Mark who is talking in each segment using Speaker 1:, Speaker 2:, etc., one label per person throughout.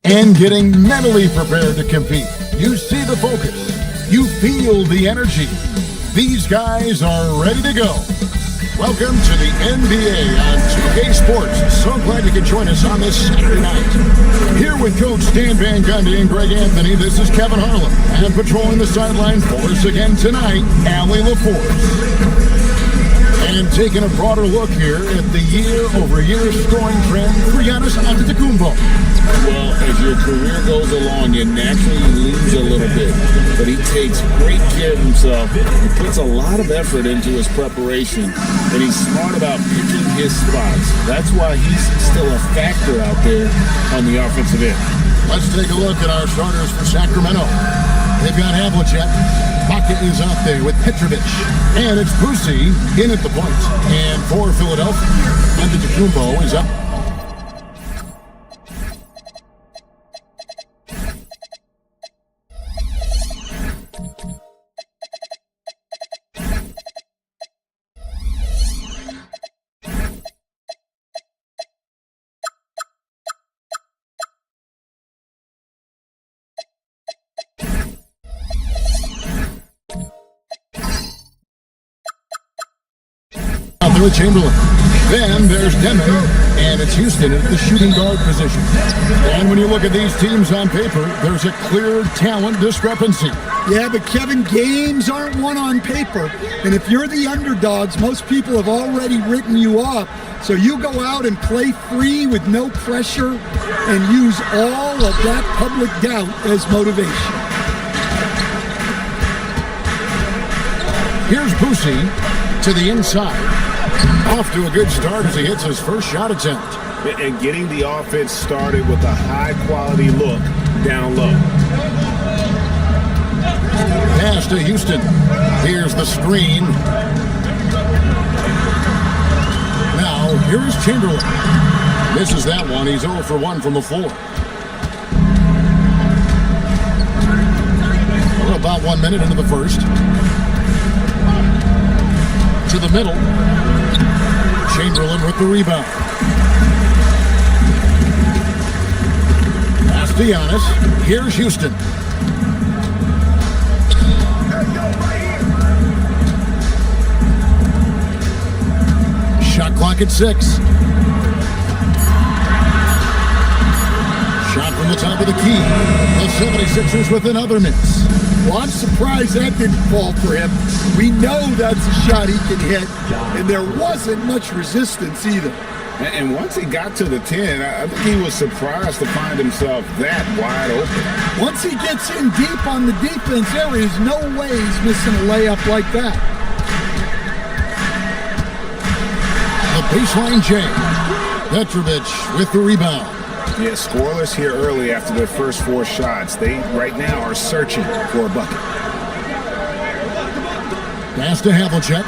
Speaker 1: and getting mentally prepared to compete. You see the focus. You feel the energy. These guys are ready to go. Welcome to the NBA on 2K Sports. So glad you could join us on this Saturday night. Here with Coach Stan Van Gundy and Greg Anthony, this is Kevin Harlan. And patrolling the sideline for us again tonight, Allie LaForce. And taking a broader look here at the year-over-year scoring trend for Giannis Antetokounmpo.
Speaker 2: Well, as your career goes along, you naturally lose a little bit. But he takes great care of himself. He puts a lot of effort into his preparation. And he's smart about picking his spots. That's why he's still a factor out there on the offensive end.
Speaker 1: Let's take a look at our starters for Sacramento. They've got Havlicek. Baca is out there with Petrovic. And it's Boosie in at the point. And for Philadelphia, Antetokounmpo is up. With Chamberlain. Then there's Demon, and it's Houston at the shooting guard position. And when you look at these teams on paper, there's a clear talent discrepancy.
Speaker 3: Yeah, but Kevin, games aren't won on paper. And if you're the underdogs, most people have already written you off. So you go out and play free with no pressure and use all of that public doubt as motivation.
Speaker 1: Here's Boosie to the inside. Off to a good start as he hits his first shot attempt.
Speaker 2: And getting the offense started with a high-quality look down low.
Speaker 1: Pass to Houston. Here's the screen. Now, here's Chamberlain. Misses that one. He's 0 for 1 from the floor. We're about 1 minute into the first. To the middle. Chamberlain with the rebound. Pass to Giannis. Here's Houston. Shot clock at 6. Shot from the top of the key. The 76ers with another miss.
Speaker 3: Well, I'm surprised that didn't fall for him. We know that's a shot he can hit, and there wasn't much resistance either.
Speaker 2: And once he got to the 10, I think he was surprised to find himself that wide open.
Speaker 3: Once he gets in deep on the defense, there is no way he's missing a layup like that.
Speaker 1: The baseline J. Petrovic with the rebound.
Speaker 2: Yeah, scoreless here early after their first 4 shots. They, right now, are searching for a bucket.
Speaker 1: Pass to Havlicek.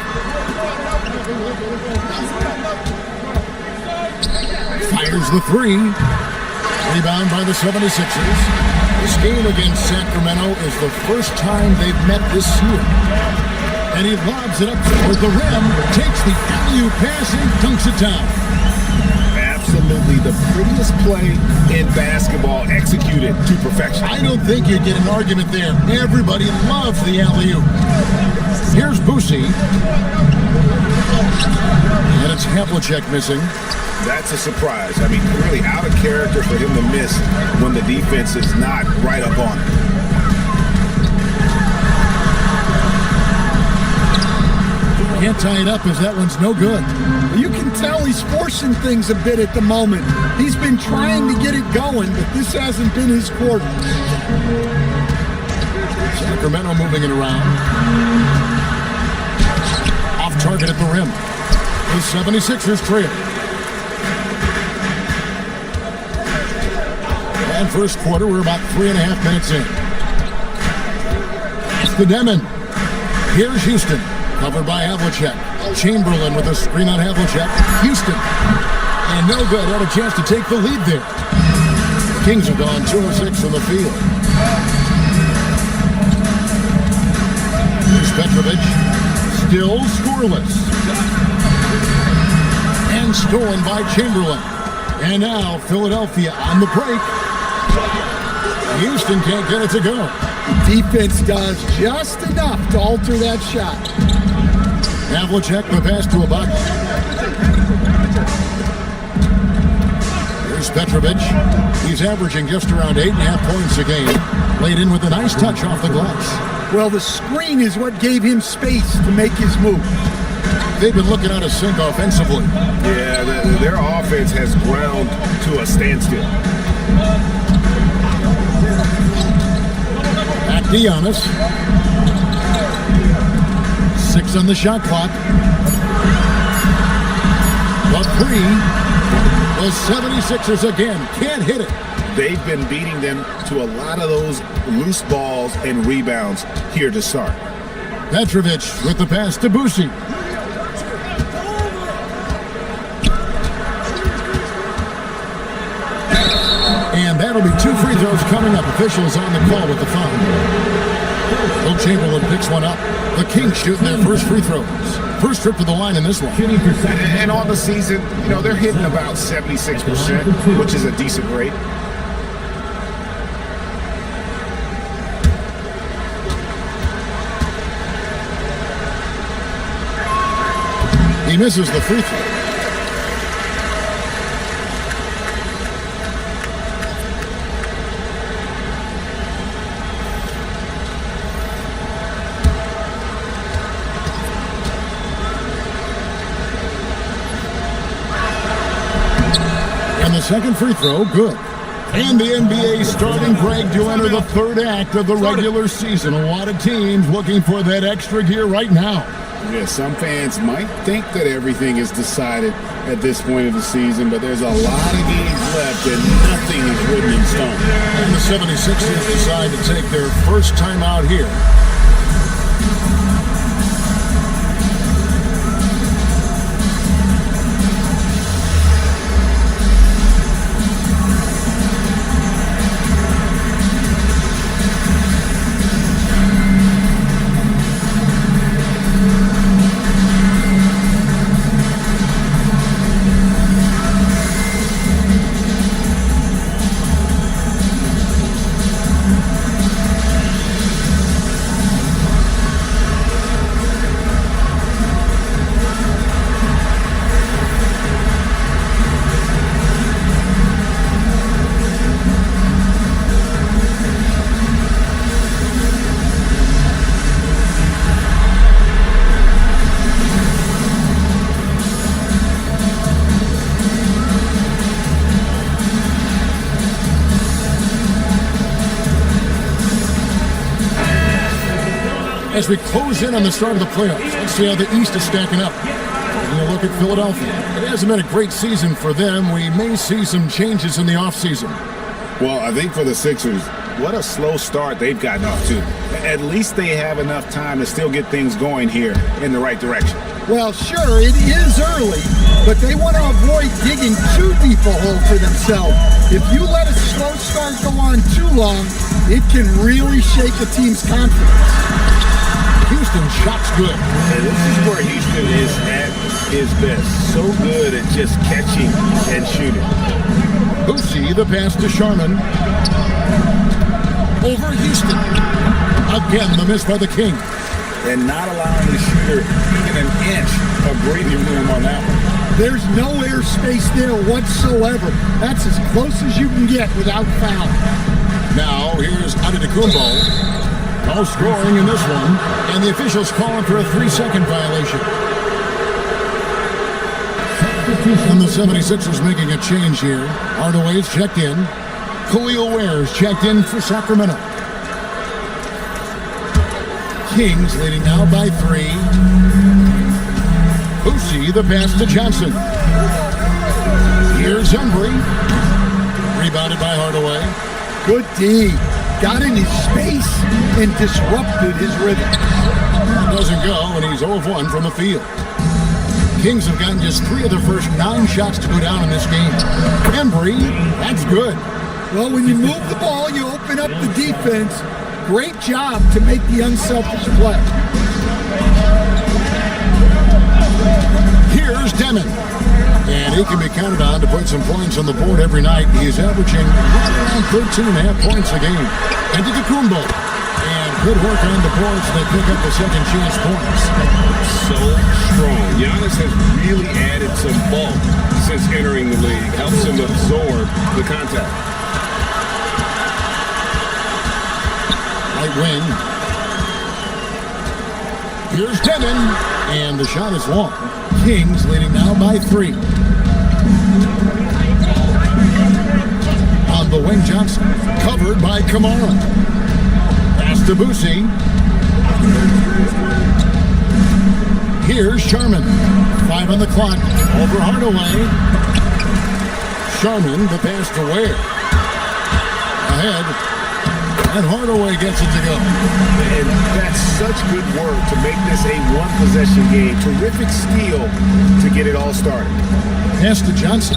Speaker 1: Fires the 3. Rebound by the 76ers. This game against Sacramento is the first time they've met this year. And he lobs it up toward the rim, takes the alley-oop pass and dunks it down.
Speaker 2: Absolutely the prettiest play in basketball, executed to perfection.
Speaker 1: I don't think you'd get an argument there. Everybody loves the alley-oop. Here's Boosie. And it's Havlicek missing.
Speaker 2: That's a surprise. I mean, really out of character for him to miss when the defense is not right up on him.
Speaker 1: Can't tie it up as that one's no good.
Speaker 3: You can tell he's forcing things a bit at the moment. He's been trying to get it going, but this hasn't been his quarter.
Speaker 1: Sacramento moving it around. Off target at the rim. The 76ers trail. And first quarter, we're about 3.5 minutes in. It's the Demon. Here's Houston. Covered by Havlicek. Chamberlain with a screen on Havlicek. Houston. And no good. Had a chance to take the lead there. The Kings have gone 2 of 6 from the field. Here's Petrovic. Still scoreless. And stolen by Chamberlain. And now Philadelphia on the break. Houston can't get it to go.
Speaker 3: Defense does just enough to alter that shot.
Speaker 1: Havlicek, the pass to Ibaka. Here's Petrovic. He's averaging just around 8.5 points a game. Laid in with a nice touch off the glass.
Speaker 3: Well, the screen is what gave him space to make his move.
Speaker 1: They've been looking out of sync offensively.
Speaker 4: Yeah, their offense has ground to a standstill.
Speaker 1: Back to Giannis. 6 on the shot clock. The three. The 76ers again can't hit it.
Speaker 4: They've been beating them to a lot of those loose balls and rebounds here to start.
Speaker 1: Petrovic with the pass to Boucher. And that'll be 2 free throws coming up. Officials on the call with the foul. Will Chamberlain picks one up. The Kings shoot their first free throws. First trip to the line in this one.
Speaker 4: And on the season, you know, they're hitting about 76%, which is a decent rate.
Speaker 1: He misses the free throw. And the second free throw, good. And the NBA starting break to enter the third act of the regular season. A lot of teams looking for that extra gear right now.
Speaker 4: Yeah, some fans might think that everything is decided at this point of the season, but there's a lot of games left and nothing is written in stone.
Speaker 1: And the 76ers decide to take their first time out here. As we close in on the start of the playoffs, let's see how the East is stacking up. Taking a look at Philadelphia. It hasn't been a great season for them. We may see some changes in the offseason.
Speaker 4: Well, I think for the Sixers, what a slow start they've gotten off to. At least they have enough time to still get things going here in the right direction.
Speaker 3: Well, sure, it is early, but they want to avoid digging too deep a hole for themselves. If you let a slow start go on too long, it can really shake a team's confidence.
Speaker 1: Houston shot's good.
Speaker 4: And this is where Houston is at his best. So good at just catching and shooting.
Speaker 1: Boucher, the pass to Sharman. Over Houston. Again, the miss by the King.
Speaker 4: And not allowing the shooter even an inch of breathing room on that one.
Speaker 3: There's no airspace there whatsoever. That's as close as you can get without foul.
Speaker 1: Now, here's Antetokounmpo. No scoring in this one, and the officials calling for a 3-second violation. And the 76ers making a change here. Hardaway's checked in. Khalil Ware's checked in for Sacramento. Kings leading now by 3. Boucher, the pass to Johnson. Here's Embry. Rebounded by Hardaway.
Speaker 3: Good D. Got in his space and disrupted his rhythm.
Speaker 1: Doesn't go, and he's 0 of 1 from the field. Kings have gotten just 3 of their first 9 shots to go down in this game. Embry, that's good.
Speaker 3: Well, when you move the ball, you open up the defense. Great job to make the unselfish play.
Speaker 1: Here's Demon. And he can be counted on to put some points on the board every night. He's averaging right around 13.5 points a game. Antetokounmpo. And good work on the boards. They pick up the second chance points.
Speaker 2: So strong. Giannis has really added some bulk since entering the league. Helps him absorb the contact.
Speaker 1: Right wing. Here's Devin. And the shot is long. Kings leading now by 3. On the wing, Johnson. Covered by Kamara. Pass to Boosie. Here's Sharman. 5 on the clock. Over Hardaway. Sharman, the pass to Ware. Ahead. And Hardaway gets it to go.
Speaker 4: And that's such good work to make this a one-possession game. Terrific steal to get it all started.
Speaker 1: Pass to Johnson.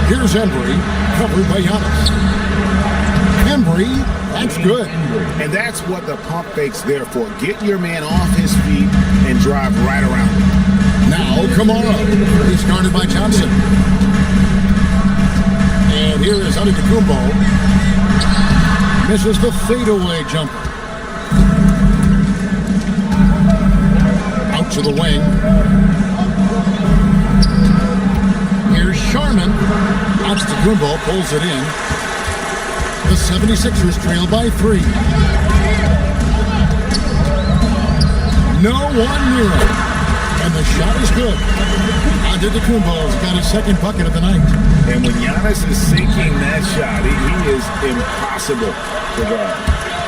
Speaker 1: Here's Embry, covered by Giannis. Embry, that's good.
Speaker 4: And that's what the pump fake's there for. Get your man off his feet and drive right around him.
Speaker 1: Now Kamara. He's guarded by Johnson. And here is Antetokounmpo. Misses the fadeaway jumper. Out to the wing. Here's Sharman. Antetokounmpo pulls it in. The 76ers trail by 3. No one near him. And the shot is good. Antetokounmpo's got his second bucket of the night.
Speaker 4: And when Giannis is sinking that shot, he is impossible to guard.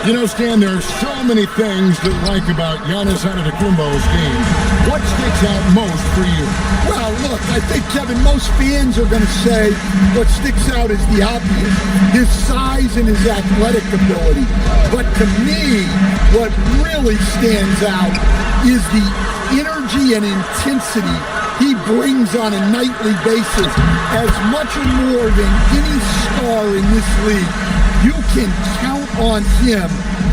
Speaker 1: You know, Stan, there are so many things to like about Giannis Antetokounmpo's game. What sticks out most for you?
Speaker 3: Well, look, I think, Kevin, most fans are going to say what sticks out is the obvious, his size and his athletic ability. But to me, what really stands out is the energy and intensity he brings on a nightly basis. As much or more than any star in this league, you can count on him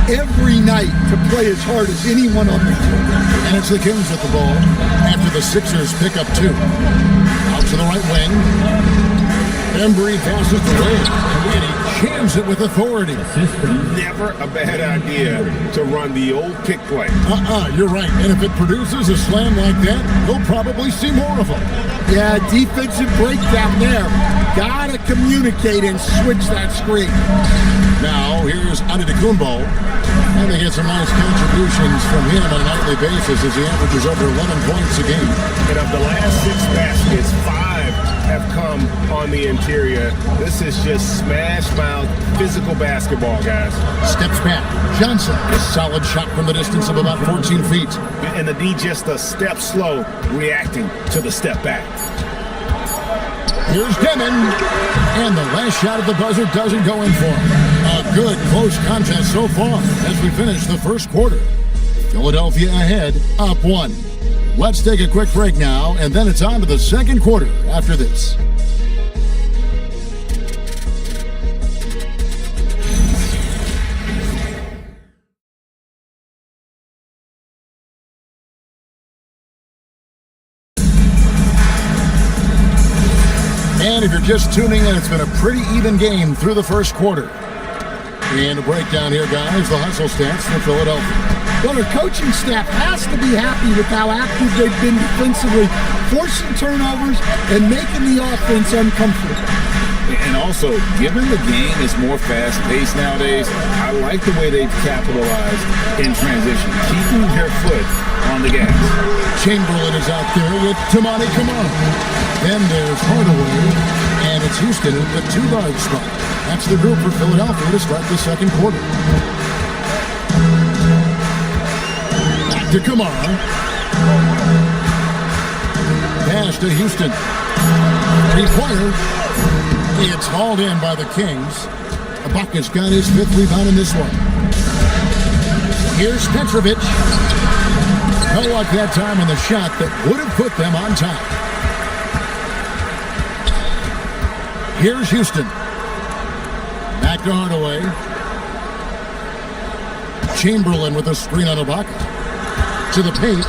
Speaker 3: every night to play as hard as anyone on the team.
Speaker 1: And it's the Kings with the ball after the Sixers pick up 2. Out to the right wing. Embry passes the way, and he jams it with authority.
Speaker 4: Never a bad idea to run the old pick play.
Speaker 1: You're right. And if it produces a slam like that, we'll probably see more of them.
Speaker 3: Yeah, defensive breakdown there. Gotta communicate and switch that screen.
Speaker 1: Now, here's Antetokounmpo. And they get some nice contributions from him on a nightly basis as he averages over 11 points a game.
Speaker 4: And of the last 6 baskets, 5 have come on the interior. This is just smash mouth physical basketball, guys.
Speaker 1: Steps back. Johnson, a solid shot from the distance of about 14 feet.
Speaker 4: And the D just a step slow, reacting to the step back.
Speaker 1: Here's Devin, and the last shot at the buzzer doesn't go in for him. A good, close contest so far as we finish the first quarter. Philadelphia ahead, up 1. Let's take a quick break now, and then it's on to the second quarter after this. And if you're just tuning in, it's been a pretty even game through the first quarter. And a breakdown here, guys, the hustle stats for Philadelphia.
Speaker 3: Well, their coaching staff has to be happy with how active they've been defensively, forcing turnovers and making the offense uncomfortable.
Speaker 2: And also, given the game is more fast-paced nowadays, I like the way they've capitalized in transition, keeping their foot on the gas.
Speaker 1: Chamberlain is out there with Tamani Kamara. Then there's Hardaway, and it's Houston in the 2-guard spot. That's the group for Philadelphia to start the second quarter. Back to Kamara. Pass to Houston. 3-pointer. It's hauled in by the Kings. Ibaka's got his 5th rebound in this one. Here's Petrovic. No luck that time on the shot that would have put them on top. Here's Houston. Back to Hardaway. Chamberlain with a screen on Ibaka. To the paint.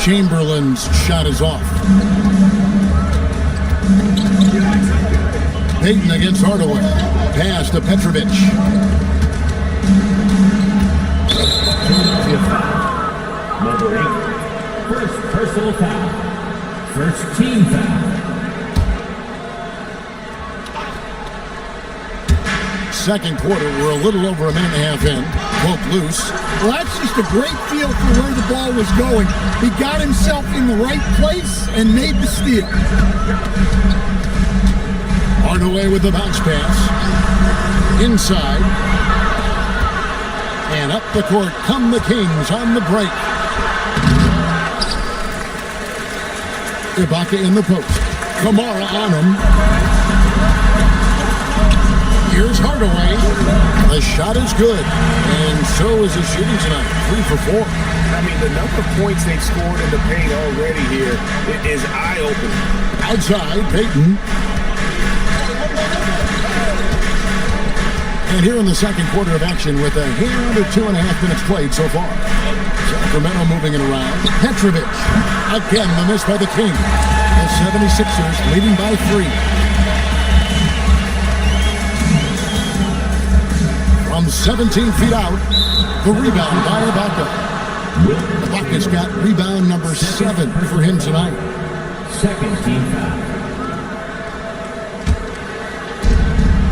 Speaker 1: Chamberlain's shot is off. Payton against Hardaway. Pass to Petrovic.
Speaker 5: Number 8. First personal foul. First team foul.
Speaker 1: Second quarter, we're a little over a minute and a half in. Poke loose.
Speaker 3: Well, that's just a great feel for where the ball was going. He got himself in the right place and made the steal.
Speaker 1: Hardaway with the bounce pass. Inside. And up the court come the Kings on the break. Ibaka in the post. Kamara on him. Here's Hardaway. The shot is good. And so is his shooting tonight. 3 for 4.
Speaker 4: I mean, the number of points they've scored in the paint already here is eye-opening.
Speaker 1: Outside, Payton. And here in the second quarter of action with a hair under 2.5 minutes played so far. Sacramento moving it around. Petrovic. Again, the miss by the Kings. The 76ers leading by 3. From 17 feet out, the rebound by Ibaka. Ibaka's got rebound number 7 for him tonight.
Speaker 5: Second team foul.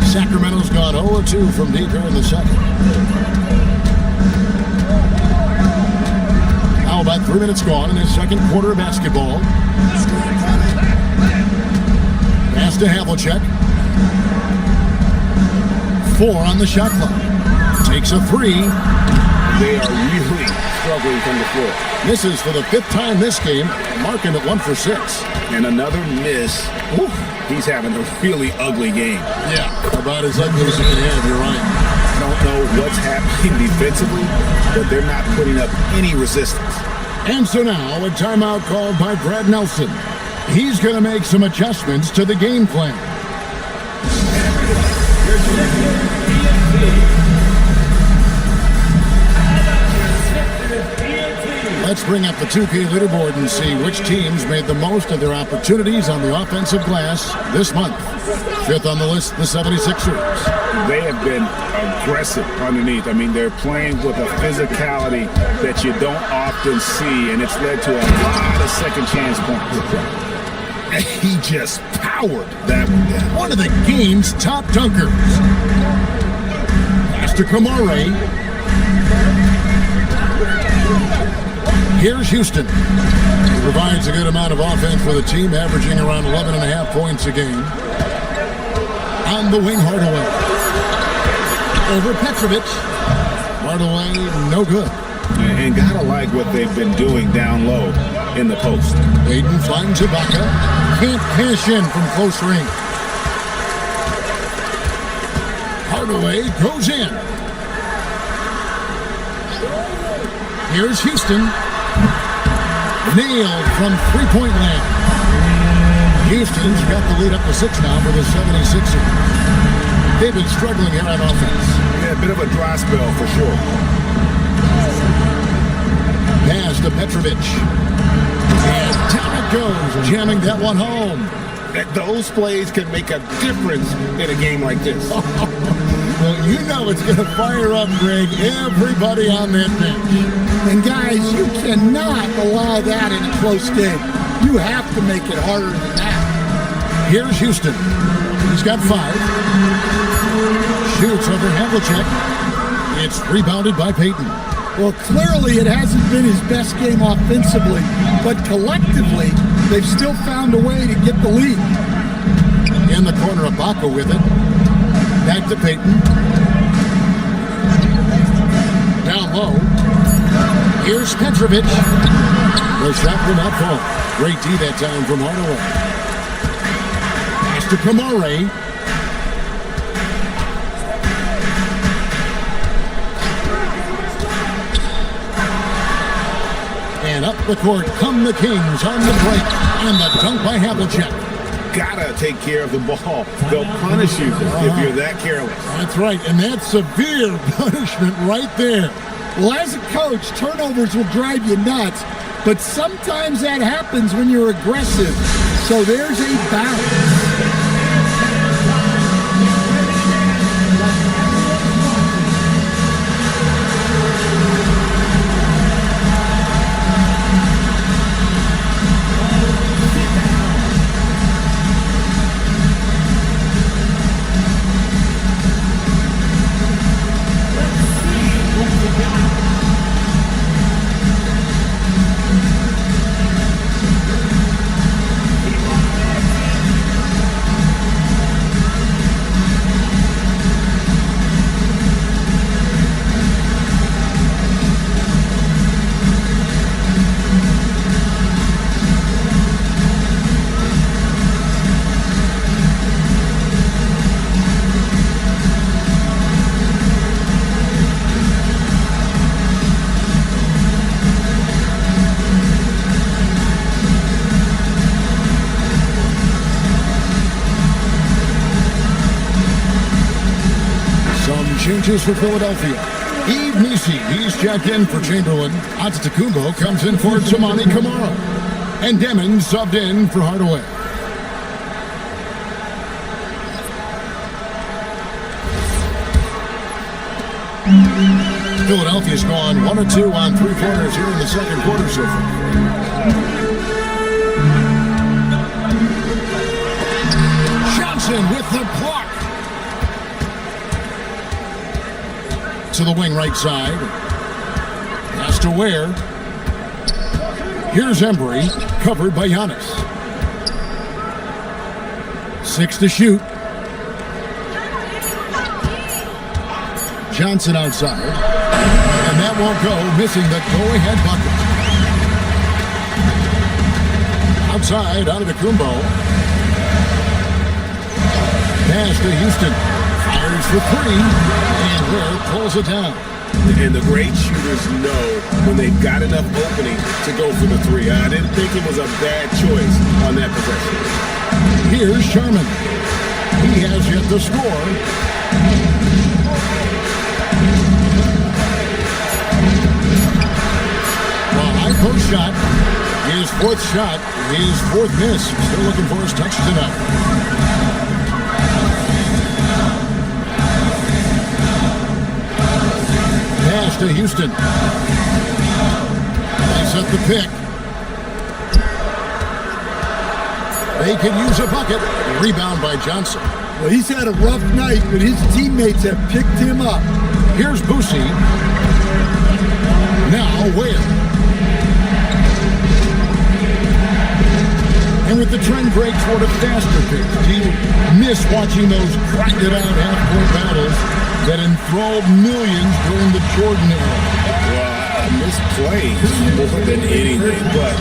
Speaker 1: Sacramento's gone 0-2 from deep here in the second. Now about 3 minutes gone in his second quarter of basketball. Pass to Havlicek. 4 on the shot clock. Takes a 3.
Speaker 4: They are really struggling from the floor.
Speaker 1: Misses for the 5th time this game, marking it 1 for 6.
Speaker 4: And another miss. Oof, he's having a really ugly game.
Speaker 1: Yeah, about as ugly as you can have, you're right.
Speaker 4: I don't know what's happening defensively, but they're not putting up any resistance.
Speaker 1: And so now, a timeout called by Brad Nelson. He's going to make some adjustments to the game plan. Let's bring up the 2K leaderboard and see which teams made the most of their opportunities on the offensive glass this month. 5th on the list, the 76ers.
Speaker 4: They have been aggressive underneath. I mean, they're playing with a physicality that you don't often see, and it's led to a lot of second chance points.
Speaker 1: And he just powered that one down. One of the game's top dunkers. Pass to Kamara. Here's Houston. He provides a good amount of offense for the team, averaging around 11.5 points a game. On the wing, Hardaway. Over Petrovic. Hardaway, no good.
Speaker 4: And gotta like what they've been doing down low in the post.
Speaker 1: Payton finds Ibaka. Can't cash in from close range. Hardaway goes in. Here's Houston. Nailed from three-point land. Houston's got the lead up to 6 now for the 76ers. They've been struggling here on offense.
Speaker 4: Yeah, a bit of a dry spell for sure.
Speaker 1: Pass to Petrovic. And down it goes, jamming that one home.
Speaker 4: Those plays can make a difference in a game like this.
Speaker 1: Well, you know it's going to fire up, Greg, everybody on that bench.
Speaker 3: And guys, you cannot allow that in a close game. You have to make it harder than that.
Speaker 1: Here's Houston. He's got 5. Shoots over Havlicek. It's rebounded by Payton.
Speaker 3: Well, clearly it hasn't been his best game offensively, but collectively, they've still found a way to get the lead.
Speaker 1: In the corner, Ibaka with it. Back to Payton. Down low. Here's Petrovic. The shot will not fall. Great D that time from Hardaway. Pass to Kamara. And up the court come the Kings on the break. And the dunk by Havlicek.
Speaker 4: Gotta take care of the ball. They'll punish you if you're that careless.
Speaker 1: That's right, and that's severe punishment right there.
Speaker 3: Well, as a coach, turnovers will drive you nuts, But sometimes that happens when you're aggressive. So there's a balance.
Speaker 1: Changes for Philadelphia. Dienasty, he's checked in for Chamberlain. Antetokounmpo comes in for Tamani Kamara. And Demon subbed in for Hardaway. Philadelphia's gone 1 of 2 on three-pointers here in the second quarter so far. Johnson with the block. To the wing right side. Pass to Ware. Here's Embry, covered by Giannis. 6 to shoot. Johnson outside. And that won't go, missing the go-ahead bucket. Outside, out of the Kumbo. Pass to Houston. Fires for 3. And Ware pulls it down.
Speaker 4: And the great shooters know when they've got enough opening to go for the 3. I didn't think it was a bad choice on that possession.
Speaker 1: Here's Sherman. He has yet to score. Well, high post shot. His 4th shot. His 4th miss. Still looking for his touch tonight. Pass to Houston. They set the pick. They can use a bucket. Rebound by Johnson.
Speaker 3: Well, he's had a rough night, but his teammates have picked him up.
Speaker 1: Here's Boosie. Now Ware. And with the trend break toward a faster pace, do you miss watching those grinded-out half-court battles that enthralled millions during the Jordan era?
Speaker 4: Well, I miss plays more than anything, but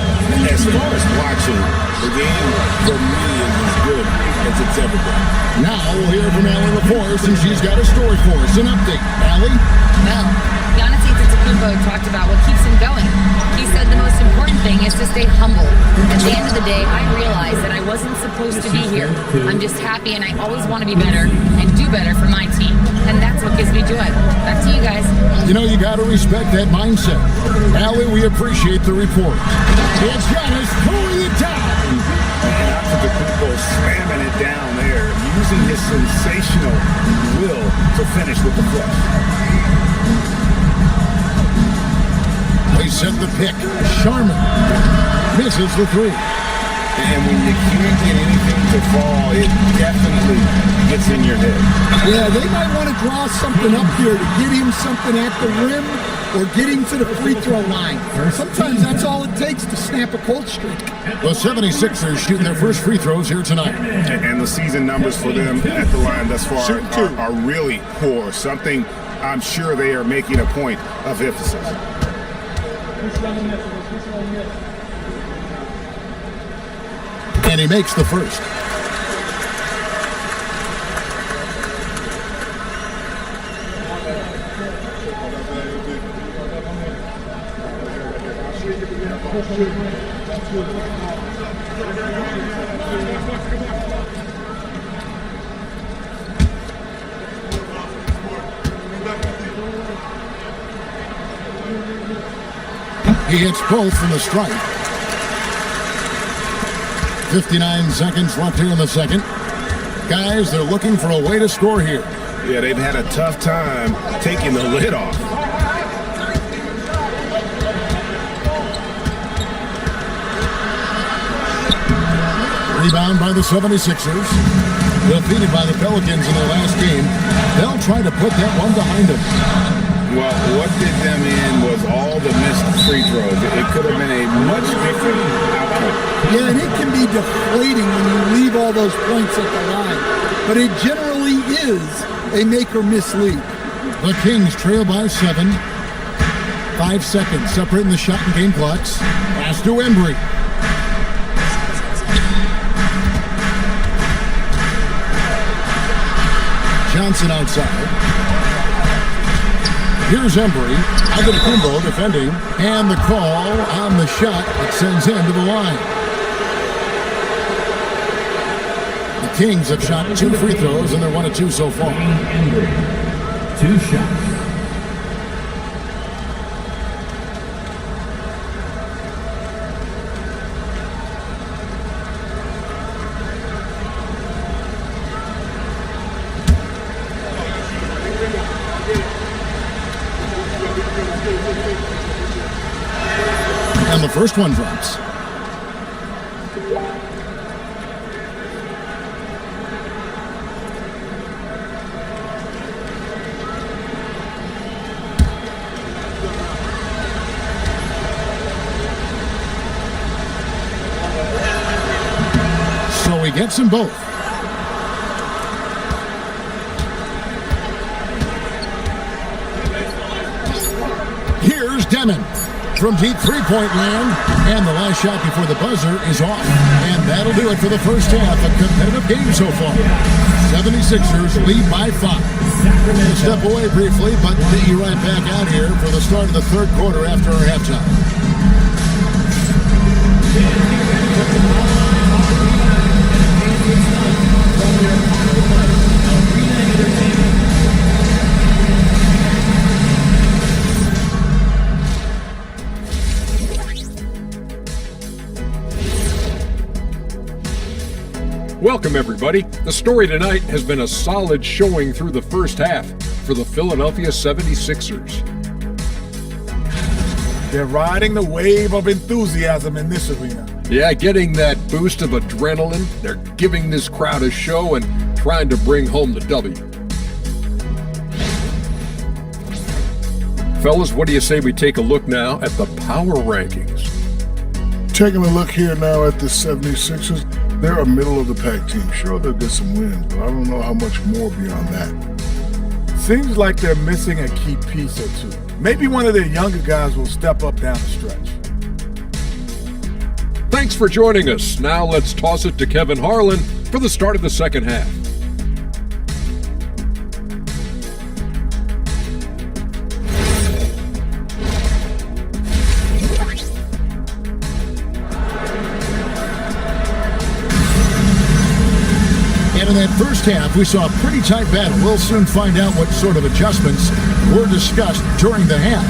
Speaker 4: as far as watching, the game for me is as good as it's ever been.
Speaker 1: Now we'll hear from Allie LaForce, and she's got a story for us. An update. Allie?
Speaker 6: Well, Giannis Antetokounmpo talked about what keeps him going. He said the most important thing is to stay humble. At the end of the day, I realized that I wasn't supposed to be here. I'm just happy, and I always want to be better and do better for my team. And that's what gives me joy. Back to you guys.
Speaker 1: You know, you got to respect that mindset. Allie, we appreciate the report. It's Giannis pulling it down.
Speaker 4: And Antetokounmpo slamming it down there, using his sensational will to finish with the flush.
Speaker 1: They set the pick. Sharman misses the 3.
Speaker 4: And when you can't get anything to fall, it definitely gets in your head.
Speaker 3: Yeah, they might want to draw something up here to get him something at the rim or get him to the free throw line. Sometimes that's all it takes to snap a cold streak.
Speaker 1: The 76ers shooting their first free throws here tonight.
Speaker 4: And the season numbers for them at the line thus far are really poor. Something I'm sure they are making a point of emphasis.
Speaker 1: And he makes the first. He hits both from the strike. 59 seconds left here in the second. Guys, they're looking for a way to score here.
Speaker 4: Yeah, they've had a tough time taking the lid off.
Speaker 1: Rebound by the 76ers. Defeated by the Pelicans in their last game. They'll try to put that one behind them.
Speaker 4: Well, what did them in was all the missed free throws. It could have been a much different outcome.
Speaker 3: Yeah, and it can be deflating when you leave all those points at the line. But it generally is a make-or-miss lead.
Speaker 1: The Kings trail by 7. 5 seconds separating the shot and game clocks. Pass to Embry. Johnson outside. Here's Embry. Kumbo defending. And the call on the shot that sends him to the line. The Kings have shot 2 free throws and they're 1 of 2 so far.
Speaker 5: Embry, 2 shots.
Speaker 1: And the first one drops. So he gets them both. Here's Demon. From deep three-point land, and the last shot before the buzzer is off. And that'll do it for the first half. A competitive game so far. 76ers lead by 5. We'll step away briefly, but get you right back out here for the start of the third quarter after our halftime.
Speaker 7: Welcome, everybody. The story tonight has been a solid showing through the first half for the Philadelphia 76ers.
Speaker 8: They're riding the wave of enthusiasm in this arena.
Speaker 7: Yeah, getting that boost of adrenaline. They're giving this crowd a show and trying to bring home the W. Fellas, what do you say we take a look now at the power rankings?
Speaker 9: Taking a look here now at the 76ers. They're a middle-of-the-pack team. Sure, they'll get some wins, but I don't know how much more beyond that.
Speaker 8: Seems like they're missing a key piece or two. Maybe one of their younger guys will step up down the stretch.
Speaker 7: Thanks for joining us. Now let's toss it to Kevin Harlan for the start of the second half.
Speaker 1: And in that first half, we saw a pretty tight battle. We'll soon find out what sort of adjustments were discussed during the half.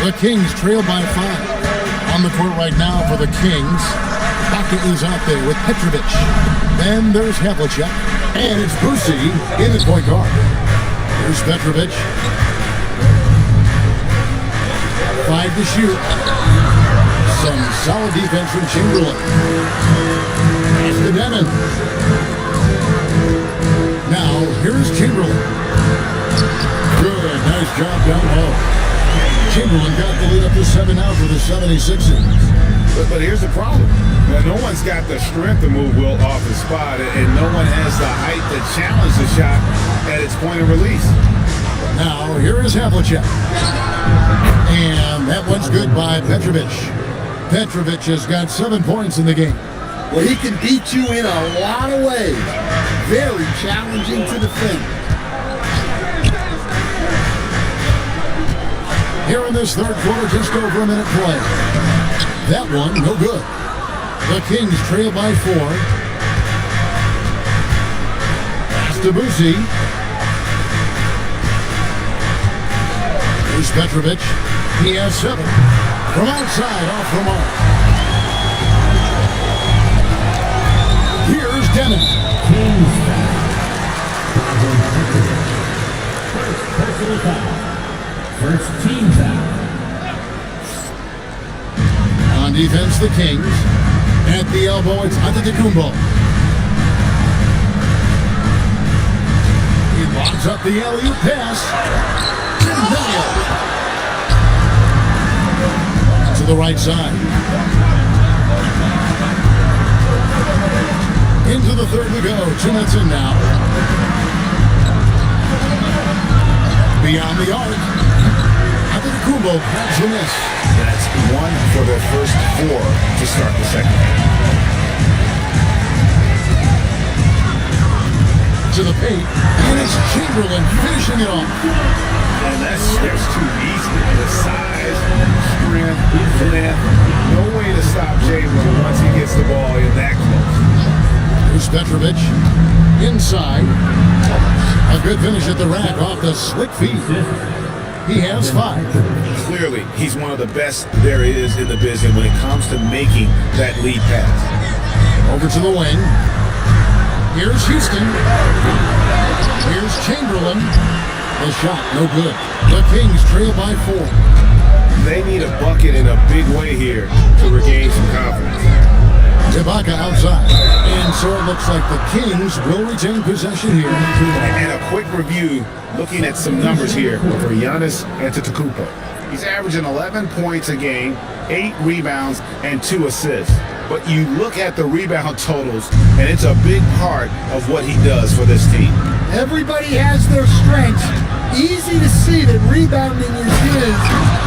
Speaker 1: The Kings trail by 5. On the court right now for the Kings. Baca is out there with Petrovic. Then there's Havlicek. And it's Brucey in his point guard. Here's Petrovic. 5 to shoot. Some solid defense from Chamberlain. Pass to Devin. Now, here's Chamberlain. Good, nice job down low. Chamberlain got the lead up to 7 now for the 76ers.
Speaker 4: But here's the problem. Now, no one's got the strength to move Will off the spot, and no one has the height to challenge the shot at its point of release.
Speaker 1: Now, here is Havlicek. And that one's good by Petrovic. Petrovic has got 7 points in the game.
Speaker 3: Well, he can beat you in a lot of ways. Very challenging to defend.
Speaker 1: Here in this third quarter, just over a minute play. That one, no good. The Kings trail by 4. Pass to Boosie. Here's Petrovic. He has 7. From outside, off the mark. Here's Deming.
Speaker 5: First personal foul. First team foul.
Speaker 1: On defense, the Kings. At the elbow, it's Antetokounmpo. He locks up the alley-oop pass. To the right side. Into the third we go. 2 minutes in now. Beyond the arc. Antetokounmpo grabs the miss.
Speaker 4: That's 1 for their first 4 to start the second.
Speaker 1: To the paint, and it's Chamberlain finishing it off.
Speaker 4: And that's too easy. The size, strength, length, no way to stop Chamberlain once he gets the ball in that close.
Speaker 1: Here's Petrovic inside. A good finish at the rack off the slick feet. He has 5.
Speaker 4: Clearly, he's one of the best there is in the business when it comes to making that lead pass.
Speaker 1: Over to the wing. Here's Houston. Here's Chamberlain. The shot, no good. The Kings trail by 4.
Speaker 4: They need a bucket in a big way here to regain some confidence.
Speaker 1: Ibaka outside. And so it looks like the Kings will retain possession here.
Speaker 4: And a quick review, looking at some numbers here for Giannis Antetokounmpo. He's averaging 11 points a game, 8 rebounds, and 2 assists. But you look at the rebound totals, and it's a big part of what he does for this team.
Speaker 3: Everybody has their strengths. Easy to see that rebounding is his,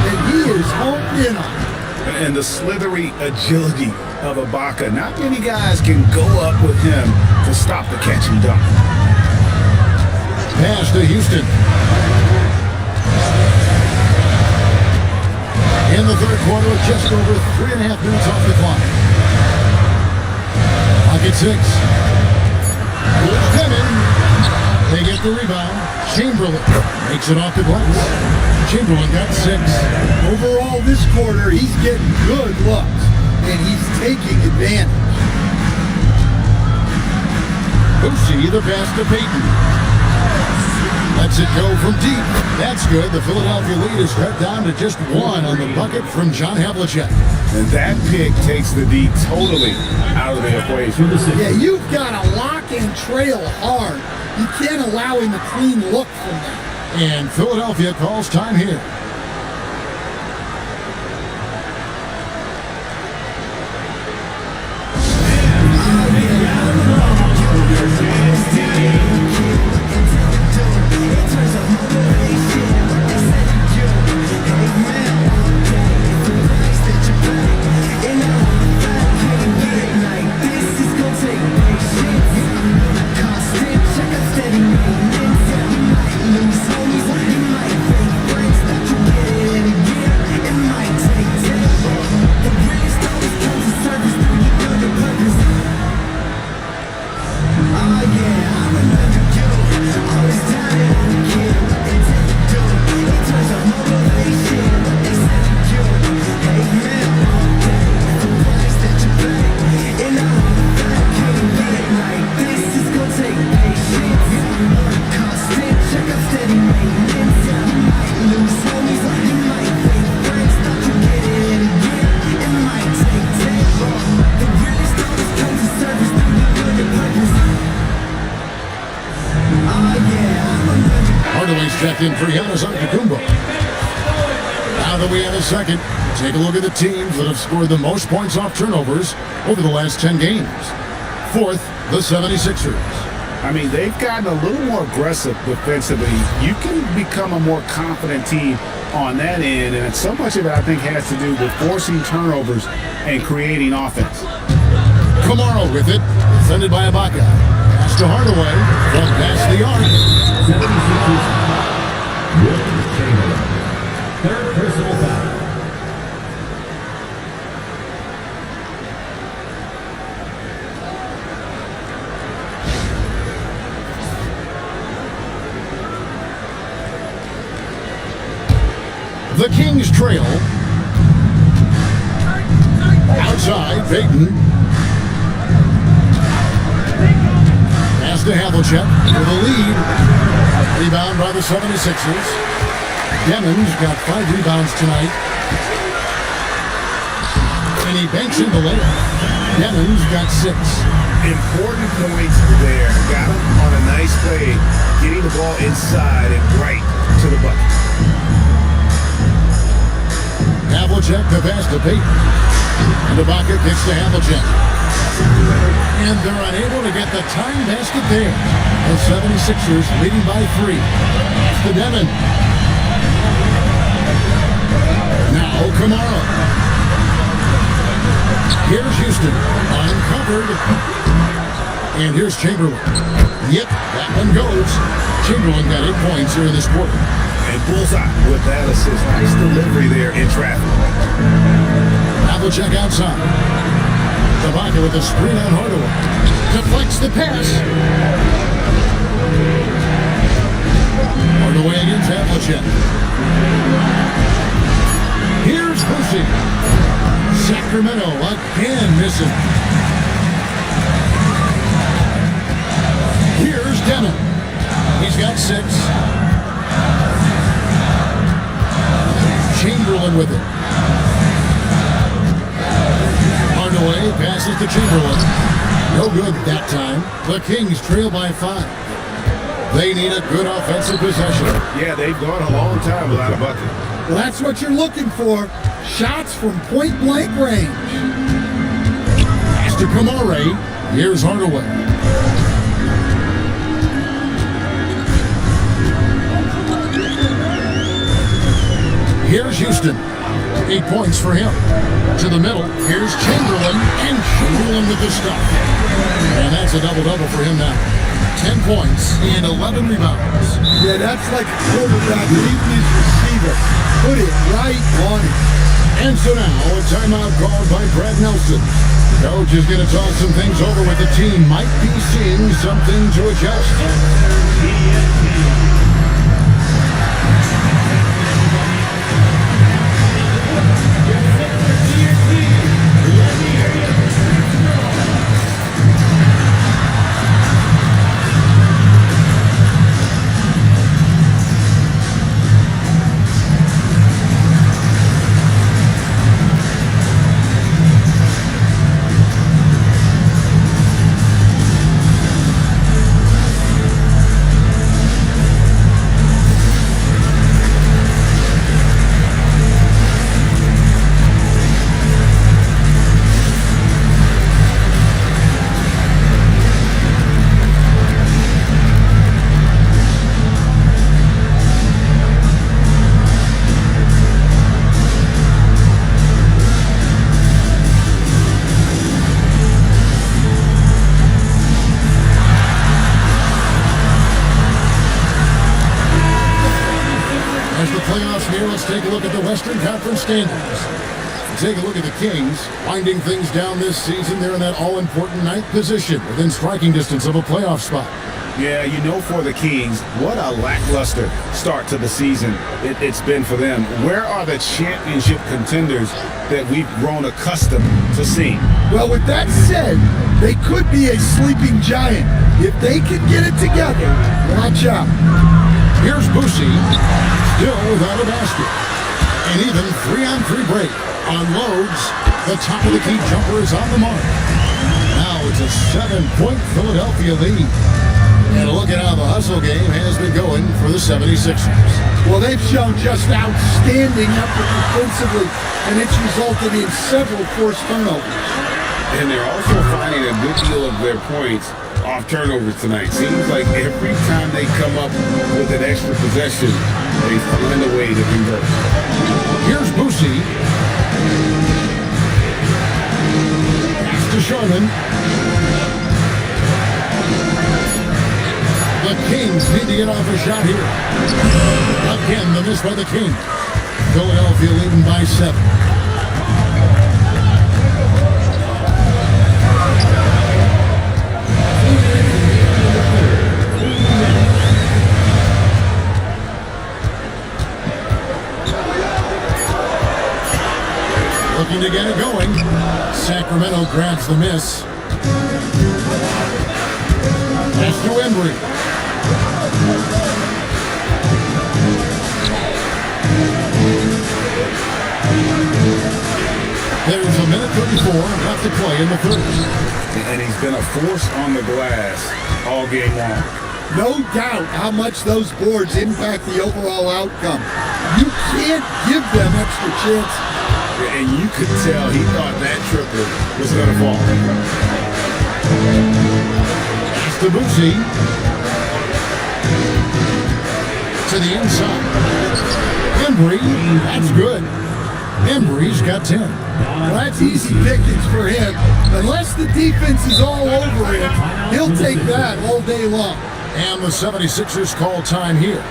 Speaker 3: that he is honed in on.
Speaker 4: And the slithery agility of Ibaka. Not many guys can go up with him to stop the catch and dunk.
Speaker 1: Pass to Houston. In the third quarter, with just over 3.5 minutes off the clock. Pocket 6. Here's Deming. They get the rebound. Chamberlain makes it off the glass. Chamberlain got 6.
Speaker 3: Overall, this quarter, he's getting good looks, and he's taking advantage.
Speaker 1: Boosie, the pass to Payton. Lets it go from deep. That's good. The Philadelphia lead is cut down to just 1 on the bucket from John Havlicek.
Speaker 4: And that pick takes the D totally out of the equation.
Speaker 3: Yeah, you've got to lock and trail hard. You can't allow him a clean look from that.
Speaker 1: And Philadelphia calls time here. Checked in for Giannis Antetokounmpo. Now that we have a second, take a look at the teams that have scored the most points off turnovers over the last 10 games. 4th, the 76ers.
Speaker 4: I mean, they've gotten a little more aggressive defensively. You can become a more confident team on that end, and so much of it, I think, has to do with forcing turnovers and creating offense.
Speaker 1: Kamara with it, defended by Ibaka. Pass to Hardaway, from past the arc.
Speaker 5: Third personal foul.
Speaker 1: The Kings trail. Outside, Peyton. Pass to Havlicek with a lead. Rebound by the 76ers. Demons got 5 rebounds tonight. And he banks in the layup. Demons got 6.
Speaker 4: Important points there. Got him on a nice play, getting the ball inside and right to the bucket.
Speaker 1: Havlicek the pass to Peyton. And Ibaka kicks to Havlicek. And they're unable to get the time basket there. The 76ers leading by 3. That's to Devin. Now Kamara. Here's Houston. Uncovered. And here's Chamberlain. Yep, that one goes. Chamberlain got 8 points here in this quarter.
Speaker 4: And bullseye with that assist. Nice delivery there in traffic.
Speaker 1: Havlicek outside. Ibaka with a screen on Hardaway. Deflects the pass. Hardaway against Havlicek. Here's Percy. Sacramento again missing. Here's Denham. He's got 6. Chamberlain with it. Hardaway passes to Chamberlain. No good that time. The Kings trail by 5. They need a good offensive possession.
Speaker 4: Yeah, they've gone a long time without a bucket.
Speaker 3: Well, that's what you're looking for. Shots from point-blank range.
Speaker 1: Pass to Kamara. Here's Hardaway. Here's Houston. 8 points for him. To the middle. Here's Chamberlain. And Chamberlain with the stuff. And that's a double-double for him now. 10 points and 11 rebounds.
Speaker 3: Yeah, that's like a quarterback leaving his receiver. Put it right on it.
Speaker 1: And so now, a timeout called by Brad Nelson. Coach is going to talk some things over with the team. Might be seeing something to adjust. Take a look at the Western Conference standings. Take a look at the Kings, winding things down this season. They're in that all-important 9th position, within striking distance of a playoff spot.
Speaker 4: Yeah, you know, for the Kings, what a lackluster start to the season it's been for them. Where are the championship contenders that we've grown accustomed to seeing?
Speaker 3: Well, with that said, they could be a sleeping giant. If they can get it together, watch out.
Speaker 1: Here's Boosie, still without a basket. And even 3-on-3 break unloads. The top of the key jumper is on the mark. Now it's a 7-point Philadelphia lead. And look at how the hustle game has been going for the 76ers.
Speaker 3: Well, they've shown just outstanding effort defensively, and it's resulted in several forced turnovers.
Speaker 2: And they're also finding a good deal of their points off turnovers tonight. Seems like every time they come up with an extra possession, they find a way to convert.
Speaker 1: Here's Boosie. Pass to Sharman. The Kings need to get off a shot here. Again, the miss by the Kings. Philadelphia leading by 7. Looking to get it going. Sacramento grabs the miss. Pass to Embry. There's a minute 34 left to play in the first.
Speaker 4: And he's been a force on the glass all game long.
Speaker 3: No doubt how much those boards impact the overall outcome. You can't give them extra chances.
Speaker 4: And you could tell he thought that triple was going to fall.
Speaker 1: Pass to Boosie. To the inside. Embry, that's good. Embry's got 10.
Speaker 3: Well, that's easy pickings for him. Unless the defense is all over him, he'll take that all day long.
Speaker 1: And the 76ers call time here.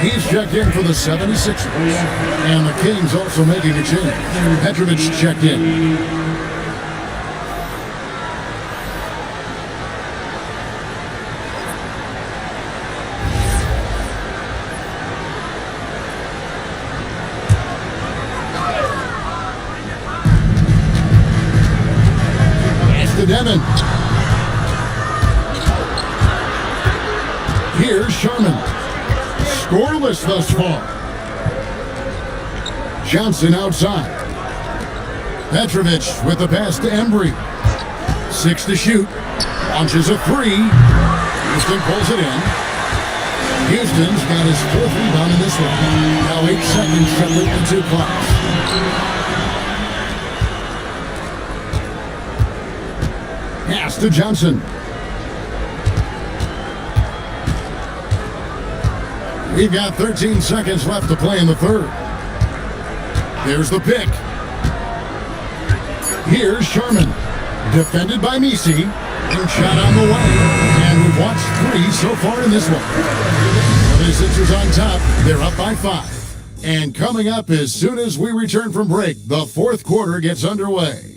Speaker 1: He's checked in for the 76ers. And the Kings also making a change. Petrovic checked in. Pass to Devin. Here's Sherman. Scoreless thus far. Johnson outside. Petrovic with the pass to Embry. 6 to shoot. Launches a 3. Houston pulls it in. Houston's got his 4th rebound in this one. Now 8 seconds separate the 2 clocks. Pass to Johnson. We've got 13 seconds left to play in the third. There's the pick. Here's Sherman. Defended by Misi. And shot on the way. And we've watched 3 so far in this one. The Sixers on top. They're up by 5. And coming up as soon as we return from break, the 4th quarter gets underway.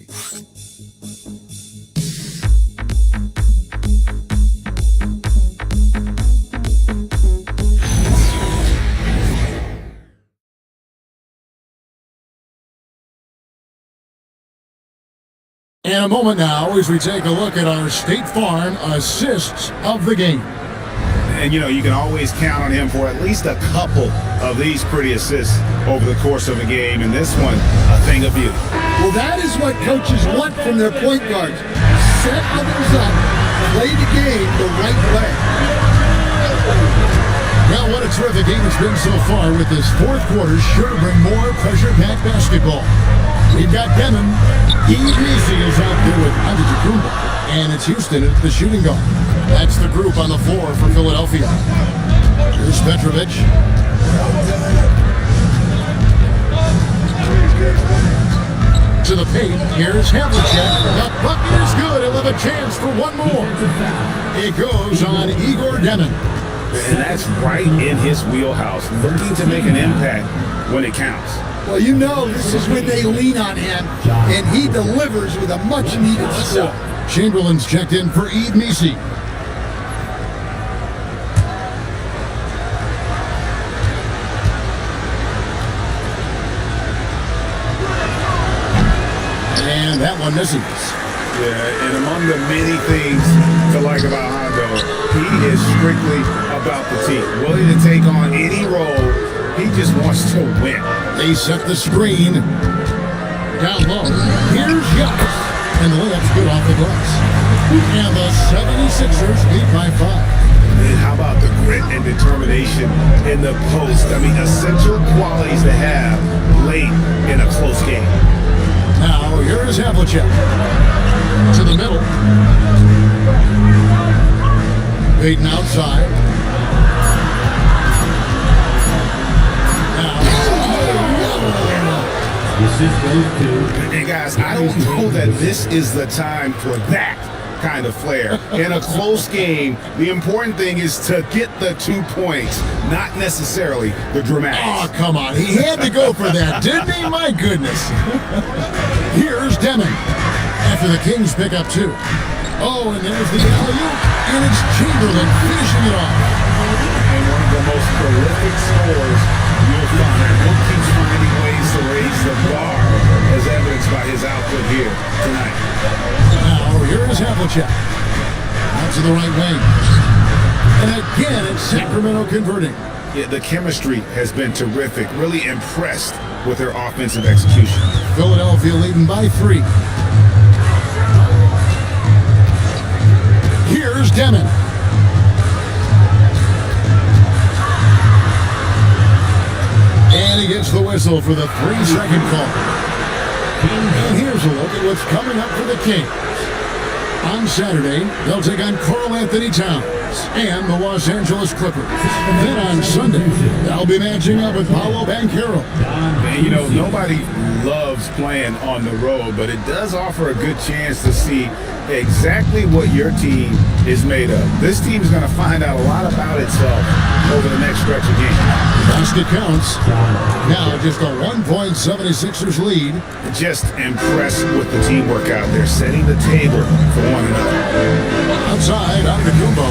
Speaker 1: In a moment now, as we take a look at our State Farm assists of the game.
Speaker 4: And, you know, you can always count on him for at least a couple of these pretty assists over the course of a game. And this one, a thing of beauty.
Speaker 3: Well, that is what coaches want from their point guards. Set others up, play the game the right way.
Speaker 1: Well, what a terrific game it's been so far, with this 4th quarter sure to bring more pressure-packed basketball. We've got Demon. Dienasty is out there with Antetokounmpo. And it's Houston at the shooting guard. That's the group on the floor for Philadelphia. Here's Petrovic. To the paint. Here's Havlicek. The bucket is good. He'll have a chance for one more. It goes on Igor Demon.
Speaker 4: And that's right in his wheelhouse, looking to make an impact when it counts.
Speaker 3: Well, you know this is when they lean on him, and he delivers with a much-needed score.
Speaker 1: Chamberlain's checked in for Dienasty. And that one misses.
Speaker 4: Yeah, and among the many things to like about Hondo, he is strictly about the team. Willing to take on any role, he just wants to win.
Speaker 1: They set the screen. Down low. Here's Giannis. And the layup's good off the glass. And the 76ers lead by 5.
Speaker 4: And how about the grit and determination in the post? I mean, essential qualities to have late in a close game.
Speaker 1: Now, here's Havlicek. To the middle. Payton outside. Now.
Speaker 5: This is goes to.
Speaker 4: And guys, I don't know that this is the time for that kind of flair. In a close game, the important thing is to get the 2 points, not necessarily the dramatics.
Speaker 1: Oh, come on. He had to go for that, didn't he? My goodness. Here's Deming. After the Kings pick up 2. Oh, and there's the alley-oop. And it's Chamberlain finishing it off.
Speaker 4: And one of the most prolific scorers you'll find. He keeps finding ways to raise the bar, as evidenced by his output here tonight.
Speaker 1: Now, here is Havlicek. Out to the right wing. And again, it's Sacramento converting.
Speaker 4: Yeah, the chemistry has been terrific. Really impressed with their offensive execution.
Speaker 1: Philadelphia leading by 3. Here's Deming. And he gets the whistle for the 3-second call. And here's a look at what's coming up for the Kings. On Saturday, they'll take on Karl Anthony Towns and the Los Angeles Clippers. Then on Sunday, they'll be matching up with Paolo Banchero.
Speaker 4: And you know, nobody loves playing on the road, but it does offer a good chance to see exactly what your team is made of. This team is going to find out a lot about itself over the next stretch of games.
Speaker 1: Basket counts. Now just a 1-point 76ers lead.
Speaker 4: Just impressed with the teamwork out there, setting the table for one another.
Speaker 1: Outside, Antetokounmpo.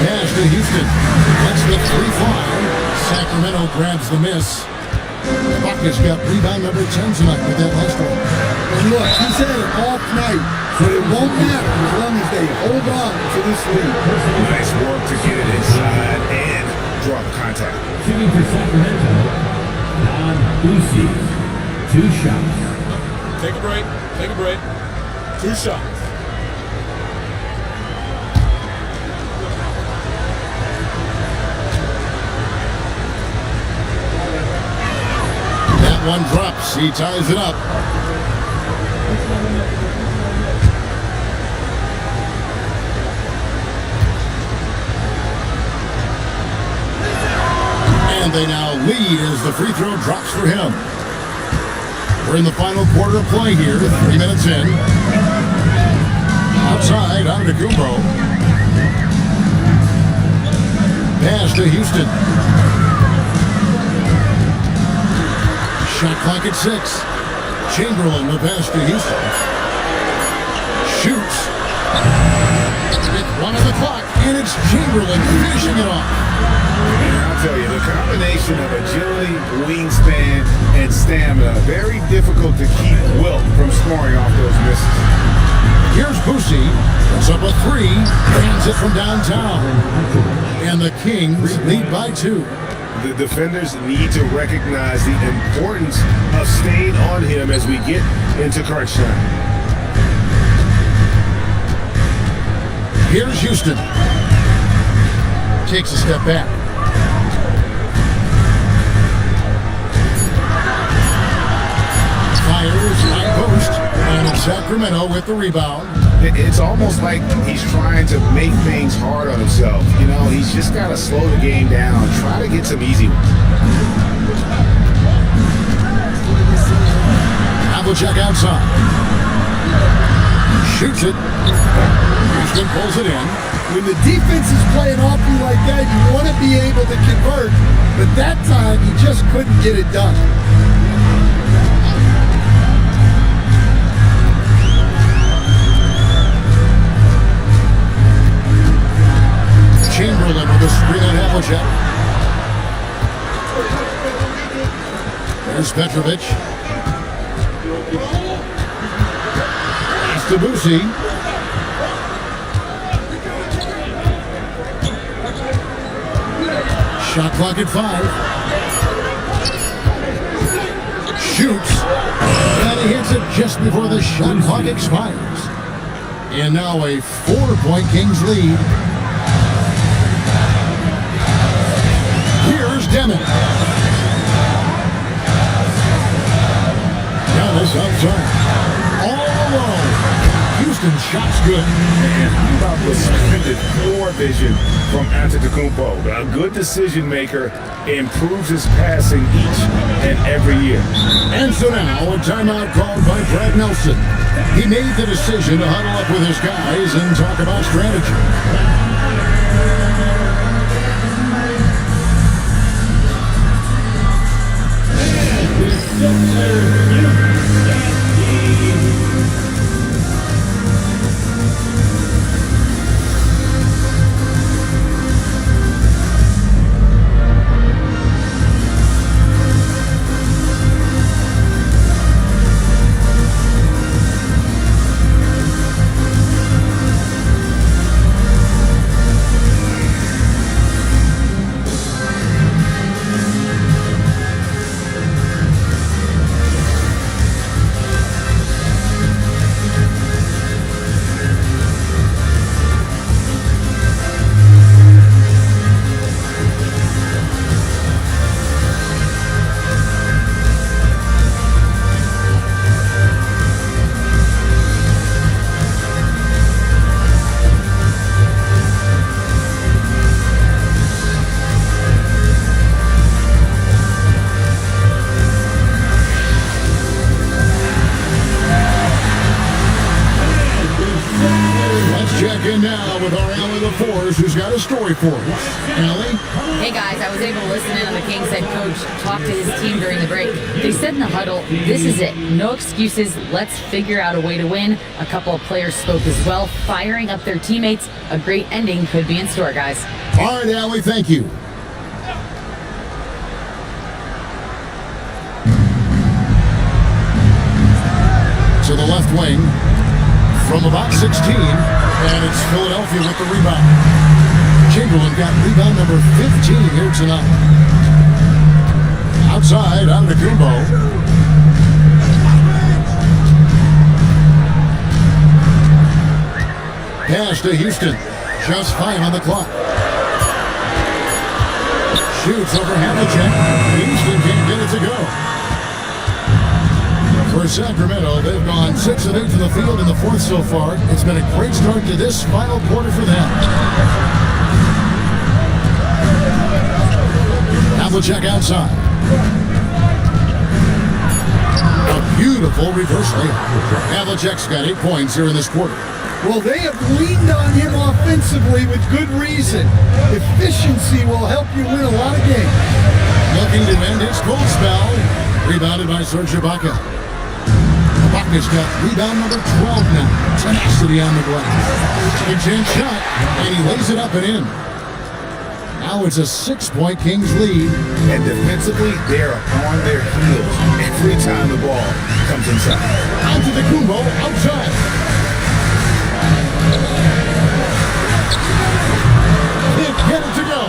Speaker 1: Pass to Houston. That's the 3 fly. Sacramento grabs the miss. Bucket's got rebound number 10 tonight with that last one.
Speaker 3: And look, he's had it off night, but it won't matter as long as they hold on to this lead.
Speaker 4: Nice work to get it inside and draw the contact.
Speaker 5: Shooting for Sacramento, Don Lucy. 2 shots.
Speaker 7: Take a break. Take a break. 2 shots.
Speaker 1: That one drops. He ties it up. And they now lead as the free throw drops for him. We're in the final quarter of play here, 3 minutes in. Outside, Antetokounmpo. Pass to Houston. Shot clock at 6. Chamberlain the pass to Houston. Shoots. With 1 on the clock, and it's Chamberlain finishing it off.
Speaker 4: I'll tell you, the combination of agility, wingspan, and stamina, very difficult to keep Wilt from scoring off those misses.
Speaker 1: Here's Boosie. Puts up a 3. Hands it from downtown. And the Kings lead by 2.
Speaker 4: The defenders need to recognize the importance of staying on him as we get into crunch time.
Speaker 1: Here's Houston. Takes a step back. Fires high post. And it's Sacramento with the rebound.
Speaker 4: It's almost like he's trying to make things hard on himself. You know, he's just got to slow the game down, try to get some easy ones.
Speaker 1: Havlicek outside. Shoots it. Houston pulls it in.
Speaker 3: When the defense is playing off you like that, you want to be able to convert that time, he just couldn't get it done.
Speaker 1: Chamberlain with a screen on Havlicek. There's Petrovic. Pass to Boosie. Shot clock at 5. Shoots. And he hits it just before the shot clock expires. And now a 4-point Kings lead. Here's Deming. Giannis outside. All alone. Houston's shot's good.
Speaker 4: And how about the splendid floor vision from Antetokounmpo? A good decision maker, improves his passing each and every year.
Speaker 1: And so now a timeout called by Brad Nelson. He made the decision to huddle up with his guys and talk about strategy. In now with our Allie LaForce, who's got a story for us. Allie?
Speaker 6: Hey guys, I was able to listen in on the Kings head coach talk to his team during the break. They said in the huddle, this is it. No excuses. Let's figure out a way to win. A couple of players spoke as well, firing up their teammates. A great ending could be in store, guys.
Speaker 1: All right, Allie, thank you. To the left wing, from about 16, and it's Philadelphia with the rebound. Chamberlain got rebound number 15 here tonight. Outside, Antetokounmpo. Pass to Houston. Just 5 on the clock. Shoots over Havlicek. Houston can't get it to go. For Sacramento, they've gone 6 of 8 from the field in the fourth so far. It's been a great start to this final quarter for them. Havlicek outside. A beautiful reverse layup. Havlicek's got 8 points here in this quarter.
Speaker 3: Well, they have leaned on him offensively with good reason. Efficiency will help you win a lot of games.
Speaker 1: Looking to end his cold spell. Rebounded by Serge Ibaka. Ibaka's got rebound number 12 now. Tenacity on the glass. Second chance shot, and he lays it up and in. Now it's a 6-point Kings lead.
Speaker 4: And defensively, they're on their heels every time the ball comes inside.
Speaker 1: Antetokounmpo outside. Can't get it to go.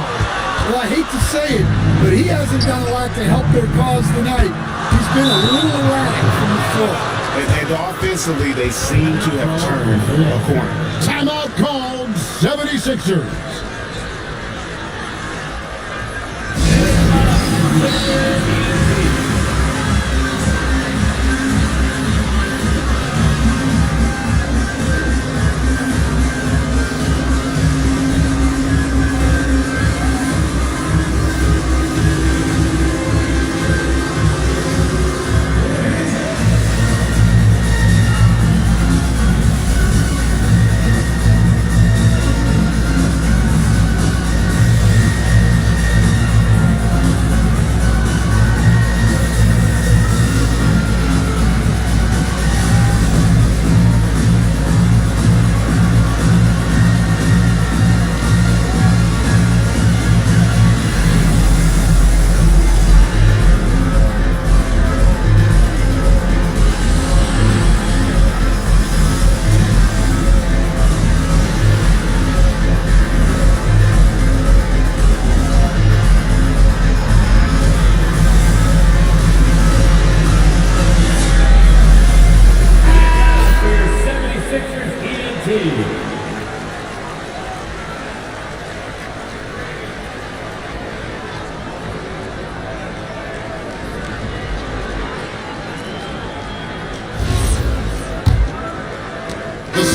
Speaker 3: Well, I hate to say it, but he hasn't done a lot to help their cause tonight. He's been a little erratic from the floor.
Speaker 4: And offensively, they seem to have turned a corner.
Speaker 1: Timeout called, 76ers.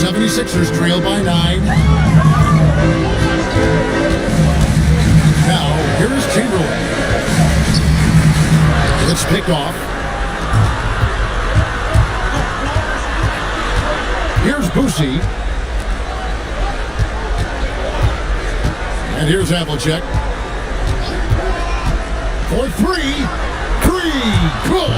Speaker 1: 76ers trail by 9. Now, here's Chamberlain. It's picked off. Here's Boosie. And here's Havlicek. For 3. Good.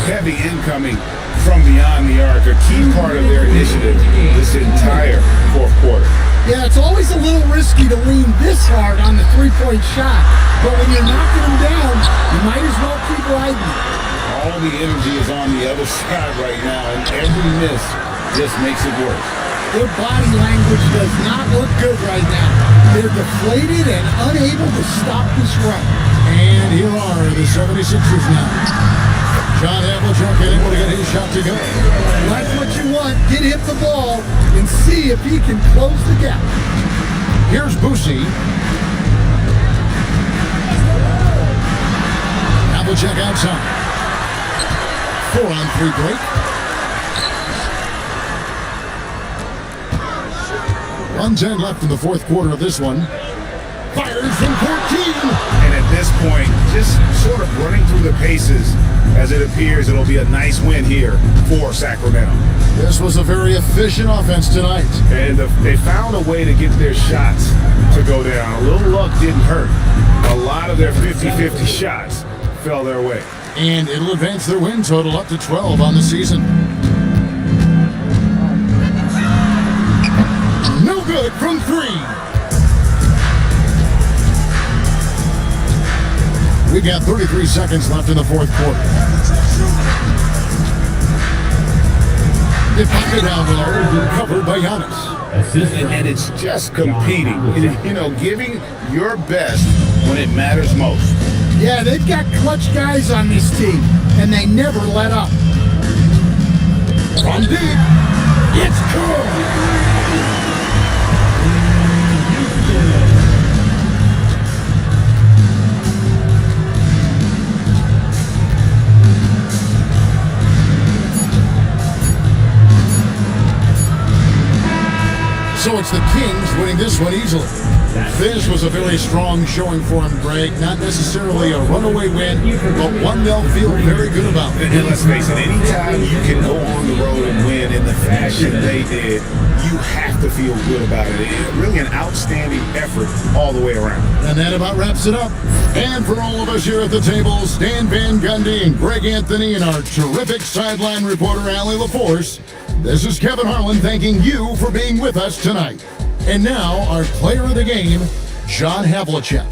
Speaker 4: Heavy incoming from beyond the arc, a key part of their initiative this entire fourth quarter.
Speaker 3: Yeah, it's always a little risky to lean this hard on the three-point shot, but when you're knocking them down, you might as well keep riding.
Speaker 4: All the energy is on the other side right now, and every miss just makes it worse.
Speaker 3: Their body language does not look good right now. They're deflated and unable to stop this run.
Speaker 1: And here are the 76ers now. John Havlicek able to get his shot to go.
Speaker 3: That's what you want. Get him the ball and see if he can close the gap.
Speaker 1: Here's Boosie. Havlicek outside. 4-on-3 break. 1:10 left in the fourth quarter of this one. Fires from 14.
Speaker 4: And at this point, just sort of running through the paces, as it appears it'll be a nice win here for Sacramento.
Speaker 1: This was a very efficient offense tonight.
Speaker 4: And they found a way to get their shots to go down. A little luck didn't hurt. A lot of their 50-50 shots fell their way.
Speaker 1: And it'll advance their win total up to 12 on the season. No good from 3. We got 33 seconds left in the fourth quarter. The pocket down below, covered by Giannis.
Speaker 4: And it's just competing, giving your best when it matters most.
Speaker 3: Yeah, they've got clutch guys on this team, and they never let up.
Speaker 1: From deep, it's good. So it's the Kings winning this one easily. This was a very strong showing for them, Greg. Not necessarily a runaway win, but one they'll feel very good about.
Speaker 4: And let's face it, anytime you can go on the road and win in the fashion they did, you have to feel good about it. Really an outstanding effort all the way around.
Speaker 1: And that about wraps it up. And for all of us here at the table, Stan Van Gundy and Greg Anthony and our terrific sideline reporter, Allie LaForce, this is Kevin Harlan thanking you for being with us tonight. And now, our player of the game, John Havlicek.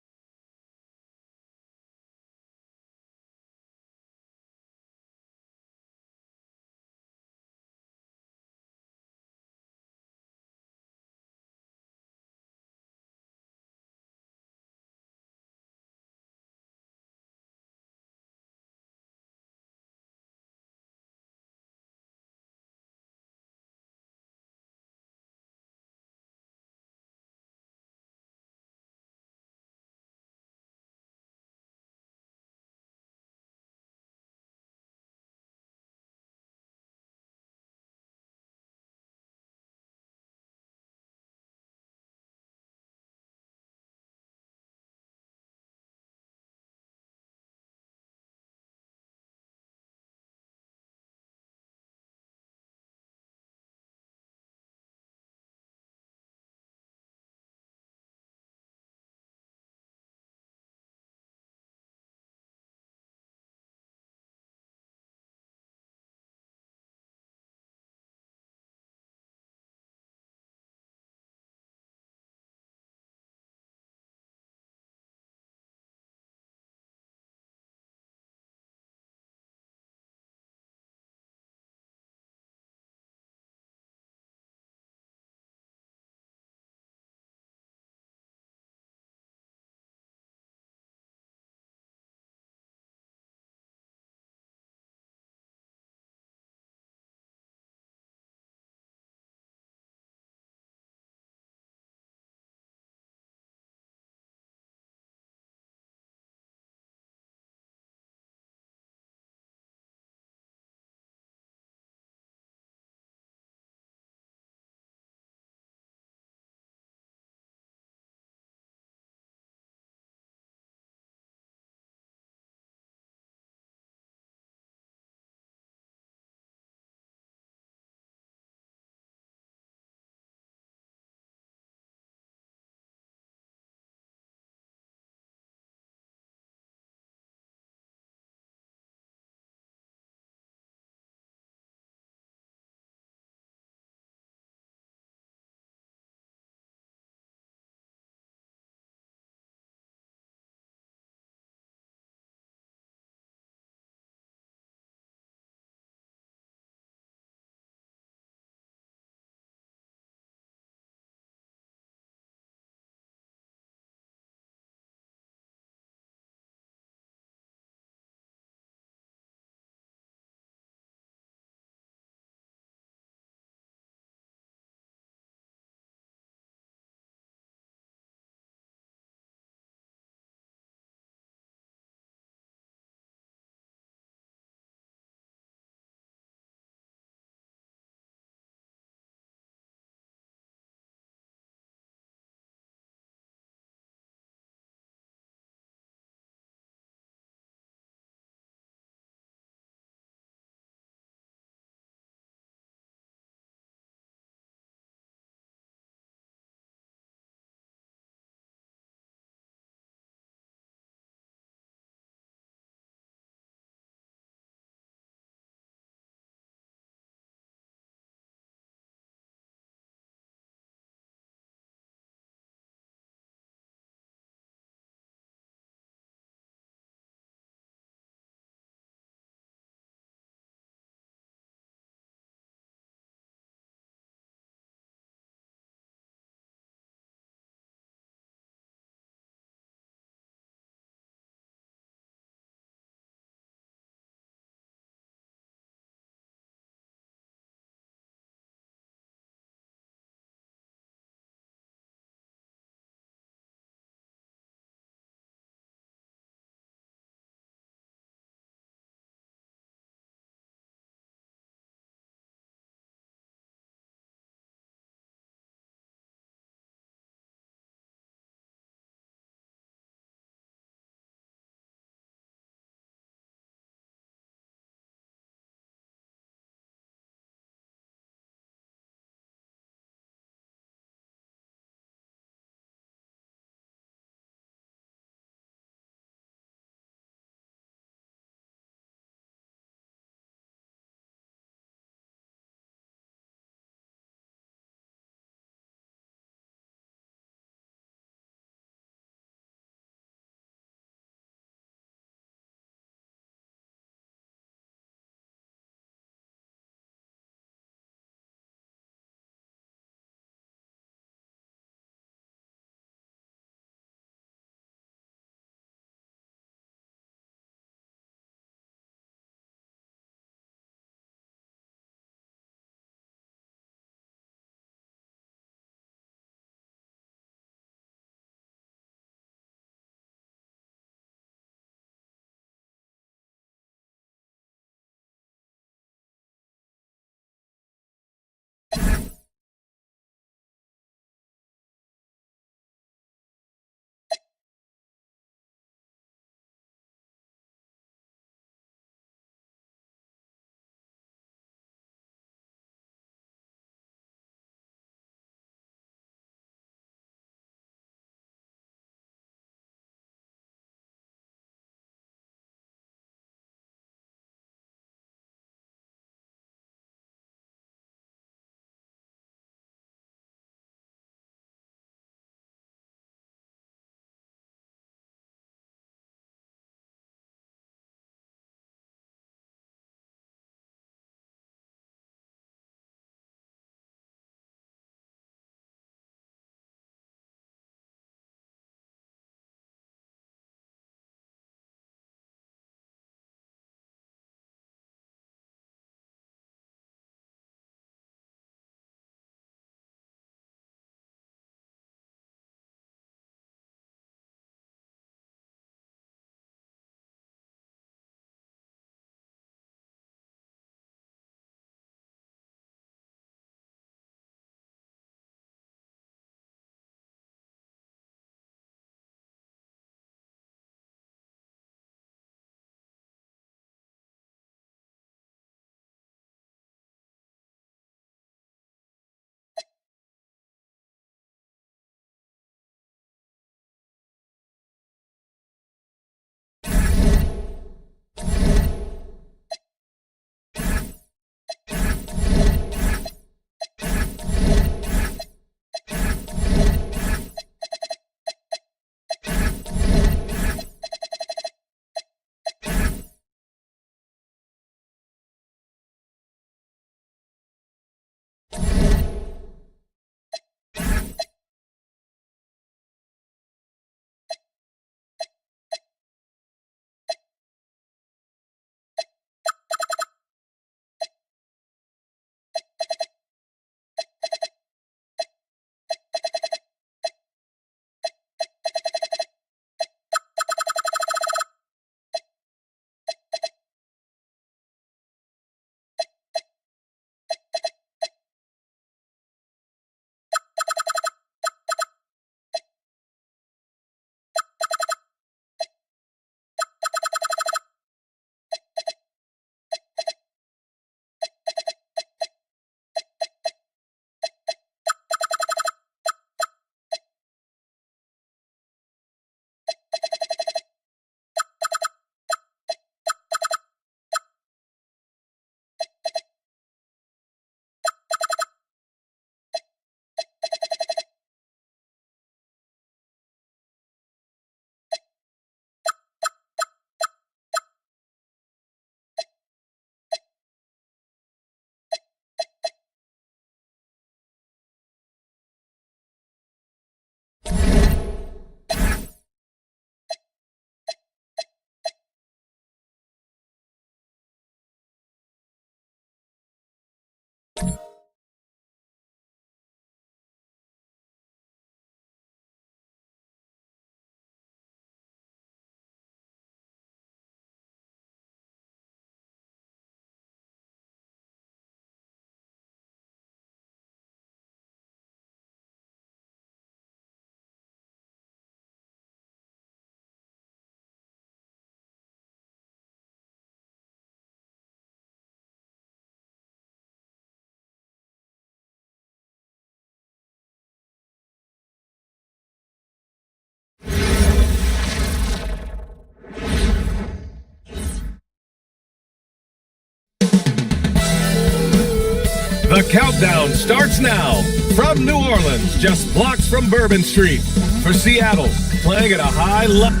Speaker 7: The countdown starts now. From New Orleans, just blocks from Bourbon Street. For Seattle, playing at a high level.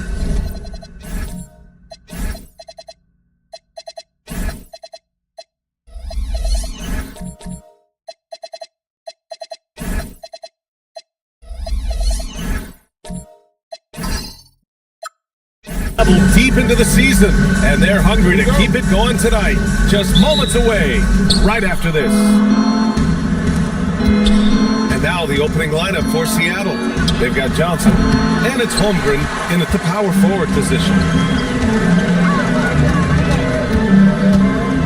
Speaker 7: Deep into the season, and they're hungry to keep it going tonight. Just moments away, right after this. And now the opening lineup for Seattle. They've got Johnson, and it's Holmgren in at the power forward position.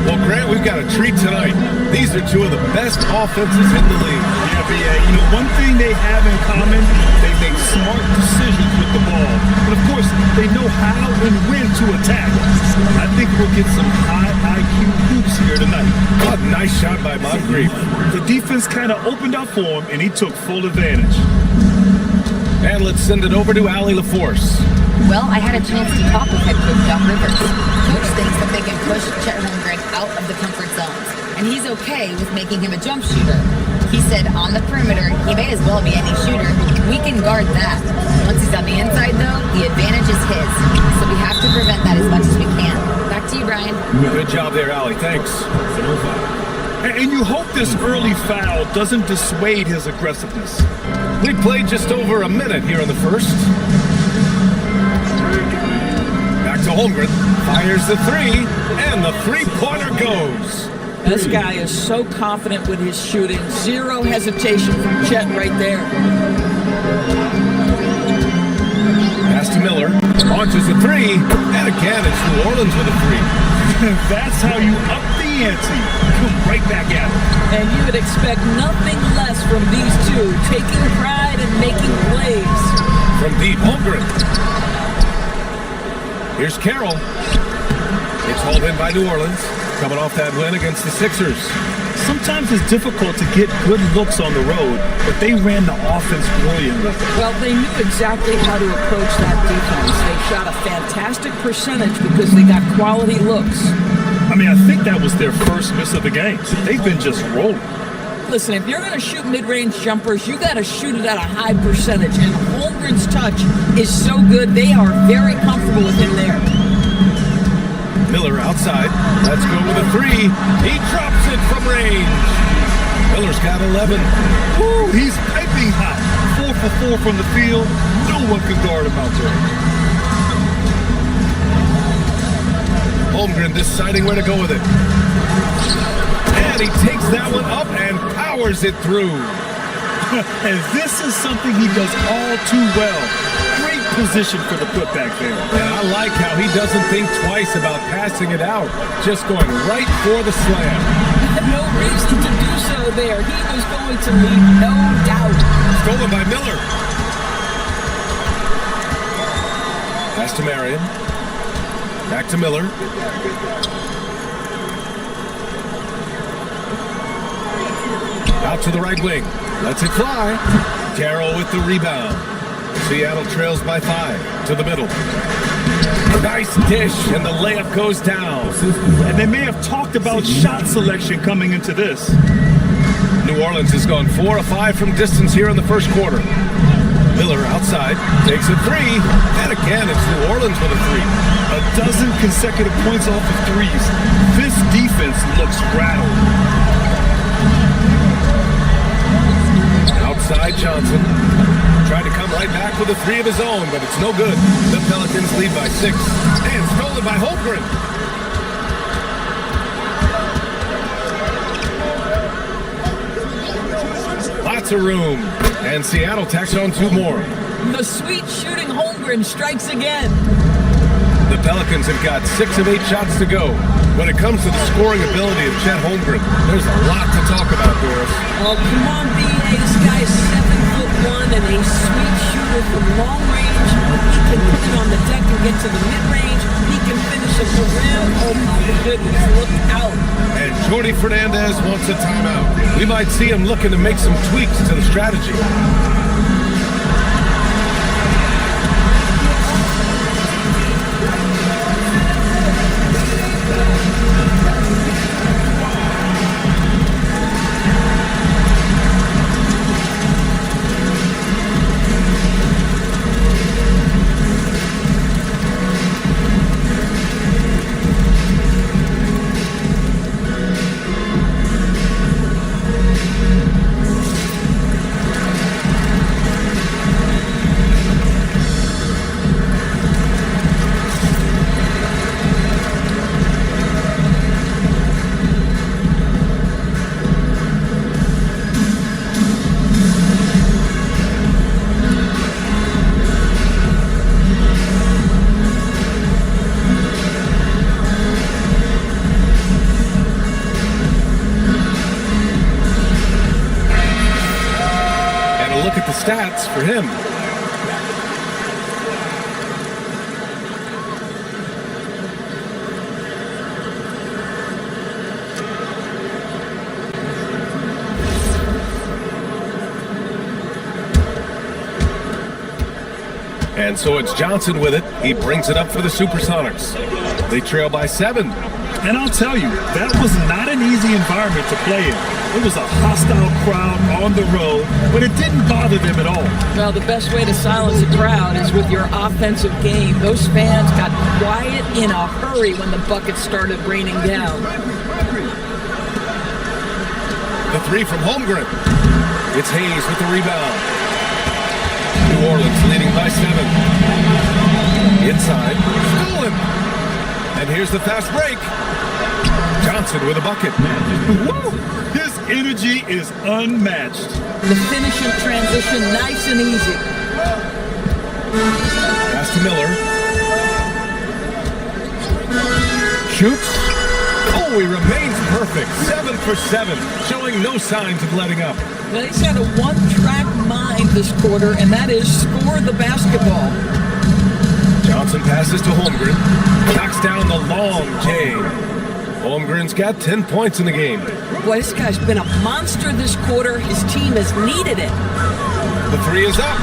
Speaker 7: Well, Grant, we've got a treat tonight. These are two of the best offenses in the league.
Speaker 10: Yeah, BA. You know, one thing they have in common, they make smart decisions with the ball. But of course, they know how and when to attack. I think we'll get some high IQ hoops here tonight.
Speaker 7: A nice shot by Moncrief.
Speaker 10: The defense kind of opened up for him, and he took full advantage.
Speaker 7: And let's send it over to Allie LaForce.
Speaker 6: Well, I had a chance to talk with head coach Doc Rivers. Coach thinks that they can push Chet Holmgren out of the comfort zones, and he's okay with making him a jump shooter. He said on the perimeter, he may as well be any shooter. We can guard that. Once he's on the inside, though, the advantage is his. So we have to prevent that as much as we can. Back to you, Brian.
Speaker 7: Good job there, Allie. Thanks.
Speaker 10: And you hope this early foul doesn't dissuade his aggressiveness.
Speaker 7: We played just over a minute here in the first. Back to Holmgren. Fires the three, and the three-pointer goes.
Speaker 11: This guy is so confident with his shooting. Zero hesitation from Chet right there.
Speaker 7: Pass to Miller. Launches a three, and again it's New Orleans with a three.
Speaker 10: That's how you up the ante. Come right back at it.
Speaker 11: And you would expect nothing less from these two, taking pride and making plays.
Speaker 7: From deep, Holmgren. Here's Carroll. It's hauled in by New Orleans, coming off that win against the Sixers.
Speaker 10: Sometimes it's difficult to get good looks on the road, but they ran the offense brilliantly.
Speaker 11: Well, they knew exactly how to approach that defense. They shot a fantastic percentage because they got quality looks.
Speaker 10: I mean, I think that was their first miss of the game. They've been just rolling.
Speaker 11: Listen, if you're going to shoot mid-range jumpers, you got to shoot it at a high percentage. And Holmgren's touch is so good, they are very comfortable with him there.
Speaker 7: Miller outside. Let's go with a three. He drops it from range. Miller's got 11.
Speaker 10: Woo, he's piping hot. 4 for 4 from the field. No one can guard him out there.
Speaker 7: Holmgren deciding where to go with it. And he takes that one up and powers it through.
Speaker 10: And this is something he does all too well. Great position for the putback there.
Speaker 7: And I like how he doesn't think twice about passing it out. Just going right for the slam.
Speaker 11: No reason to do so there. He was going to leave, no doubt.
Speaker 7: Stolen by Miller. Pass to Marion. Back to Miller. Out to the right wing. Lets it fly. Carroll with the rebound. Seattle trails by 5 to the middle. Nice dish, and the layup goes down.
Speaker 10: And they may have talked about shot selection coming into this.
Speaker 7: New Orleans has gone 4 of 5 from distance here in the first quarter. Miller outside, takes a three, and again it's New Orleans with a three.
Speaker 10: A dozen consecutive points off of threes. This defense looks rattled.
Speaker 7: Outside Johnson. Tried to come right back with a three of his own, but it's no good. The Pelicans lead by 6. And stolen by Holmgren. Lots of room. And Seattle tacks on 2 more.
Speaker 11: The sweet shooting Holmgren strikes again.
Speaker 7: The Pelicans have got 6 of 8 shots to go. When it comes to the scoring ability of Chet Holmgren, there's a lot to talk about, Doris.
Speaker 11: Oh, come on, B.A. This guy's 7'1" and a sweet shooter from long range. He can put it on the deck and get to the mid-range. He can finish at the rim. Oh, my goodness, look out.
Speaker 7: And Jordi Fernandez wants a timeout. We might see him looking to make some tweaks to the strategy. points for him. And so it's Johnson with it. He brings it up for the Supersonics. They trail by 7.
Speaker 10: And I'll tell you, that was not an easy environment to play in. It was a hostile crowd on the road, but it didn't bother them at all.
Speaker 11: Well, the best way to silence a crowd is with your offensive game. Those fans got quiet in a hurry when the buckets started raining down.
Speaker 7: The 3 from Holmgren. It's Hayes with the rebound. New Orleans leading by 7. Inside, stolen. And here's the fast break. Johnson with a bucket.
Speaker 10: Woo! His energy is unmatched.
Speaker 11: The finish in transition, nice and easy.
Speaker 7: Pass to Miller. Shoots. Oh, he remains perfect. 7 for 7, showing no signs of letting up.
Speaker 11: Well, he's had a one-track mind this quarter, and that is score the basketball.
Speaker 7: Johnson passes to Holmgren. Knocks down the long J. Holmgren's got 10 points in the game.
Speaker 11: Boy, this guy's been a monster this quarter. His team has needed it.
Speaker 7: The 3 is up.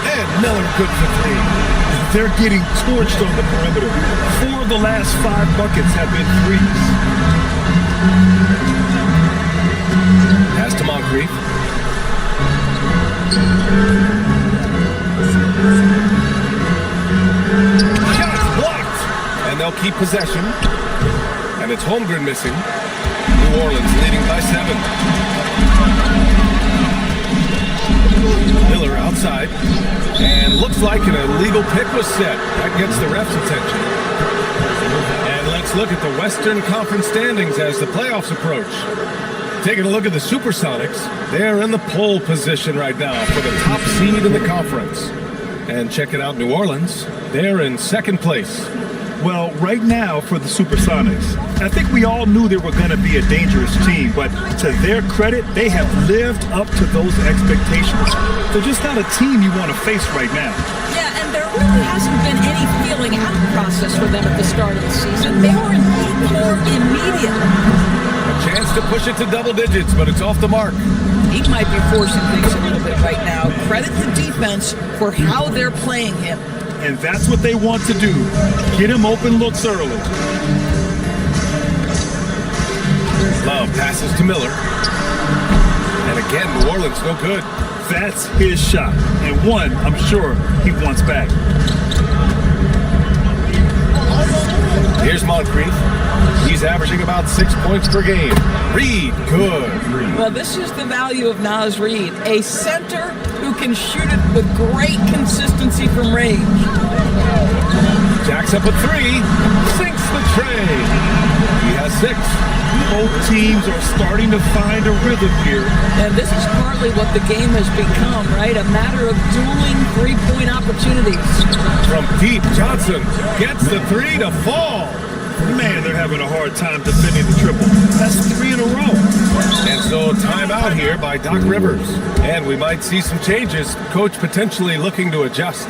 Speaker 7: And Miller good for 3.
Speaker 10: They're getting torched on the perimeter. 4 of the last 5 buckets have been threes.
Speaker 7: Pass to Moncrief. Shots blocked. And they'll keep possession. And it's Holmgren missing. New Orleans leading by 7. Miller outside. And looks like an illegal pick was set. That gets the ref's attention. And let's look at the Western Conference standings as the playoffs approach. Taking a look at the Supersonics, they're in the pole position right now for the top seed in the conference. And checking out New Orleans, they're in 2nd place.
Speaker 10: Well, right now for the Supersonics, I think we all knew they were going to be a dangerous team, but to their credit, they have lived up to those expectations. They're just not a team you want to face right now.
Speaker 11: Yeah, and there really hasn't been any feeling out process for them at the start of the season. They were in lead more immediately.
Speaker 7: A chance to push it to double digits, but it's off the mark.
Speaker 11: He might be forcing things a little bit right now. Credit the defense for how they're playing him.
Speaker 10: And that's what they want to do. Get him open looks early.
Speaker 7: Love passes to Miller. And again, New Orleans no good.
Speaker 10: That's his shot. And one, I'm sure, he wants back.
Speaker 7: Here's Moncrief. He's averaging about 6 points per game. Reed, good.
Speaker 11: Well, this is the value of Naz Reid, a center who can shoot it with great consistency from range.
Speaker 7: Jacks up a 3, sinks the tray. He has 6.
Speaker 10: Both teams are starting to find a rhythm here.
Speaker 11: And this is partly what the game has become, right? A matter of dueling three-point opportunities.
Speaker 7: From deep, Johnson gets the 3 to fall.
Speaker 10: Man, they're having a hard time defending the triple. That's 3 in a row.
Speaker 7: And so timeout here by Doc Rivers. And we might see some changes. Coach potentially looking to adjust.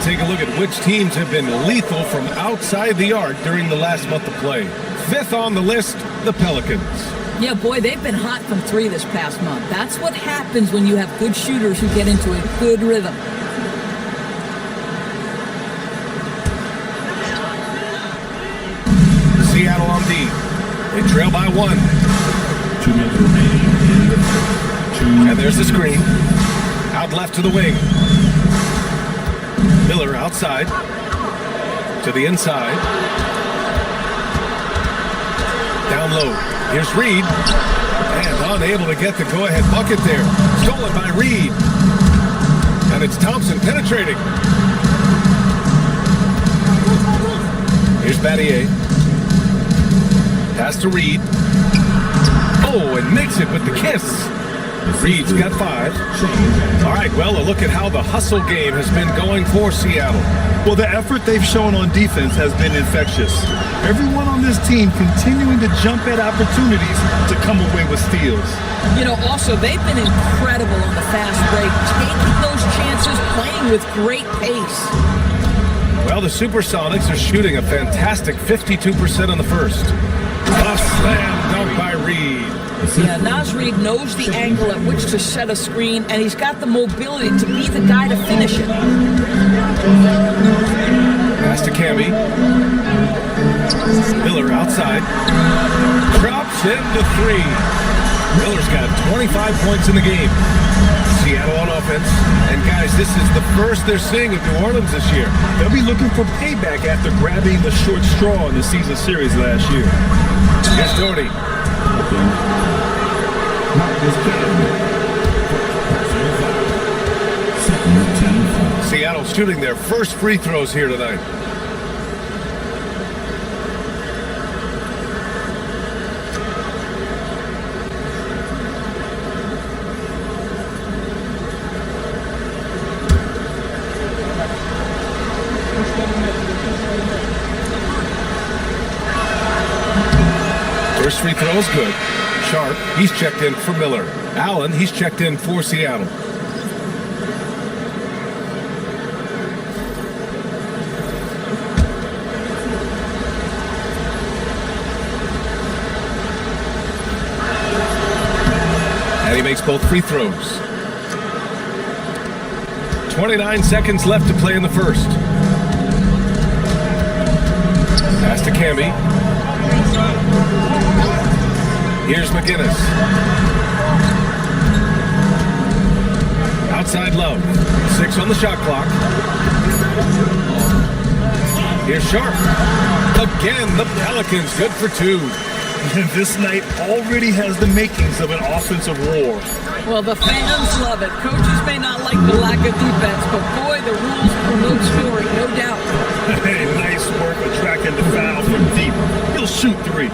Speaker 7: take a look at which teams have been lethal from outside the arc during the last month of play. 5th on the list, the Pelicans.
Speaker 11: Yeah, boy, they've been hot from 3 this past month. That's what happens when you have good shooters who get into a good rhythm.
Speaker 7: Seattle on D. They trail by 1.
Speaker 5: 2 minutes remaining.
Speaker 7: And there's the screen. Out left to the wing. Miller outside. To the inside. Down low. Here's Reed. And unable to get the go-ahead bucket there. Stolen by Reed. And it's Thompson penetrating. Here's Battier. Pass to Reed. Oh, and makes it with the kiss. Reed's got 5. All right, well, a look at how the hustle game has been going for Seattle.
Speaker 10: Well, the effort they've shown on defense has been infectious. Everyone on this team continuing to jump at opportunities to come away with steals.
Speaker 11: You know, also, they've been incredible on the fast break, taking those chances, playing with great pace.
Speaker 7: Well, the Supersonics are shooting a fantastic 52% on the first. A slam dunk by Reed.
Speaker 11: Yeah, Naz Reid knows the angle at which to set a screen, and he's got the mobility to be the guy to finish it.
Speaker 7: Pass to Camby. Miller outside. Drops into 3. Miller's got 25 points in the game. Seattle on offense. And guys, this is the first they're seeing of New Orleans this year.
Speaker 10: They'll be looking for payback after grabbing the short straw in the season series last year.
Speaker 7: Yes, Doherty. Seattle shooting their first free throws here tonight. First free throw is good. Sharp, he's checked in for Miller. Allen, he's checked in for Seattle. And he makes both free throws. 29 seconds left to play in the first. Pass to Camby. Here's McGinnis. Outside Love. 6 on the shot clock. Here's Sharp. Again, the Pelicans good for 2.
Speaker 10: And this night already has the makings of an offensive war.
Speaker 11: Well, the fans love it. Coaches may not like the lack of defense, but boy, the rules promote scoring, no doubt.
Speaker 10: Hey, nice work attracting the foul from deep. He'll shoot 3.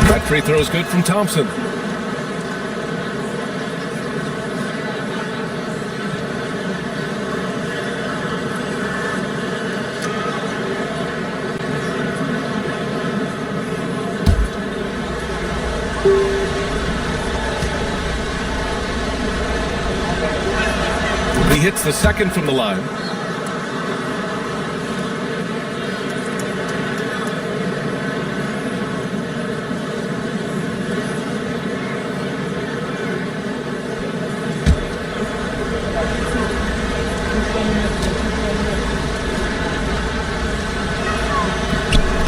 Speaker 7: That free throw is good from Thompson. He hits the second from the line.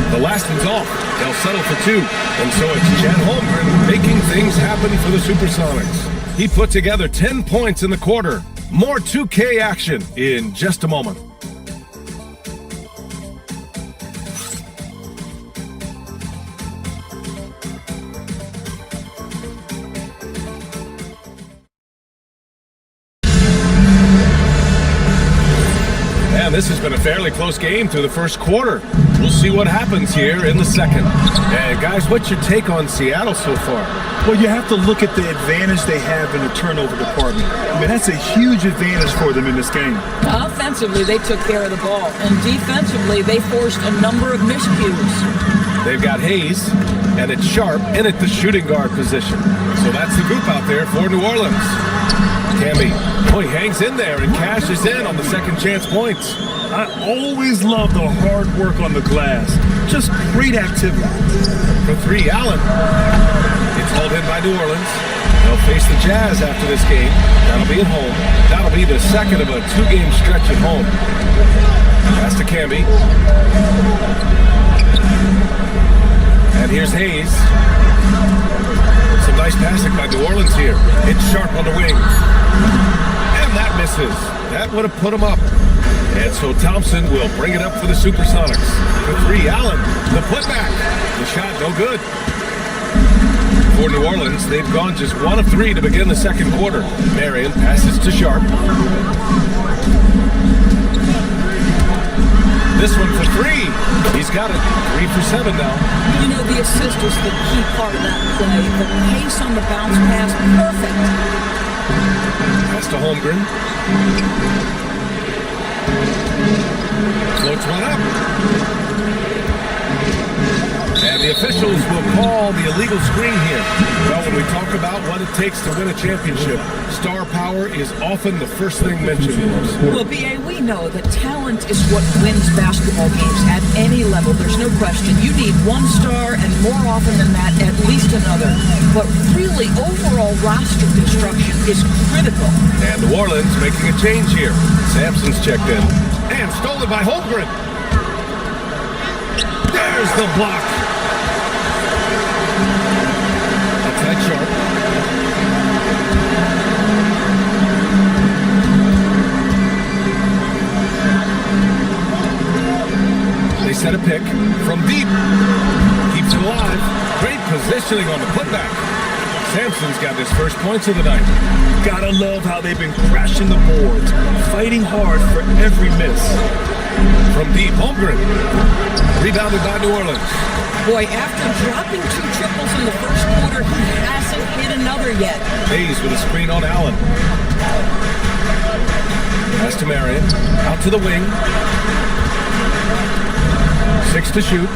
Speaker 7: The last one's off. They'll settle for 2. And so it's Chet Holmgren making things happen for the Supersonics. He put together 10 points in the quarter. More 2K action in just a moment. And This has been a fairly close game through the first quarter. We'll see what happens here in the second. And guys, what's your take on Seattle so far?
Speaker 10: Well, you have to look at the advantage they have in the turnover department. I mean, that's a huge advantage for them in this game.
Speaker 11: Offensively, they took care of the ball, and defensively, they forced a number of miscues.
Speaker 7: They've got Hayes, and it's Sharp in at the shooting guard position. So that's the group out there for New Orleans. Camby, he hangs in there and cashes in on the second chance points.
Speaker 10: I always love the hard work on the glass. Just great activity.
Speaker 7: For three, Allen. It's hauled in by New Orleans. They'll face the Jazz after this game. That'll be at home. That'll be the second of a two-game stretch at home. Pass to Camby. And here's Hayes. Some nice passing by New Orleans here. It's Sharp on the wing. And that misses. That would have put him up. And so Thompson will bring it up for the Supersonics. For three, Allen. The putback. The shot no good. For New Orleans, they've gone just 1 of 3 to begin the second quarter. Marion passes to Sharp. This one for three. He's got it. 3 for 7 now.
Speaker 11: You know, the assist was the key part of that play. The pace on the bounce pass, perfect.
Speaker 7: Pass to Holmgren. Floats one up. And the officials will call the illegal screen here. Well, when we talk about what it takes to win a championship, star power is often the first thing mentioned.
Speaker 11: Well, B.A., we know that talent is what wins basketball games at any level. There's no question. You need one star, and more often than that, at least another. But really, overall roster construction is critical.
Speaker 7: And New Orleans making a change here. Sampson's checked in. And stolen by Holmgren. There's the block. Outside Sharp. They set a pick from deep. Keeps it alive. Great positioning on the putback. Sampson's got his first points of the night.
Speaker 10: Gotta love how they've been crashing the boards, fighting hard for every miss.
Speaker 7: From deep, Holmgren. Rebounded by New Orleans.
Speaker 11: Boy, after dropping 2 triples in the first quarter, he hasn't hit another yet.
Speaker 7: Hayes with a screen on Allen. Pass to Marion. Out to the wing. 6 to shoot.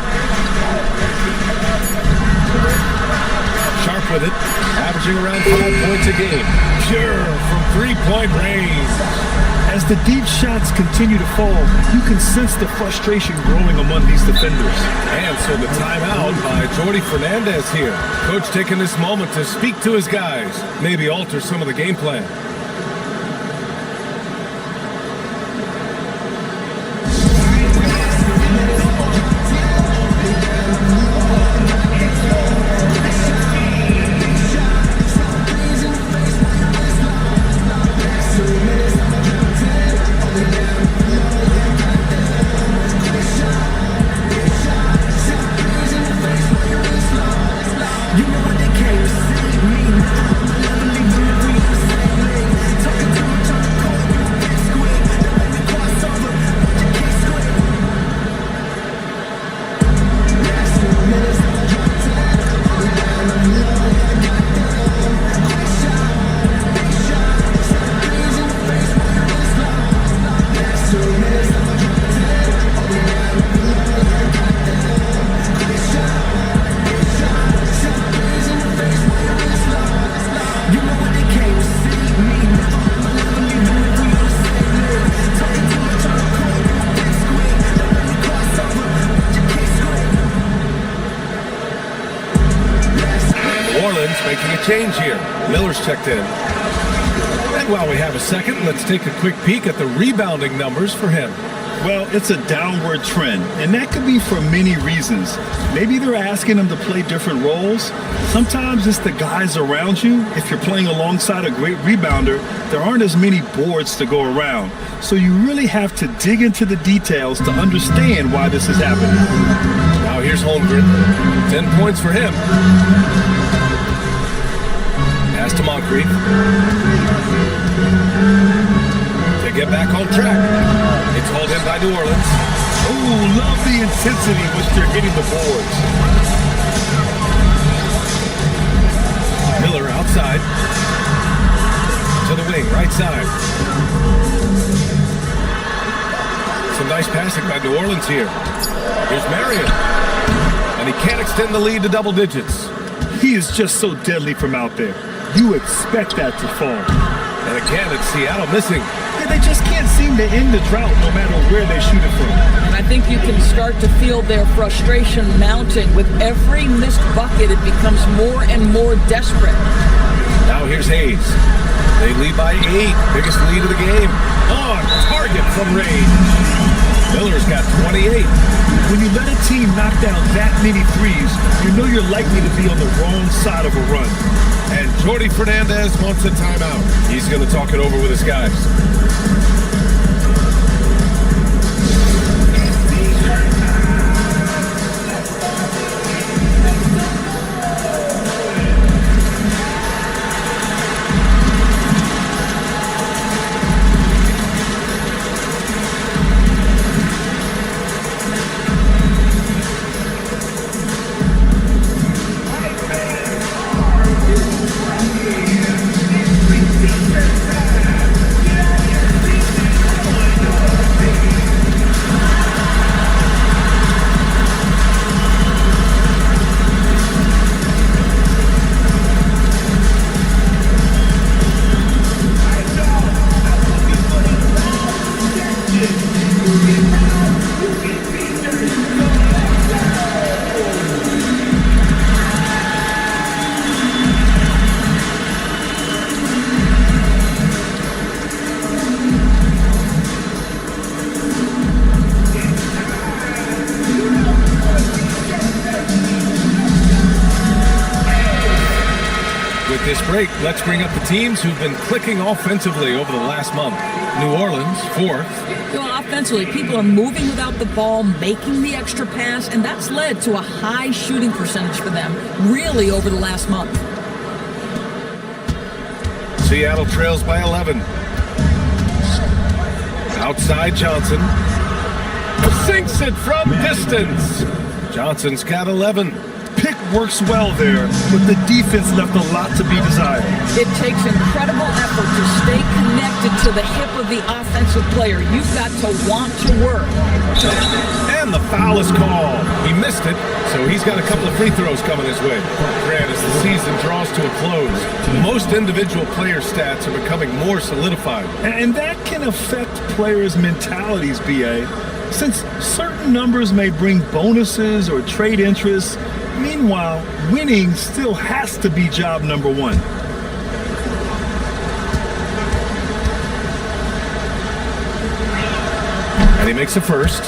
Speaker 7: Sharp with it. Averaging around 5 points a game. Pure from three-point range.
Speaker 10: As the deep shots continue to fall, you can sense the frustration growing among these defenders.
Speaker 7: And so the timeout by Jordi Fernandez here. Coach taking this moment to speak to his guys, maybe alter some of the game plan. Making a change here. Miller's checked in. And while we have a second, let's take a quick peek at the rebounding numbers for him.
Speaker 10: Well, it's a downward trend, and that could be for many reasons. Maybe they're asking him to play different roles. Sometimes it's the guys around you. If you're playing alongside a great rebounder, there aren't as many boards to go around. So you really have to dig into the details to understand why this is happening.
Speaker 7: Now here's Holmgren. 10 points for him. Pass to Moncrief. To get back on track. It's hauled in by New Orleans.
Speaker 10: Ooh, love the intensity which they're hitting the boards.
Speaker 7: Miller outside. To the wing, right side. Some nice passing by New Orleans here. Here's Marion. And he can't extend the lead to double digits.
Speaker 10: He is just so deadly from out there. You expect that to fall.
Speaker 7: And again, it's Seattle missing.
Speaker 10: Yeah, they just can't seem to end the drought no matter where they shoot it from.
Speaker 11: And I think you can start to feel their frustration mounting. With every missed bucket, it becomes more and more desperate.
Speaker 7: Now here's Hayes. They lead by 8. Biggest lead of the game. On target from range. Miller's got 28.
Speaker 10: When you let a team knock down that many threes, you know you're likely to be on the wrong side of a run.
Speaker 7: And Jordi Fernandez wants a timeout. He's going to talk it over with his guys. Let's bring up the teams who've been clicking offensively over the last month. New Orleans, 4th.
Speaker 11: You know, offensively, people are moving without the ball, making the extra pass, and that's led to a high shooting percentage for them, really, over the last month.
Speaker 7: Seattle trails by 11. Outside Johnson. Sinks it from distance. Johnson's got 11.
Speaker 10: Pick works well there, but the defense left a lot to be desired.
Speaker 11: It takes incredible effort to stay connected to the hip of the offensive player. You've got to want to work.
Speaker 7: And the foul is called. He missed it, so he's got a couple of free throws coming his way. Grant, as the season draws to a close, most individual player stats are becoming more solidified.
Speaker 10: And that can affect players' mentalities, B.A. Since certain numbers may bring bonuses or trade interests, meanwhile, winning still has to be job number one.
Speaker 7: And he makes a first.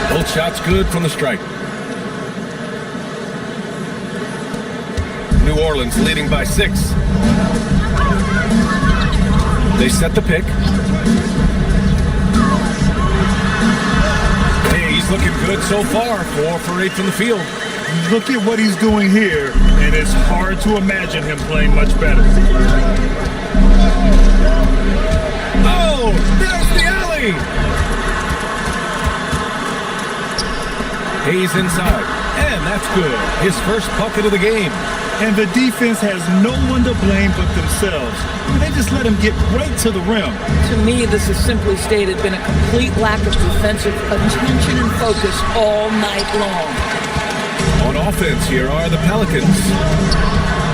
Speaker 7: Both shots good from the stripe. New Orleans leading by 6. They set the pick. Hey, he's looking good so far. 4 for 8 from the field.
Speaker 10: Look at what he's doing here, and it's hard to imagine him playing much better.
Speaker 7: Oh, there's the alley! Hayes inside, and that's good. His first bucket of the game.
Speaker 10: And the defense has no one to blame but themselves. They just let him get right to the rim.
Speaker 11: To me, this is simply stated been a complete lack of defensive attention and focus all night long.
Speaker 7: On offense, here are the Pelicans.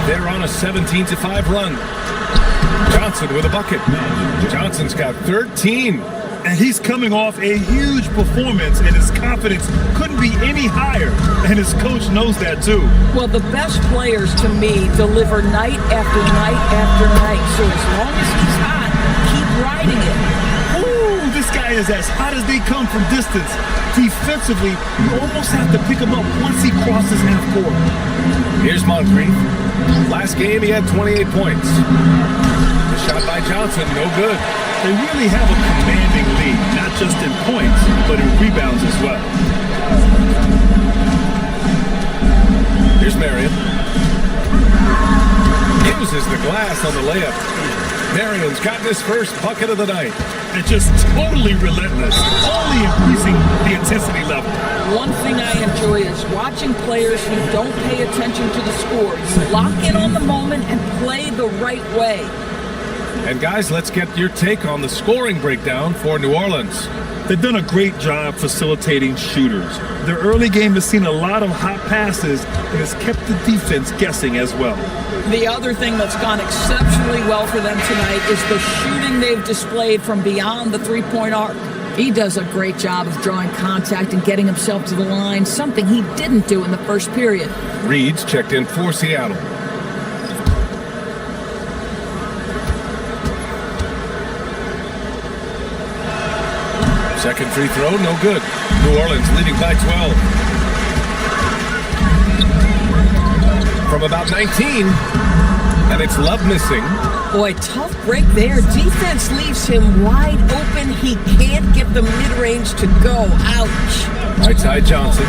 Speaker 7: They're on a 17-5 run. Johnson with a bucket. Johnson's got 13.
Speaker 10: And he's coming off a huge performance, and his confidence couldn't be any higher. And his coach knows that, too.
Speaker 11: Well, the best players, to me, deliver night after night after night. So as long as he's hot, keep riding it.
Speaker 10: Ooh, this guy is as hot as they come from distance. Defensively, you almost have to pick him up once he crosses half court.
Speaker 7: Here's Moncrief. Last game, he had 28 points. The shot by Johnson. Johnson, no good.
Speaker 10: They really have a commanding lead, not just in points, but in rebounds as well.
Speaker 7: Here's Marion. Uses the glass on the layup. Marion's gotten his first bucket of the night.
Speaker 10: And just totally relentless, only increasing the intensity level.
Speaker 11: One thing I enjoy is watching players who don't pay attention to the score. You lock in on the moment and play the right way.
Speaker 7: And guys, let's get your take on the scoring breakdown for New Orleans.
Speaker 10: They've done a great job facilitating shooters. Their early game has seen a lot of hot passes and has kept the defense guessing as well.
Speaker 11: The other thing that's gone exceptionally well for them tonight is the shooting they've displayed from beyond the three-point arc.
Speaker 6: He does a great job of drawing contact and getting himself to the line, something he didn't do in the first period.
Speaker 7: Reed's checked in for Seattle. Second free throw, no good. New Orleans leading by 12. From about 19, and it's Love missing.
Speaker 11: Boy, tough break there. Defense leaves him wide open. He can't get the mid-range to go. Ouch.
Speaker 7: Right side Johnson.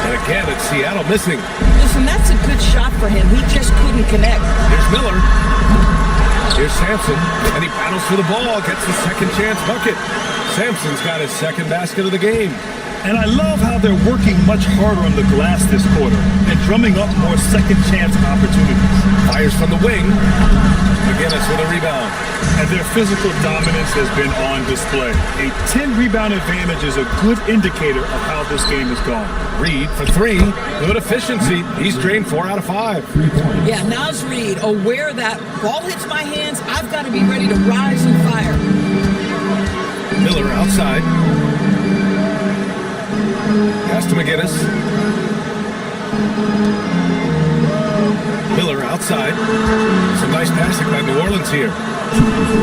Speaker 7: And again, it's Seattle missing.
Speaker 11: Listen, that's a good shot for him. He just couldn't connect.
Speaker 7: Here's Miller. Here's Sampson, and he battles for the ball, gets the second chance bucket. Sampson's got his second basket of the game.
Speaker 10: And I love how they're working much harder on the glass this quarter and drumming up more second chance opportunities.
Speaker 7: Fires from the wing. McGinnis with a rebound.
Speaker 10: And their physical dominance has been on display. A 10-rebound advantage is a good indicator of how this game has gone.
Speaker 7: Reed for three. Good efficiency. He's drained 4 out of 5.
Speaker 11: Yeah, now's Reed, aware that ball hits my hands, I've got to be ready to rise and fire.
Speaker 7: Miller outside. Pass to McGinnis. Miller outside. Some nice passing by New Orleans here.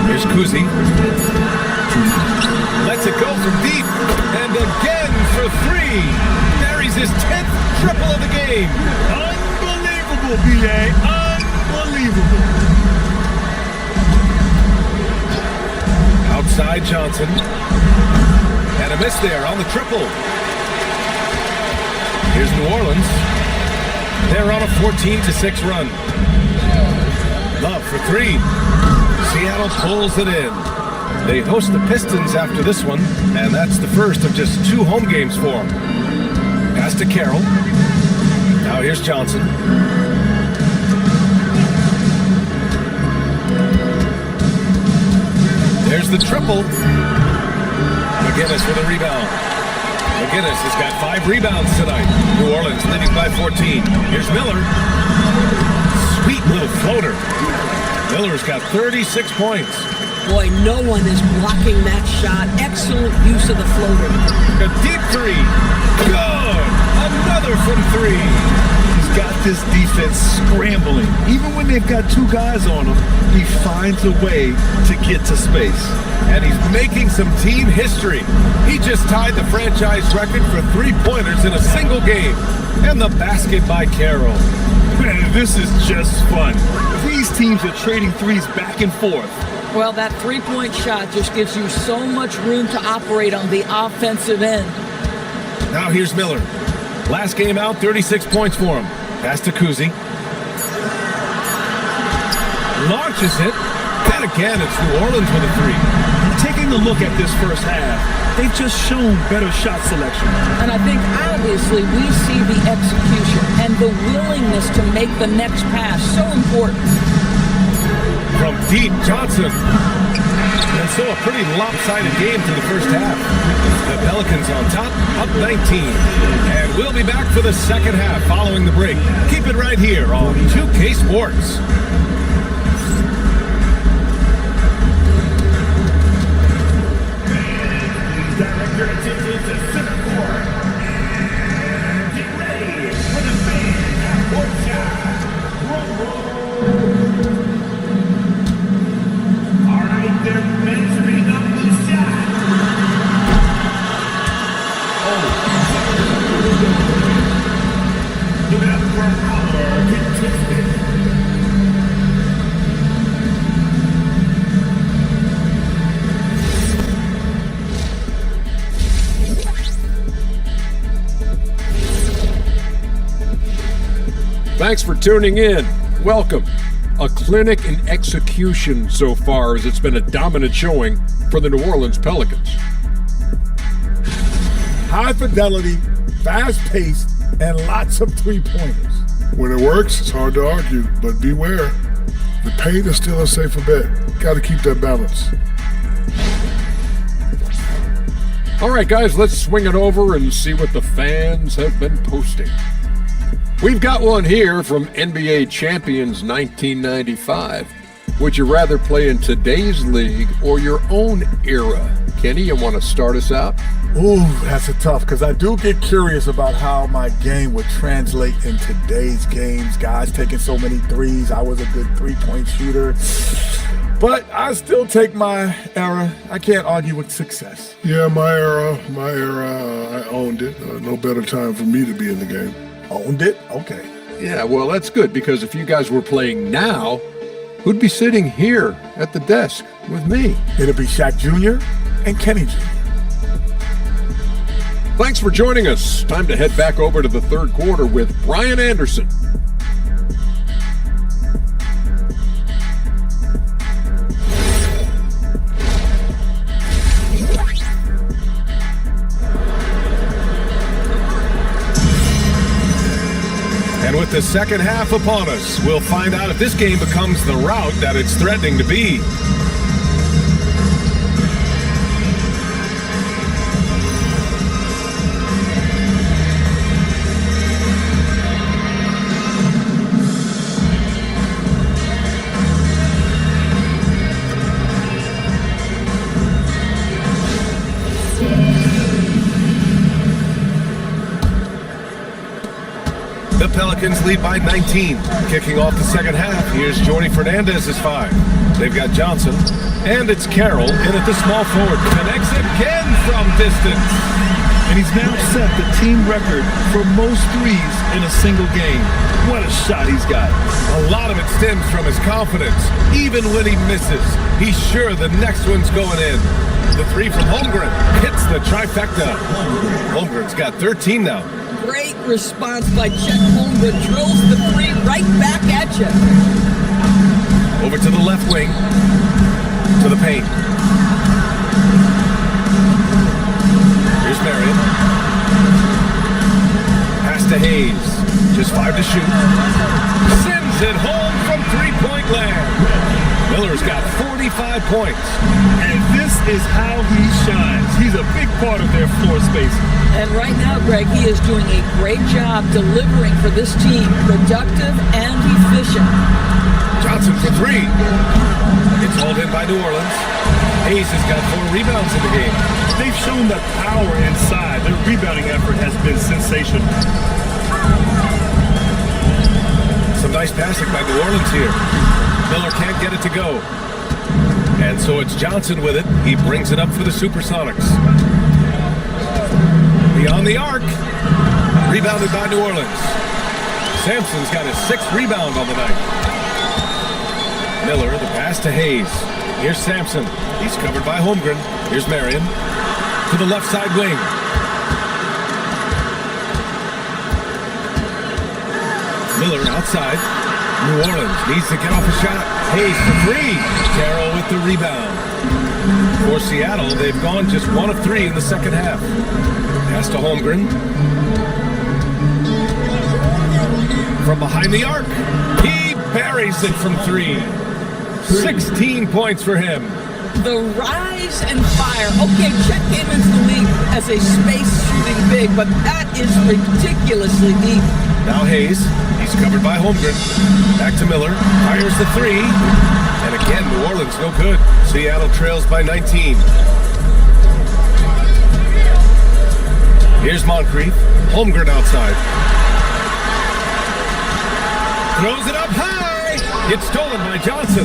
Speaker 7: Here's Kuzi. Lets it go from deep. And again for 3. Buries his 10th triple of the game.
Speaker 10: Unbelievable, B.A. Unbelievable.
Speaker 7: Outside Johnson. And a miss there on the triple. Here's New Orleans. They're on a 14-6 run. Love for 3. Seattle pulls it in. They host the Pistons after this one, and that's the first of just 2 home games for them. Pass to Carroll. Now here's Johnson. There's the triple. McGinnis with a rebound. McGinnis has got 5 rebounds tonight. New Orleans leading by 14. Here's Miller. Sweet little floater. Miller's got 36 points.
Speaker 11: Boy, no one is blocking that shot. Excellent use of the floater.
Speaker 7: A deep 3. Good. Another from 3.
Speaker 10: He's got this defense scrambling. Even when they've got 2 guys on him, he finds a way to get to space.
Speaker 7: And he's making some team history. He just tied the franchise record for 3-pointers in a single game. And the basket by Carroll.
Speaker 10: Man, this is just fun. These teams are trading threes back and forth.
Speaker 11: Well, that three-point shot just gives you so much room to operate on the offensive end.
Speaker 7: Now here's Miller. Last game out, 36 points for him. Pass to Kuzi. Launches it. And again, it's New Orleans with a 3.
Speaker 10: Taking a look at this first half, they've just shown better shot selection.
Speaker 11: And I think obviously we see the execution and the willingness to make the next pass so important.
Speaker 7: From deep, Johnson. And so a pretty lopsided game through the first half. The Pelicans on top, up 19. And we'll be back for the second half following the break. Keep it right here on 2K Sports.
Speaker 5: Direct your attention to center court. And get ready for the main court shot. All right, they're measuring up the shot. Give it up for our contestant.
Speaker 12: Thanks for tuning in. Welcome. A clinic in execution so far, as it's been a dominant showing for the New Orleans Pelicans.
Speaker 8: High fidelity, fast paced, and lots of three-pointers.
Speaker 9: When it works, it's hard to argue, but beware. The paint is still a safer bet. Got to keep that balance.
Speaker 12: All right, guys, let's swing it over and see what the fans have been posting. We've got one here from NBA Champions 1995. Would you rather play in today's league or your own era? Kenny, you want to start us out?
Speaker 8: Ooh, that's a tough, because I do get curious about how my game would translate in today's games. Guys taking so many threes. I was a good three-point shooter. But I still take my era. I can't argue with success.
Speaker 9: Yeah, my era, I owned it. No better time for me to be in the game.
Speaker 8: Owned it? Okay.
Speaker 12: Yeah, well, that's good, because if you guys were playing now, who'd be sitting here at the desk with me?
Speaker 8: It'd be Shaq Jr. and Kenny Jr.
Speaker 12: Thanks for joining us. Time to head back over to the third quarter with Brian Anderson.
Speaker 7: And with the second half upon us, we'll find out if this game becomes the rout that it's threatening to be. The Pelicans lead by 19. Kicking off the second half, here's Jordi Fernandez's 5. They've got Johnson, and it's Carroll in at the small forward. Connects again from distance.
Speaker 10: And he's now set the team record for most threes in a single game. What a shot he's got.
Speaker 7: A lot of it stems from his confidence. Even when he misses, he's sure the next one's going in. The 3 from Holmgren hits the trifecta. Holmgren's got 13 now.
Speaker 11: Great response by Chet Holmgren. Drills the 3 right back at you.
Speaker 7: Over to the left wing. To the paint. Here's Marion. Pass to Hayes. Just 5 to shoot. Sends it home from three-point land. Miller's got 45 points.
Speaker 10: And this is how he shines. He's a big part of their floor space.
Speaker 11: And right now, Greg, he is doing a great job delivering for this team. Productive and efficient.
Speaker 7: Johnson for 3. It's hauled in by New Orleans. Hayes has got 4 rebounds in the game.
Speaker 10: They've shown the power inside. Their rebounding effort has been sensational.
Speaker 7: Some nice passing by New Orleans here. Miller can't get it to go. And so it's Johnson with it. He brings it up for the Supersonics. Beyond the arc. Rebounded by New Orleans. Sampson's got his 6th rebound on the night. Miller, the pass to Hayes. Here's Sampson. He's covered by Holmgren. Here's Marion. To the left side wing. Miller outside. New Orleans needs to get off a shot. Hayes for 3. Carroll with the rebound. For Seattle, they've gone just 1 of 3 in the second half. Pass to Holmgren. From behind the arc, he buries it from 3. 16 points for him.
Speaker 11: The rise and fire. Okay, Chet came into the league as a space shooting big, but that is ridiculously deep.
Speaker 7: Now Hayes, he's covered by Holmgren. Back to Miller, fires the 3. And again, New Orleans no good. Seattle trails by 19. Here's Moncrief, Holmgren outside. Throws it up high. It's stolen by Johnson.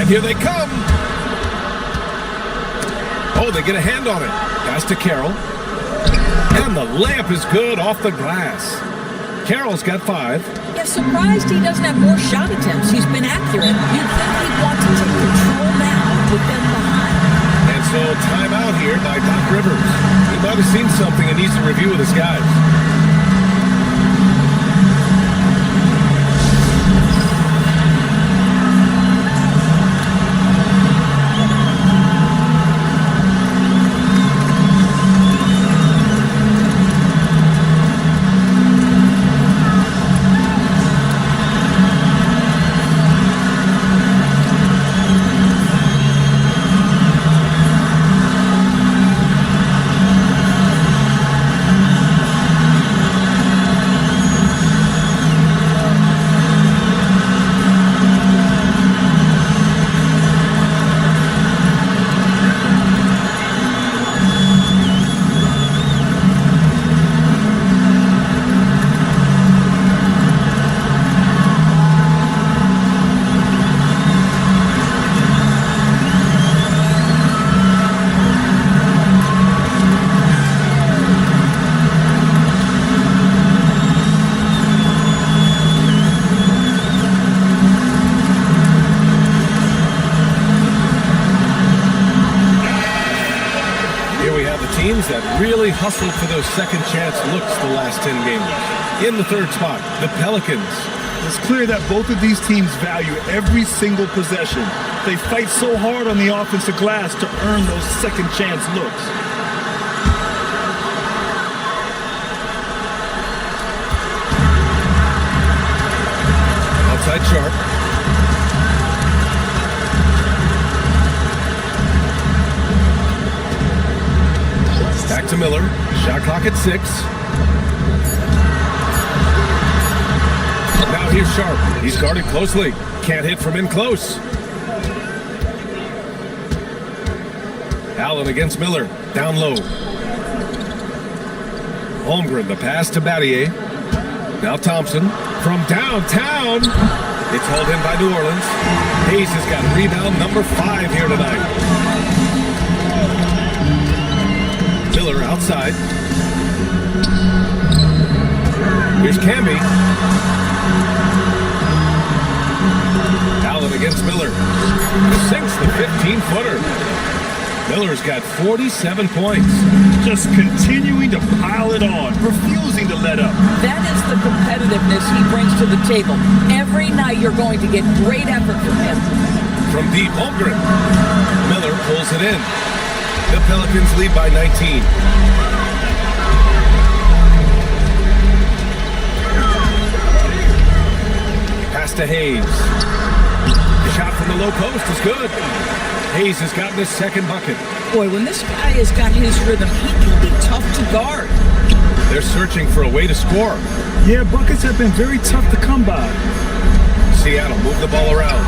Speaker 7: And here they come. Oh, they get a hand on it. Pass to Carroll. And the layup is good off the glass. Carroll's got 5.
Speaker 11: Yeah, surprised he doesn't have more shot attempts. He's been accurate. You'd think he'd want to take control now with them behind.
Speaker 7: And so timeout here by Doc Rivers. He might have seen something and needs to review with his guys. that really hustled for those second chance looks the last 10 games. In the third spot, the Pelicans.
Speaker 10: It's clear that both of these teams value every single possession. They fight so hard on the offensive glass to earn those second chance looks.
Speaker 7: Outside Sharp. Back to Miller. Shot clock at 6. Now here's Sharp. He's guarded closely. Can't hit from in close. Allen against Miller. Down low. Holmgren, the pass to Battier. Now Thompson from downtown. It's hauled in by New Orleans. Hayes has got rebound number 5 here tonight. Miller outside. Here's Camby. Allen against Miller. Sinks the 15-footer. Miller's got 47 points.
Speaker 10: Just continuing to pile it on, refusing to let up.
Speaker 11: That is the competitiveness he brings to the table. Every night you're going to get great effort from him.
Speaker 7: From deep, Holmgren. Miller pulls it in. The Pelicans lead by 19. Pass to Hayes. Shot from the low post is good. Hayes has gotten his second bucket.
Speaker 11: Boy, when this guy has got his rhythm, he can be tough to guard.
Speaker 7: They're searching for a way to score.
Speaker 10: Yeah, buckets have been very tough to come by.
Speaker 7: Seattle move the ball around.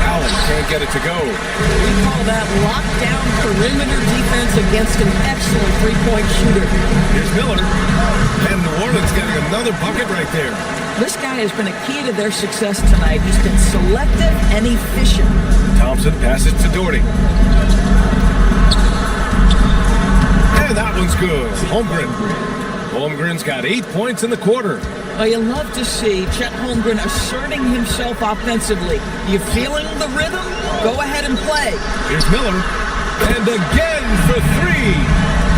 Speaker 7: Allen can't get it to go.
Speaker 11: We call that lockdown perimeter defense against an excellent three-point shooter.
Speaker 7: Here's Miller. And New Orleans getting another bucket right there.
Speaker 11: This guy has been a key to their success tonight. He's been selective and efficient.
Speaker 7: Thompson passes to Doherty. And that one's good. Holmgren. Holmgren's got 8 points in the quarter.
Speaker 11: Well, you love to see Chet Holmgren asserting himself offensively. You feeling the rhythm? Go ahead and play.
Speaker 7: Here's Miller. And again for 3.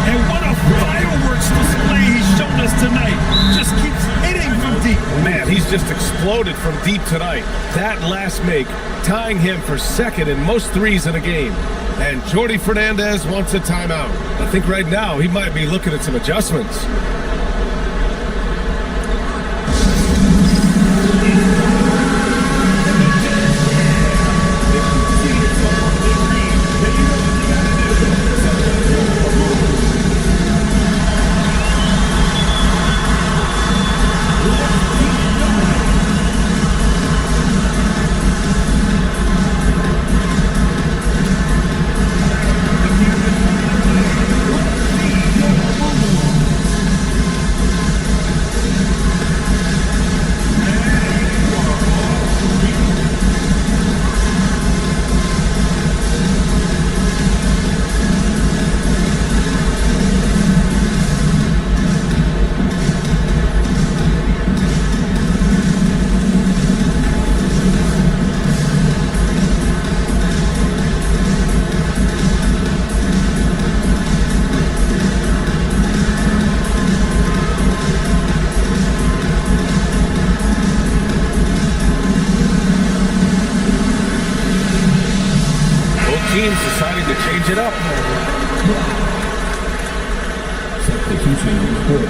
Speaker 10: And what a fireworks display he's shown us tonight. Just keeps hitting from deep.
Speaker 7: Man, he's just exploded from deep tonight. That last make, tying him for second in most threes in a game. And Jordi Fernandez wants a timeout. I think right now he might be looking at some adjustments. Teams deciding to change it up.
Speaker 5: Substitution on the court.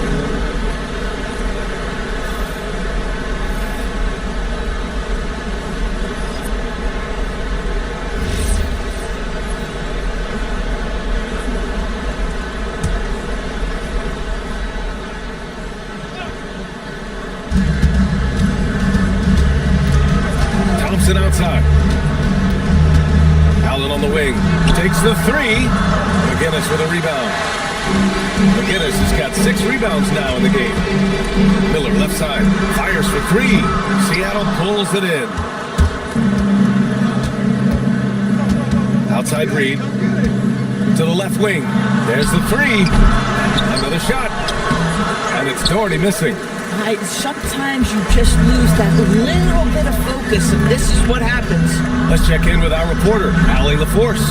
Speaker 7: Thompson outside. Allen on the wing. Takes the 3. McGinnis with a rebound. McGinnis has got 6 rebounds now in the game. Miller left side. Fires for 3. Seattle pulls it in. Outside Reed. To the left wing. There's the 3. Another shot. And it's Doherty missing.
Speaker 11: Sometimes you just lose that little bit of focus, and this is what happens.
Speaker 7: Let's check in with our reporter, Allie LaForce.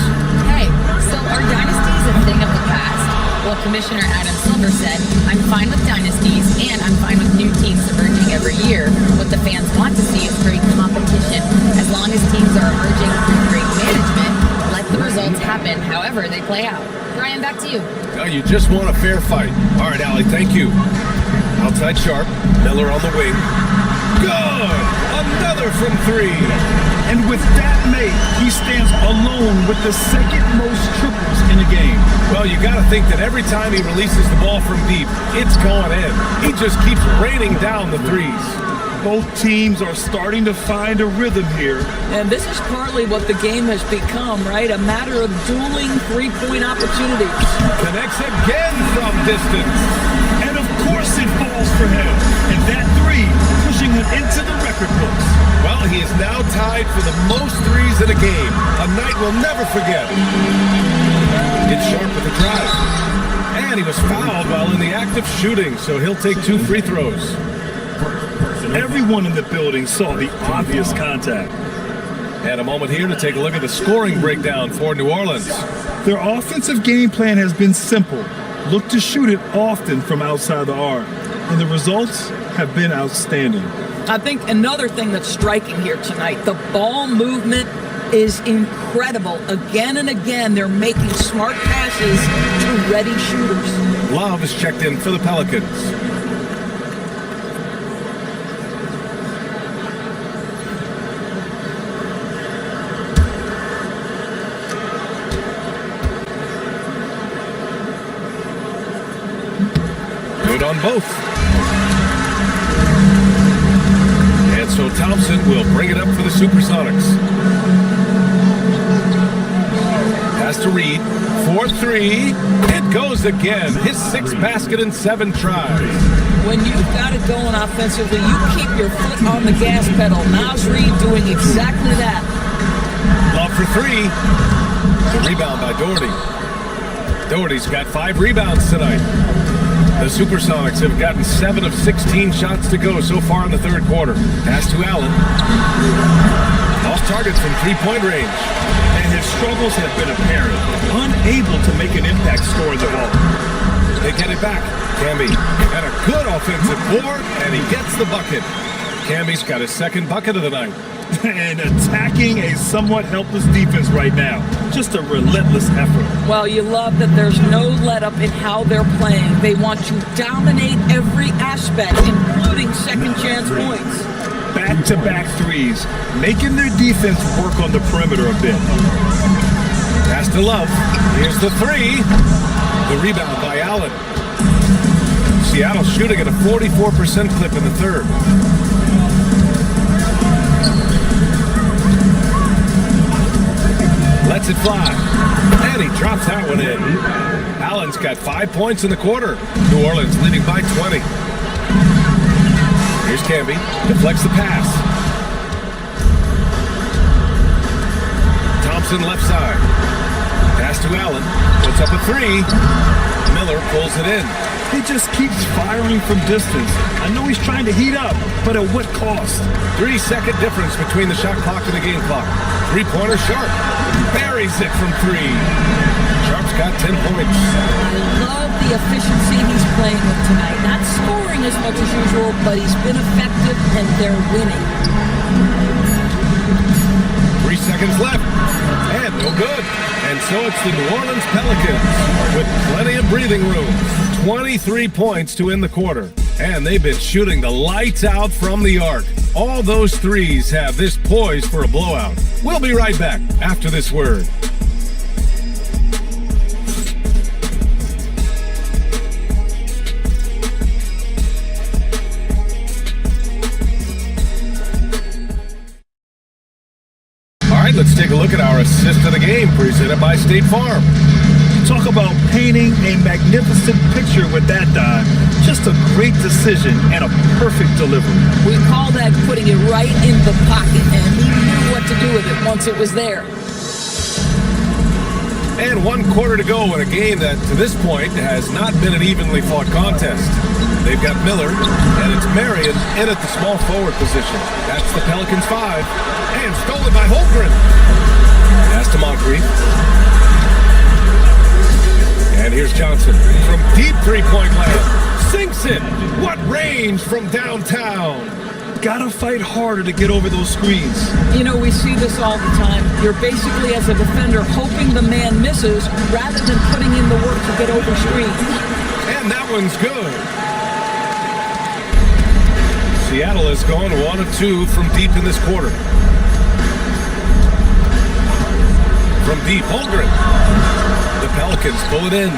Speaker 6: Hey, so are dynasties a thing of the past? Well, Commissioner Adam Silver said, "I'm fine with dynasties and I'm fine with new teams emerging every year. What the fans want to see is great competition. As long as teams are emerging through great management, let the results happen however they play out." Brian, back to you.
Speaker 7: Oh, you just want a fair fight. All right, Allie, thank you. Outside sharp, Miller on the wing. Good! Another from three.
Speaker 10: And with that made, he stands alone with the second most triples in the game.
Speaker 7: Well, you got to think that every time he releases the ball from deep, it's going in. He just keeps raining down the threes.
Speaker 10: Both teams are starting to find a rhythm here.
Speaker 11: And this is partly what the game has become, right? A matter of dueling three-point opportunities.
Speaker 7: Connects again from distance.
Speaker 10: And of course it falls for him. And that three, pushing him into the record books.
Speaker 7: Well, he is now tied for the most threes in a game. A night we'll never forget. It's Sharp with the drive. And he was fouled while in the act of shooting, so he'll take 2 free throws.
Speaker 10: Everyone in the building saw the obvious contact.
Speaker 7: And a moment here to take a look at the scoring breakdown for New Orleans.
Speaker 10: Their offensive game plan has been simple. Look to shoot it often from outside the arc. And the results have been outstanding.
Speaker 11: I think another thing that's striking here tonight, the ball movement is incredible. Again and again, they're making smart passes to ready shooters.
Speaker 7: Love is checked in for the Pelicans. Good on both. And so Thompson will bring it up for the Supersonics. Pass to Reed. 4-3. It goes again. His 6th basket in 7 tries.
Speaker 11: When you've got it going offensively, you keep your foot on the gas pedal. Now's Reed doing exactly that.
Speaker 7: Love for 3. The rebound by Doherty. Doherty's got 5 rebounds tonight. The Supersonics have gotten 7 of 16 shots to go so far in the third quarter. Pass to Allen. Lost targets from 3-point range.
Speaker 10: And his struggles have been apparent. Unable to make an impact scoring the ball.
Speaker 7: They get it back. Camby and a good offensive board, and he gets the bucket. Camby's got his 2nd bucket of the night.
Speaker 10: And attacking a somewhat helpless defense right now. Just a relentless effort.
Speaker 11: Well, you love that there's no let-up in how they're playing. They want to dominate every aspect, including second chance points.
Speaker 10: Back-to-back threes, making their defense work on the perimeter a bit.
Speaker 7: Pass to Love. Here's the 3. The rebound by Allen. Seattle shooting at a 44% clip in the third. Lets it fly. And he drops that one in. Allen's got 5 points in the quarter. New Orleans leading by 20. Here's Camby. Deflects the pass. Thompson left side. Pass to Allen. Puts up a 3. Miller pulls it in.
Speaker 10: He just keeps firing from distance. I know he's trying to heat up, but at what cost?
Speaker 7: 3-second difference between the shot clock and the game clock. 3-pointer Sharp. Buries it from 3. Sharp's got 10 points.
Speaker 11: I love the efficiency he's playing with tonight. Not scoring as much as usual, but he's been effective and they're winning.
Speaker 7: 3 seconds left. And no good. And so it's the New Orleans Pelicans with plenty of breathing room. 23 points to end the quarter. And they've been shooting the lights out from the arc. All those threes have this poised for a blowout. We'll be right back after this word. Let's take a look at our assist of the game presented by State Farm.
Speaker 10: Talk about painting a magnificent picture with that dive. Just a great decision and a perfect delivery.
Speaker 11: We call that putting it right in the pocket, and he knew what to do with it once it was there.
Speaker 7: And 1 quarter to go in a game that, to this point, has not been an evenly fought contest. They've got Miller, and it's Marion in at the small forward position. That's the Pelicans' 5. And stolen by Holmgren. Pass to Moncrief. And here's Johnson. three-point land. Sinks it. What range from downtown.
Speaker 10: Gotta fight harder to get over those screens.
Speaker 11: You know, we see this all the time. You're basically, as a defender, hoping the man misses rather than putting in the work to get over screens.
Speaker 7: And that one's good. Seattle has gone 1 of 2 from deep in this quarter. From deep, Holmgren. The Pelicans pull it in.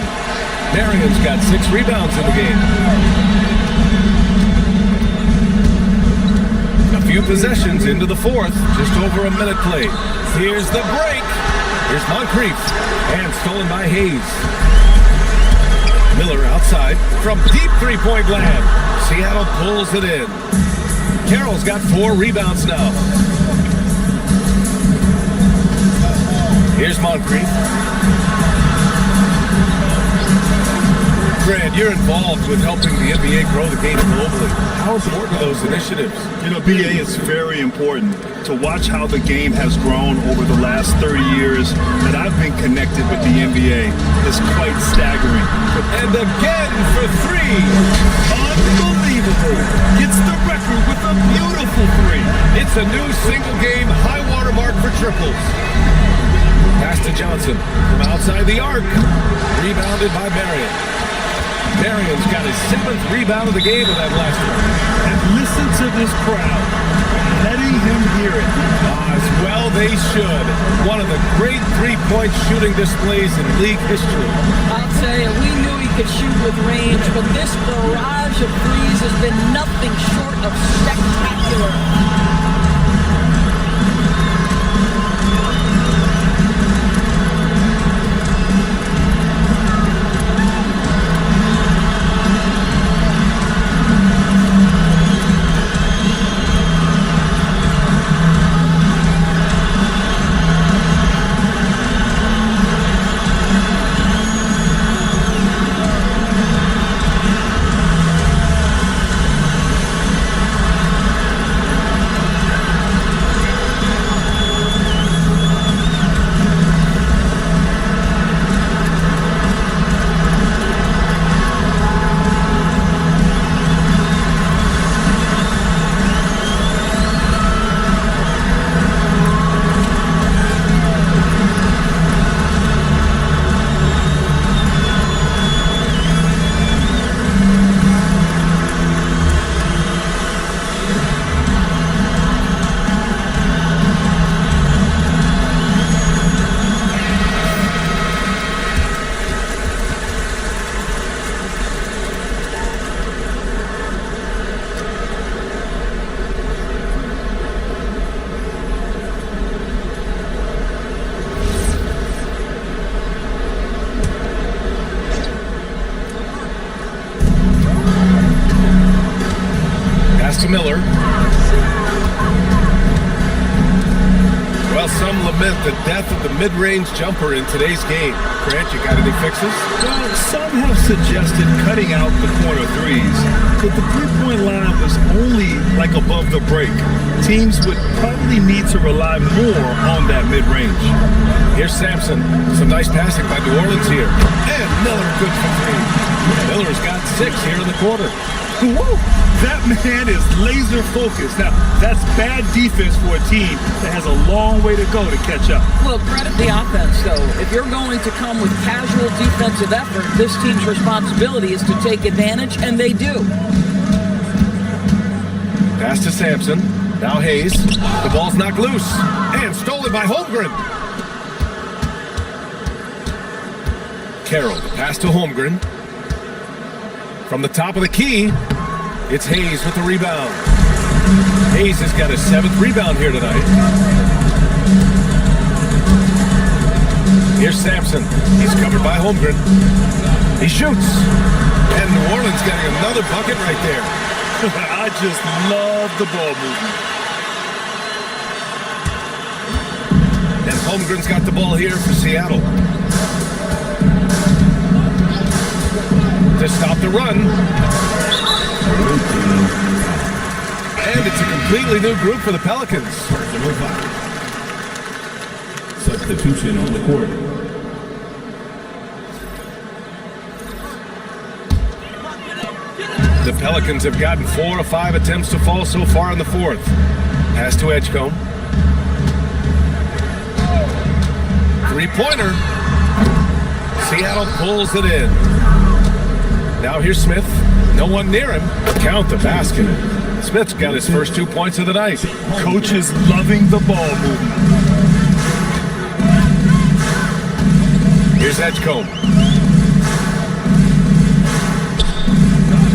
Speaker 7: Marion's got 6 rebounds in the game. A few possessions into the fourth. Just over a minute played. Here's the break. Here's Moncrief. And stolen by Hayes. Miller outside from deep three-point land. Seattle pulls it in. Carroll's got 4 rebounds now. Here's Moncrief. Grant, you're involved with helping the NBA grow the game globally. How important are those initiatives?
Speaker 10: You know, BA, is very important to watch how the game has grown over the last 30 years that I've been connected with the NBA. It's quite staggering.
Speaker 7: And again for 3.
Speaker 10: Unbelievable. Gets the record with a beautiful 3.
Speaker 7: It's a new single-game high-water mark for triples. Pass to Johnson from outside the arc. Rebounded by Marion. Marion's got his 7th rebound of the game with that last one.
Speaker 10: And listen to this crowd, letting him hear it.
Speaker 7: As well they should. One of the great three-point shooting displays in league history.
Speaker 11: I'll tell you, we knew he could shoot with range, but this barrage of threes has been nothing short of spectacular.
Speaker 7: To Miller. Well, some lament the death of the mid-range jumper in today's game. Grant, you got any fixes?
Speaker 10: Well, some have suggested cutting out the corner threes, but the three-point line was only like above the break. Teams would probably need to rely more on that mid-range.
Speaker 7: Here's Sampson. Some nice passing by New Orleans here. And Miller good for 3. Miller's got 6 here in the quarter.
Speaker 10: Woo! That man is laser focused. Now, that's bad defense for a team that has a long way to go to catch up.
Speaker 11: Well, credit the offense, though. If you're going to come with casual defensive effort, this team's responsibility is to take advantage, and they do.
Speaker 7: Pass to Sampson. Now Hayes. The ball's knocked loose. And stolen by Holmgren. Carroll. The pass to Holmgren. From the top of the key, it's Hayes with the rebound. Hayes has got his 7th rebound here tonight. Here's Sampson. He's covered by Holmgren. He shoots. And New Orleans getting another bucket right there.
Speaker 10: I just love the ball movement.
Speaker 7: And Holmgren's got the ball here for Seattle. To stop the run. And it's a completely new group for the Pelicans.
Speaker 5: Substitution on the court.
Speaker 7: Pelicans have gotten 4 of 5 attempts to fall so far in the fourth. Pass to Edgecombe. Three-pointer. Seattle pulls it in. Now here's Smith. No one near him. Count the basket. Smith's got his first 2 points of the night.
Speaker 10: Coach is loving the ball movement.
Speaker 7: Here's Edgecombe.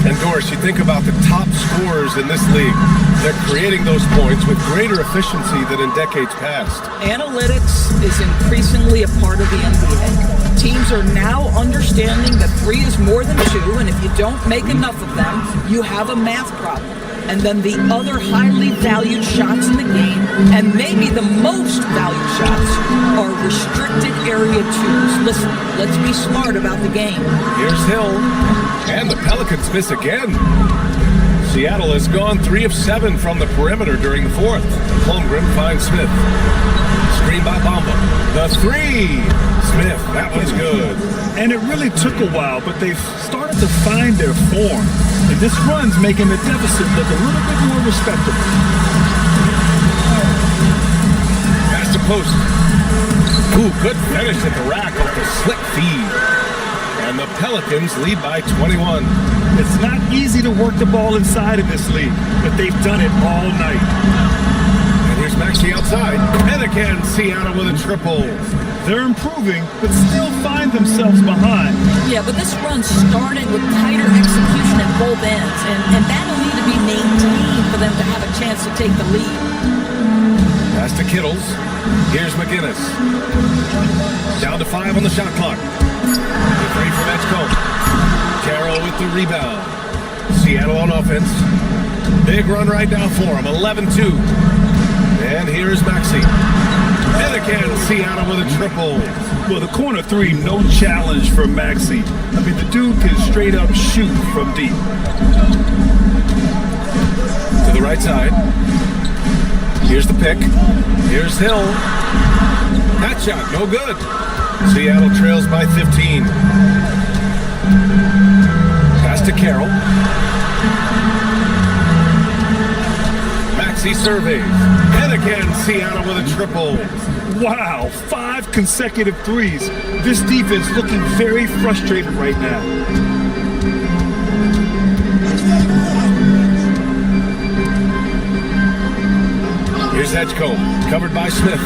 Speaker 7: And Doris, you think about the top scorers in this league. They're creating those points with greater efficiency than in decades past.
Speaker 11: Analytics is increasingly a part of the NBA. Teams are now understanding that 3 is more than 2, and if you don't make enough of them, you have a math problem. And then the other highly valued shots in the game, and maybe the most valued shots, are restricted area 2s. Listen, let's be smart about the game.
Speaker 7: Here's Hill. And the Pelicans miss again. Seattle has gone 3 of 7 from the perimeter during the fourth. Holmgren finds Smith. Screen by Bamba. The 3. Smith, that was good.
Speaker 10: And it really took a while, but they've started to find their form. And this run's making the deficit look a little bit more respectable.
Speaker 7: Pass to post. Ooh, good finish at the rack off the slick feed. And the Pelicans lead by 21.
Speaker 10: It's not easy to work the ball inside of this league, but they've done it all night.
Speaker 7: And here's Maxey outside. And again, Seattle with a triple.
Speaker 10: They're improving, but still find themselves behind.
Speaker 11: Yeah, but this run started with tighter execution at both ends, and that'll need to be maintained for them to have a chance to take the lead.
Speaker 7: Pass to Kittles. Here's McGinnis. Down to 5 on the shot clock. Free from Edgecombe. Carroll with the rebound. Seattle on offense. Big run right now for him. 11-2. And here's Maxey. And again, Seattle with a triple.
Speaker 10: Well, the corner 3, no challenge for Maxey. I mean, the dude can straight up shoot from deep.
Speaker 7: To the right side. Here's the pick. Here's Hill. That shot, no good. Seattle trails by 15. Pass to Carroll. Maxey surveys. And again, Seattle with a triple.
Speaker 10: Wow, 5 consecutive threes. This defense looking very frustrated right now.
Speaker 7: Here's Edgecombe, covered by Smith.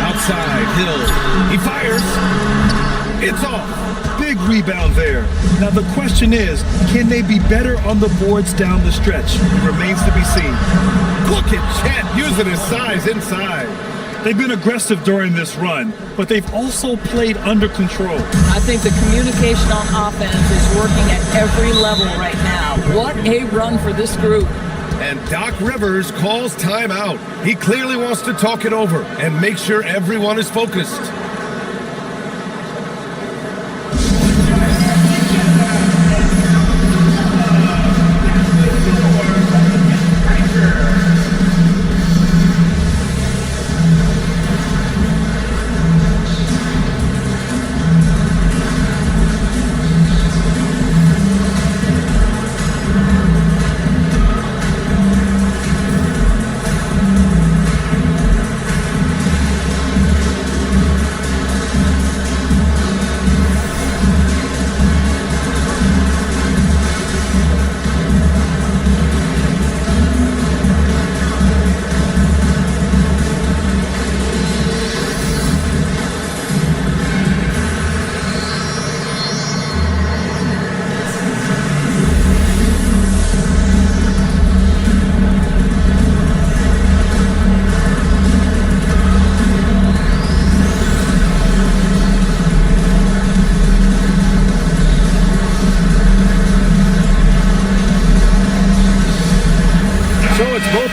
Speaker 7: Outside, Hill. He fires. It's off.
Speaker 10: Big rebound there. Now the question is, can they be better on the boards down the stretch? It remains to be seen.
Speaker 7: Look at Chet using his size inside.
Speaker 10: They've been aggressive during this run, but they've also played under control.
Speaker 11: I think the communication on offense is working at every level right now. What a run for this group.
Speaker 7: And Doc Rivers calls timeout. He clearly wants to talk it over and make sure everyone is focused.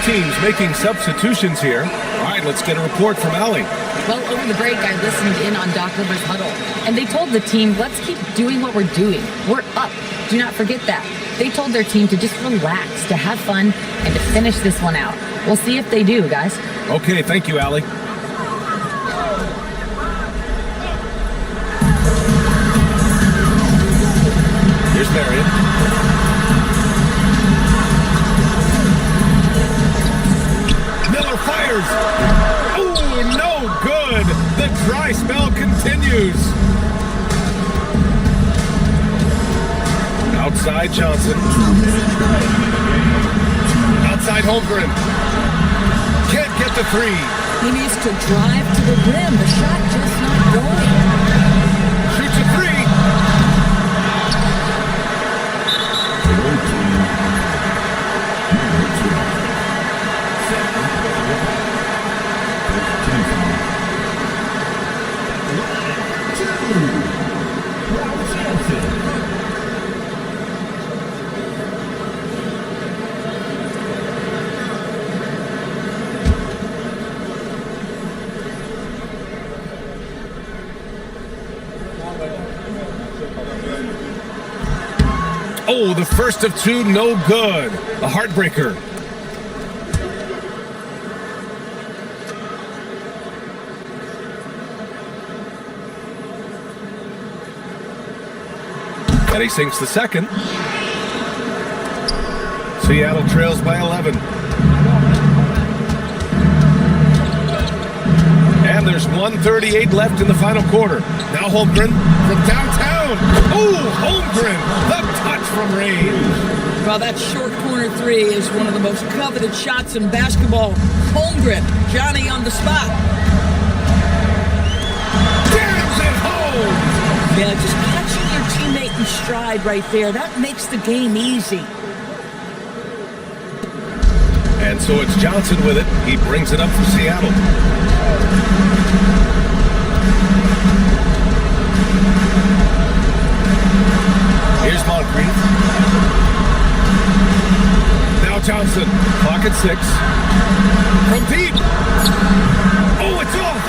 Speaker 7: Teams making substitutions here. All right, let's get a report from Allie.
Speaker 6: Well, over the break, I listened in on Doc Rivers' huddle, and they told the team, let's keep doing what we're doing. We're up. Do not forget that. They told their team to just relax, to have fun, and to finish this one out. We'll see if they do, guys.
Speaker 7: Okay, thank you, Allie. Here's Marion. Miller fires. Oh, no good. The dry spell continues. Outside Johnson. Outside Holmgren. Can't get the three.
Speaker 11: He needs to drive to the rim. The shot just not going.
Speaker 7: Shoots a three. Oh, the first of two, no good. A heartbreaker. And he sinks the second. Seattle trails by 11. And there's 1:38 left in the final quarter. Now Holmgren from downtown. Oh, Holmgren, the touch from range.
Speaker 11: Well, that short corner three is one of the most coveted shots in basketball. Holmgren, Johnny on the spot.
Speaker 7: Jams it home.
Speaker 11: Yeah, just catching your teammate in stride right there. That makes the game easy.
Speaker 7: And so it's Johnson with it. He brings it up for Seattle. Here's Moncrief. Now Johnson. Clock at 6. From deep. Oh, it's off.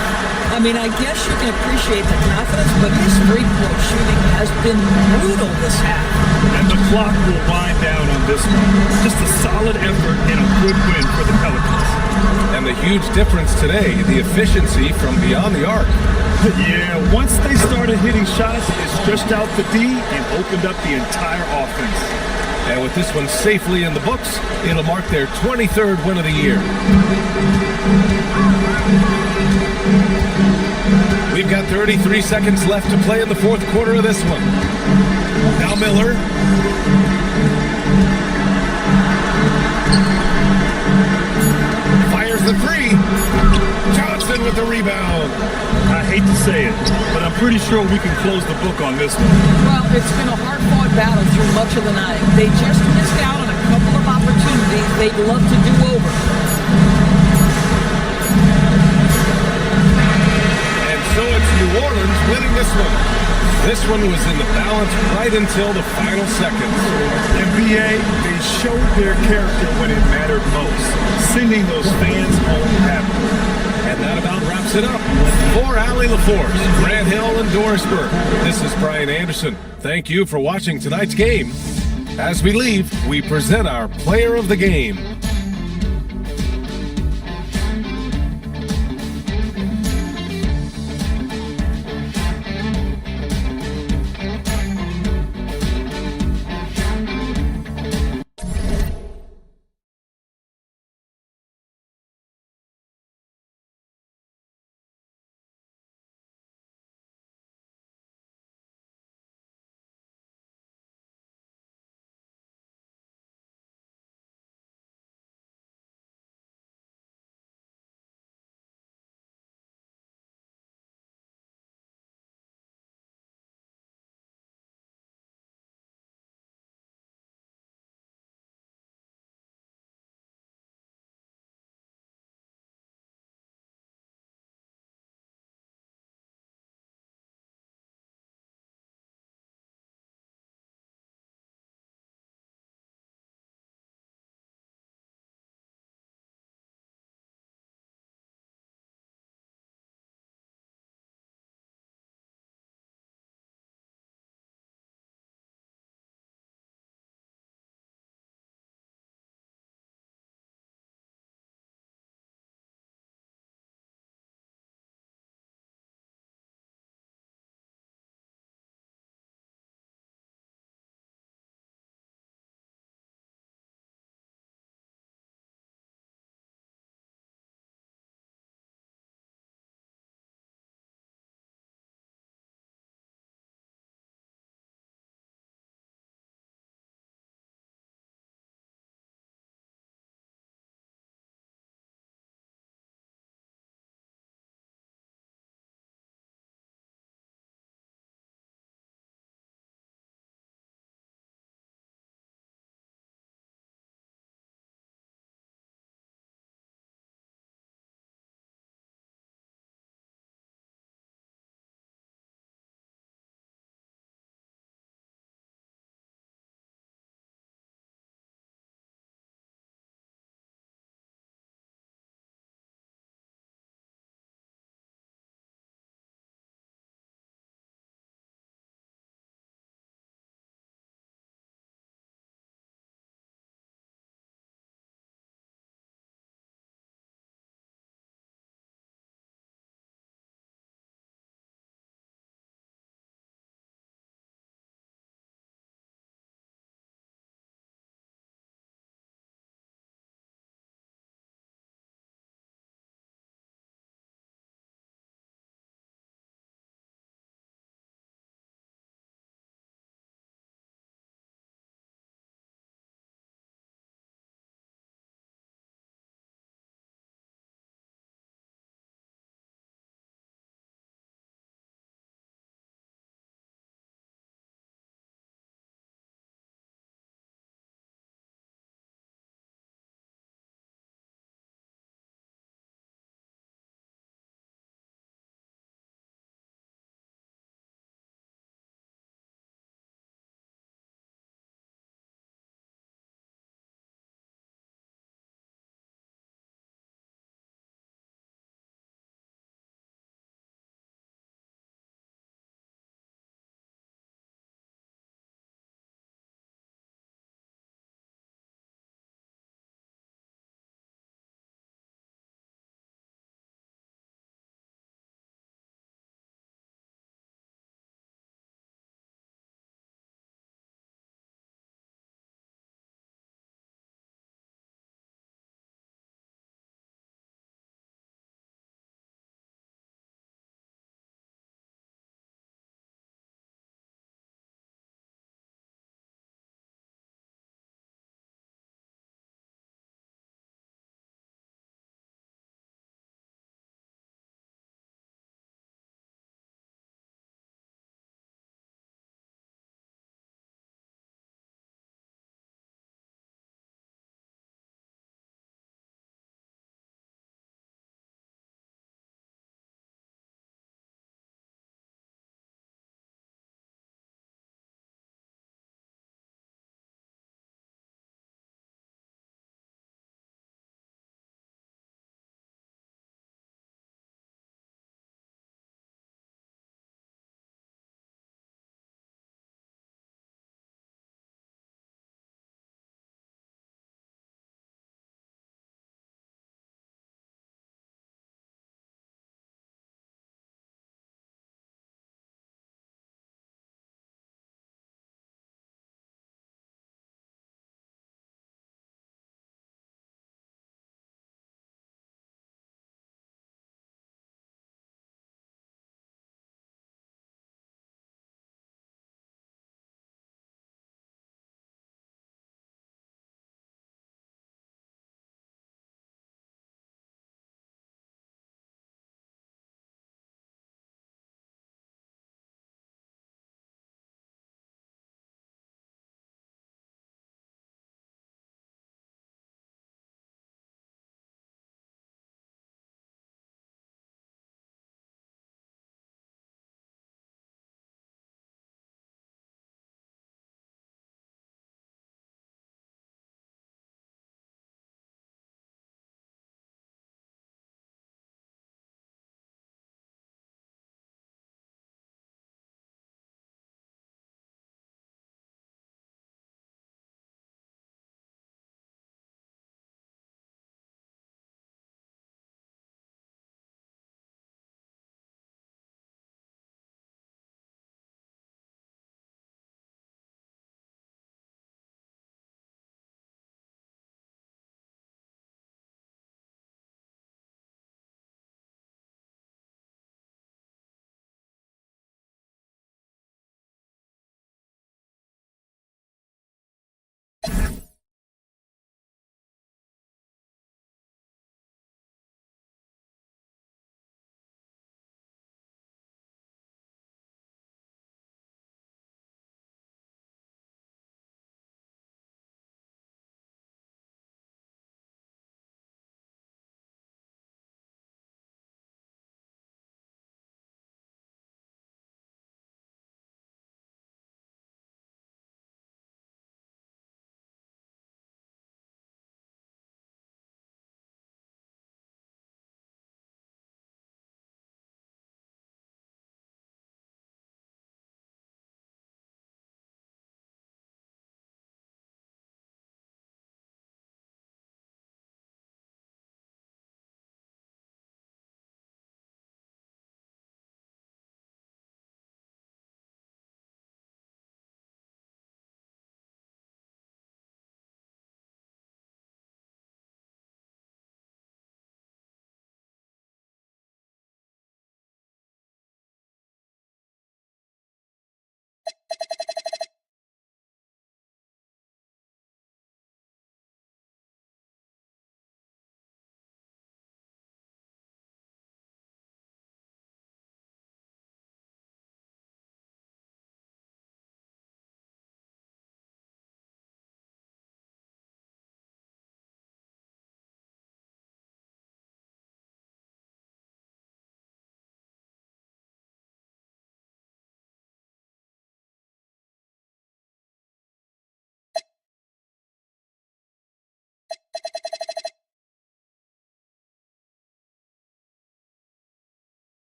Speaker 11: I mean, I guess you can appreciate the confidence, but his three-point shooting has been brutal this half.
Speaker 10: And the clock will wind down on this one. Just a solid effort and a good win for the Pelicans.
Speaker 7: And the huge difference today, the efficiency from beyond the arc.
Speaker 10: Yeah, once they started hitting shots, it stretched out the D and opened up the entire offense.
Speaker 7: And with this one safely in the books, it'll mark their 23rd win of the year. We've got 33 seconds left to play in the fourth quarter of this one. Now Miller. Fires the three. Johnson with the rebound.
Speaker 10: I hate to say it, but I'm pretty sure we can close the book on this one.
Speaker 11: Well, it's been a hard-fought battle through much of the night. They just missed out on a couple of opportunities they'd love to do over.
Speaker 7: And so it's New Orleans winning this one. This one was in the balance right until the final seconds.
Speaker 10: NBA, they showed their character when it mattered most, sending those fans home happy.
Speaker 7: And that about wraps it up. For Allie LaForce, Grant Hill, and Doris Burke, this is Brian Anderson. Thank you for watching tonight's game. As we leave, we present our player of the game.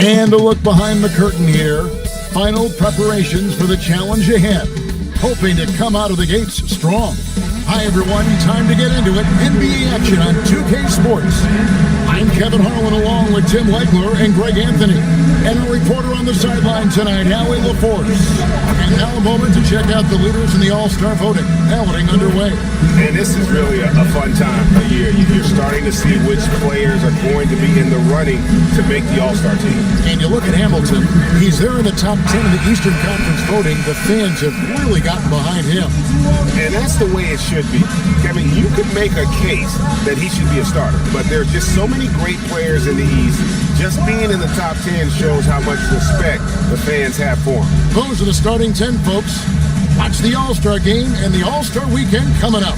Speaker 1: And a look behind the curtain here. Final preparations for the challenge ahead. Hoping to come out of the gates strong. Hi everyone, time to get into it. NBA action on 2K Sports. I'm Kevin Harlan along with Tim Legler and Greg Anthony. And our reporter on the sideline tonight, Howie LaForce. And now a moment to check out the leaders in the All-Star voting. Balloting underway.
Speaker 4: And this is really a fun time of year. You're starting to see which players are going to be in the running to make the All-Star team.
Speaker 1: And you look at Hamilton, he's there in the top 10 in the Eastern Conference voting. The fans have really gotten behind him.
Speaker 4: And that's the way it should be. Kevin, you could make a case that he should be a starter, but there are just so many great players in the East. Just being in the top 10 shows how much respect the fans have for him.
Speaker 1: Those are the starting 10, folks. Watch the All-Star game and the All-Star weekend coming up.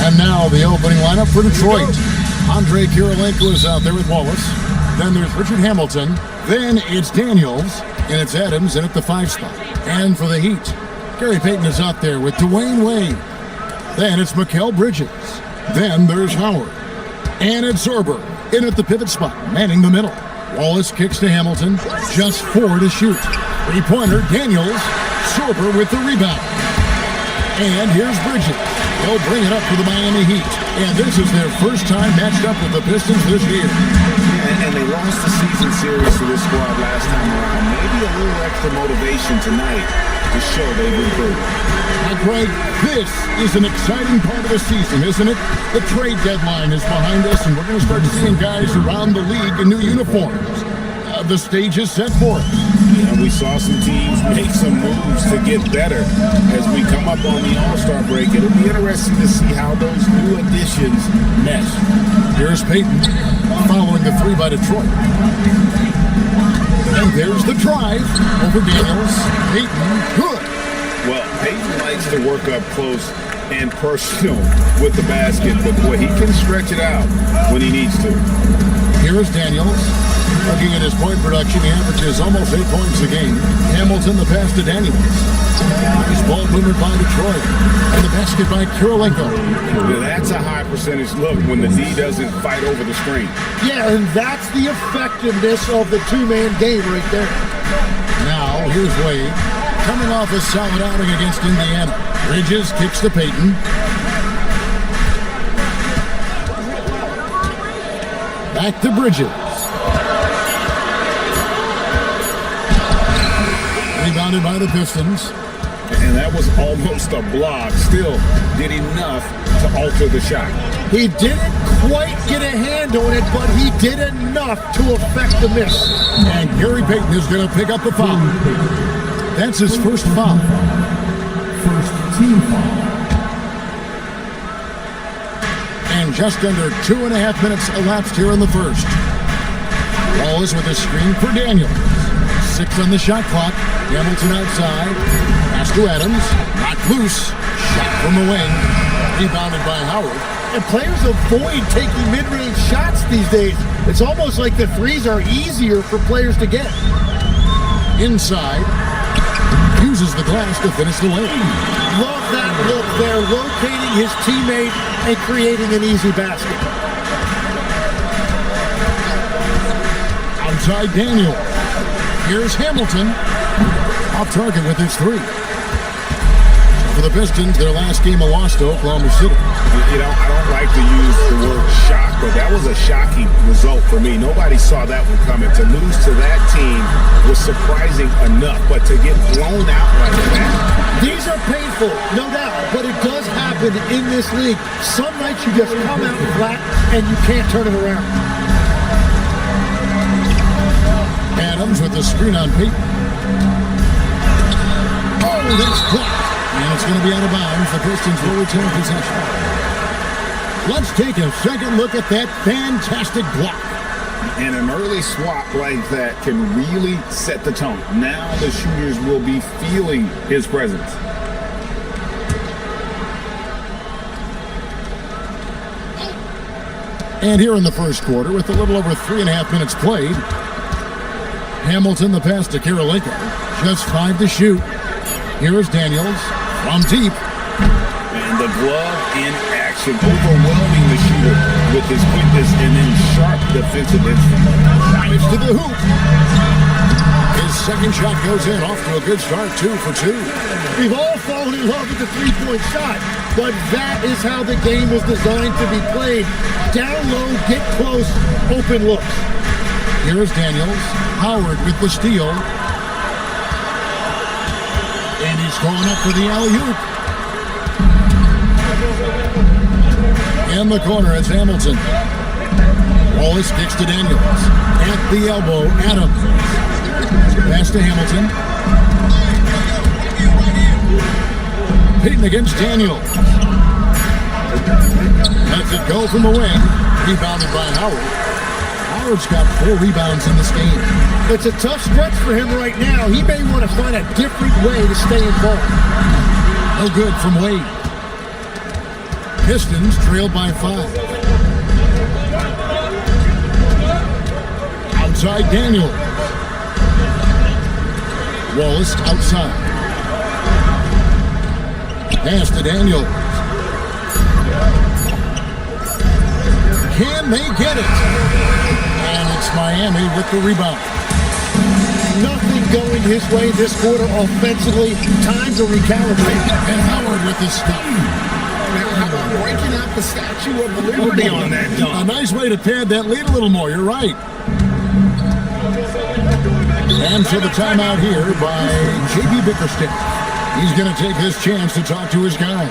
Speaker 1: And now the opening lineup for Detroit. Andre Kirilenko is out there with Wallace. Then there's Richard Hamilton. Then it's Daniels. And it's Adams in at the 5 spot. And for the Heat, Gary Payton is out there with Dwayne Wade. Then it's Mikal Bridges. Then there's Howard. And it's Sorber in at the pivot spot, manning the middle. Wallace kicks to Hamilton. Just 4 to shoot. 3-pointer, Daniels. Sorber with the rebound. And here's Bridges. They'll bring it up for the Miami Heat. And this is their first time matched up with the Pistons this year.
Speaker 4: And they lost the season series to this squad last time around. Maybe a little extra motivation tonight to show they've improved.
Speaker 1: Now, Greg, this is an exciting part of the season, isn't it? The trade deadline is behind us, and we're going to start seeing guys around the league in new uniforms. The stage is set for it.
Speaker 4: And we saw some teams make some moves to get better as we come up on the All-Star break. It'll be interesting to see how those new additions mesh.
Speaker 1: Here's Payton following the 3 by Detroit. And there's the drive over Daniels. Payton, good.
Speaker 4: Well, Payton likes to work up close and personal with the basket, but boy, he can stretch it out when he needs to.
Speaker 1: Here's Daniels. Looking at his point production, he averages almost 8 points a game. Hamilton, the pass to Daniels. Nice ball movement by Detroit. And the basket by Kirilenko.
Speaker 4: That's a high percentage look when the D doesn't fight over the screen.
Speaker 13: Yeah, and that's the effectiveness of the 2-man game right there.
Speaker 1: Now, here's Wade. Coming off a solid outing against Indiana. Bridges kicks to Payton. Back to Bridges. Rebounded by the Pistons.
Speaker 4: And that was almost a block. Still did enough to alter the shot.
Speaker 13: He didn't quite get a hand on it, but he did enough to affect the miss.
Speaker 1: And Gary Payton is going to pick up the foul. That's his first foul. First team foul. And just under 2.5 minutes elapsed here in the first. Wallace with a screen for Daniels. 6 on the shot clock. Hamilton outside. Pass to Adams. Knocked loose. Shot from the wing. Rebounded by Howard.
Speaker 13: And players avoid taking mid-range shots these days. It's almost like the threes are easier for players to get.
Speaker 1: Inside. uses the glass to finish the lane.
Speaker 13: Love that look there, rotating his teammate and creating an easy basket.
Speaker 1: Outside Daniel. Here's Hamilton. Off target with his three. For the Pistons, their last game a loss to Oklahoma City.
Speaker 4: You know, I don't like to use the word shock, but that was a shocking result for me. Nobody saw that one coming. To lose to that team was surprising enough, but to get blown out like that.
Speaker 13: These are painful, no doubt, but it does happen in this league. Some nights you just come out flat and you can't turn it around.
Speaker 1: Adams with the screen on Peyton. Oh, that's blocked. And it's going to be out of bounds. The Pistons will return possession. Let's take a second look at that fantastic block.
Speaker 4: And an early swap like that can really set the tone. Now the shooters will be feeling his presence.
Speaker 1: And here in the first quarter, with a little over 3.5 minutes played, Hamilton the pass to Karolinko. Just 5 to shoot. Here is Daniels from deep.
Speaker 4: And the glove in action, overwhelming the shooter with his quickness and then sharp defensive instinct.
Speaker 1: Drives to the hoop. His second shot goes in, off to a good start, 2 for 2.
Speaker 13: We've all fallen in love with the three-point shot, but that is how the game was designed to be played. Down low, get close, open looks.
Speaker 1: Here is Daniels. Howard with the steal. And he's going up for the alley-oop. In the corner, it's Hamilton. Wallace kicks to Daniels. At the elbow, Adams. Pass to Hamilton. Peyton against Daniels. Lets it go from the wing. Rebounded by Howard. Howard's got 4 rebounds in this game.
Speaker 13: It's a tough stretch for him right now. He may want to find a different way to stay involved.
Speaker 1: No good from Wade. Pistons trailed by 5. Outside Daniel. Wallace outside. Pass to Daniel. Can they get it? And it's Miami with the rebound.
Speaker 13: Nothing going his way this quarter offensively. Time to recalibrate.
Speaker 1: And Howard with the stuff.
Speaker 4: How about breaking out the Statue of Liberty on that dunk?
Speaker 1: A nice way to pad that lead a little more. You're right. And so the timeout here by J.B. Bickerstaff. He's going to take his chance to talk to his guys.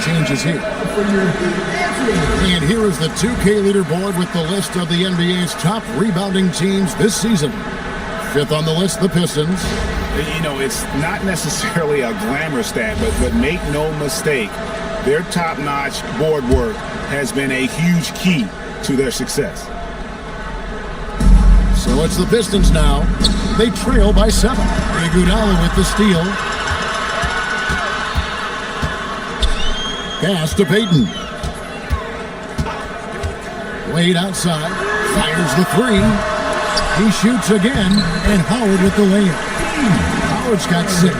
Speaker 1: Changes here. And here is the 2K leaderboard with the list of the NBA's top rebounding teams this season. 5th on the list, the Pistons.
Speaker 4: You know, it's not necessarily a glamour stat, but make no mistake, their top-notch board work has been a huge key to their success.
Speaker 1: So it's the Pistons now. They trail by 7. Iguodala with the steal. Pass to Peyton. Wade outside. Fires the 3. He shoots again. And Howard with the layup. Howard's got 6.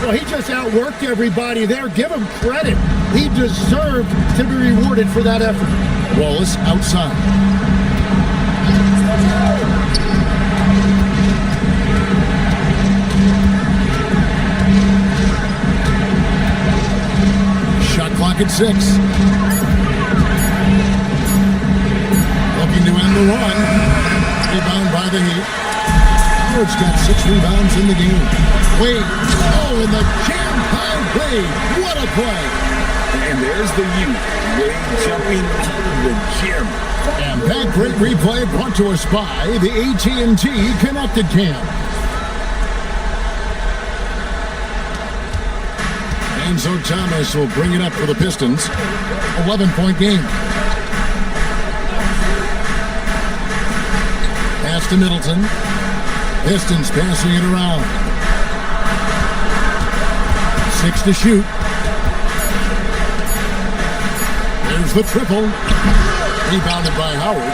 Speaker 13: Well, he just outworked everybody there. Give him credit. He deserved to be rewarded for that effort.
Speaker 1: Wallace outside. Shot clock at 6. Looking to end the run. Rebound by the Heat. Howard's got 6 rebounds in the game. Wade. Oh, and the jam by Wade. What a play.
Speaker 2: And there's the youth. Wade jumping out of the gym.
Speaker 1: And that great replay brought to us by the AT&T Connected Cam. Enzo Thomas will bring it up for the Pistons. 11-point game. Pass to Middleton. Pistons passing it around. 6 to shoot. There's the triple. Rebounded by Howard.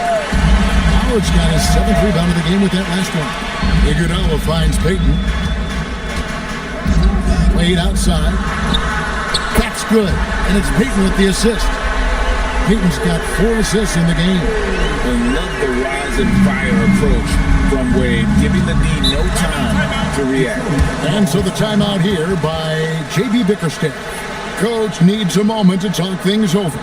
Speaker 1: Howard's got his 7th rebound of the game with that last one. Iguodala finds Payton. Played outside. That's good. And it's Payton with the assist. Payton's got 4 assists in the game.
Speaker 2: And love the rise and fire approach from Wade, giving the D no time to react.
Speaker 1: And so the timeout here by J.B. Bickerstaff. Coach needs a moment to talk things over.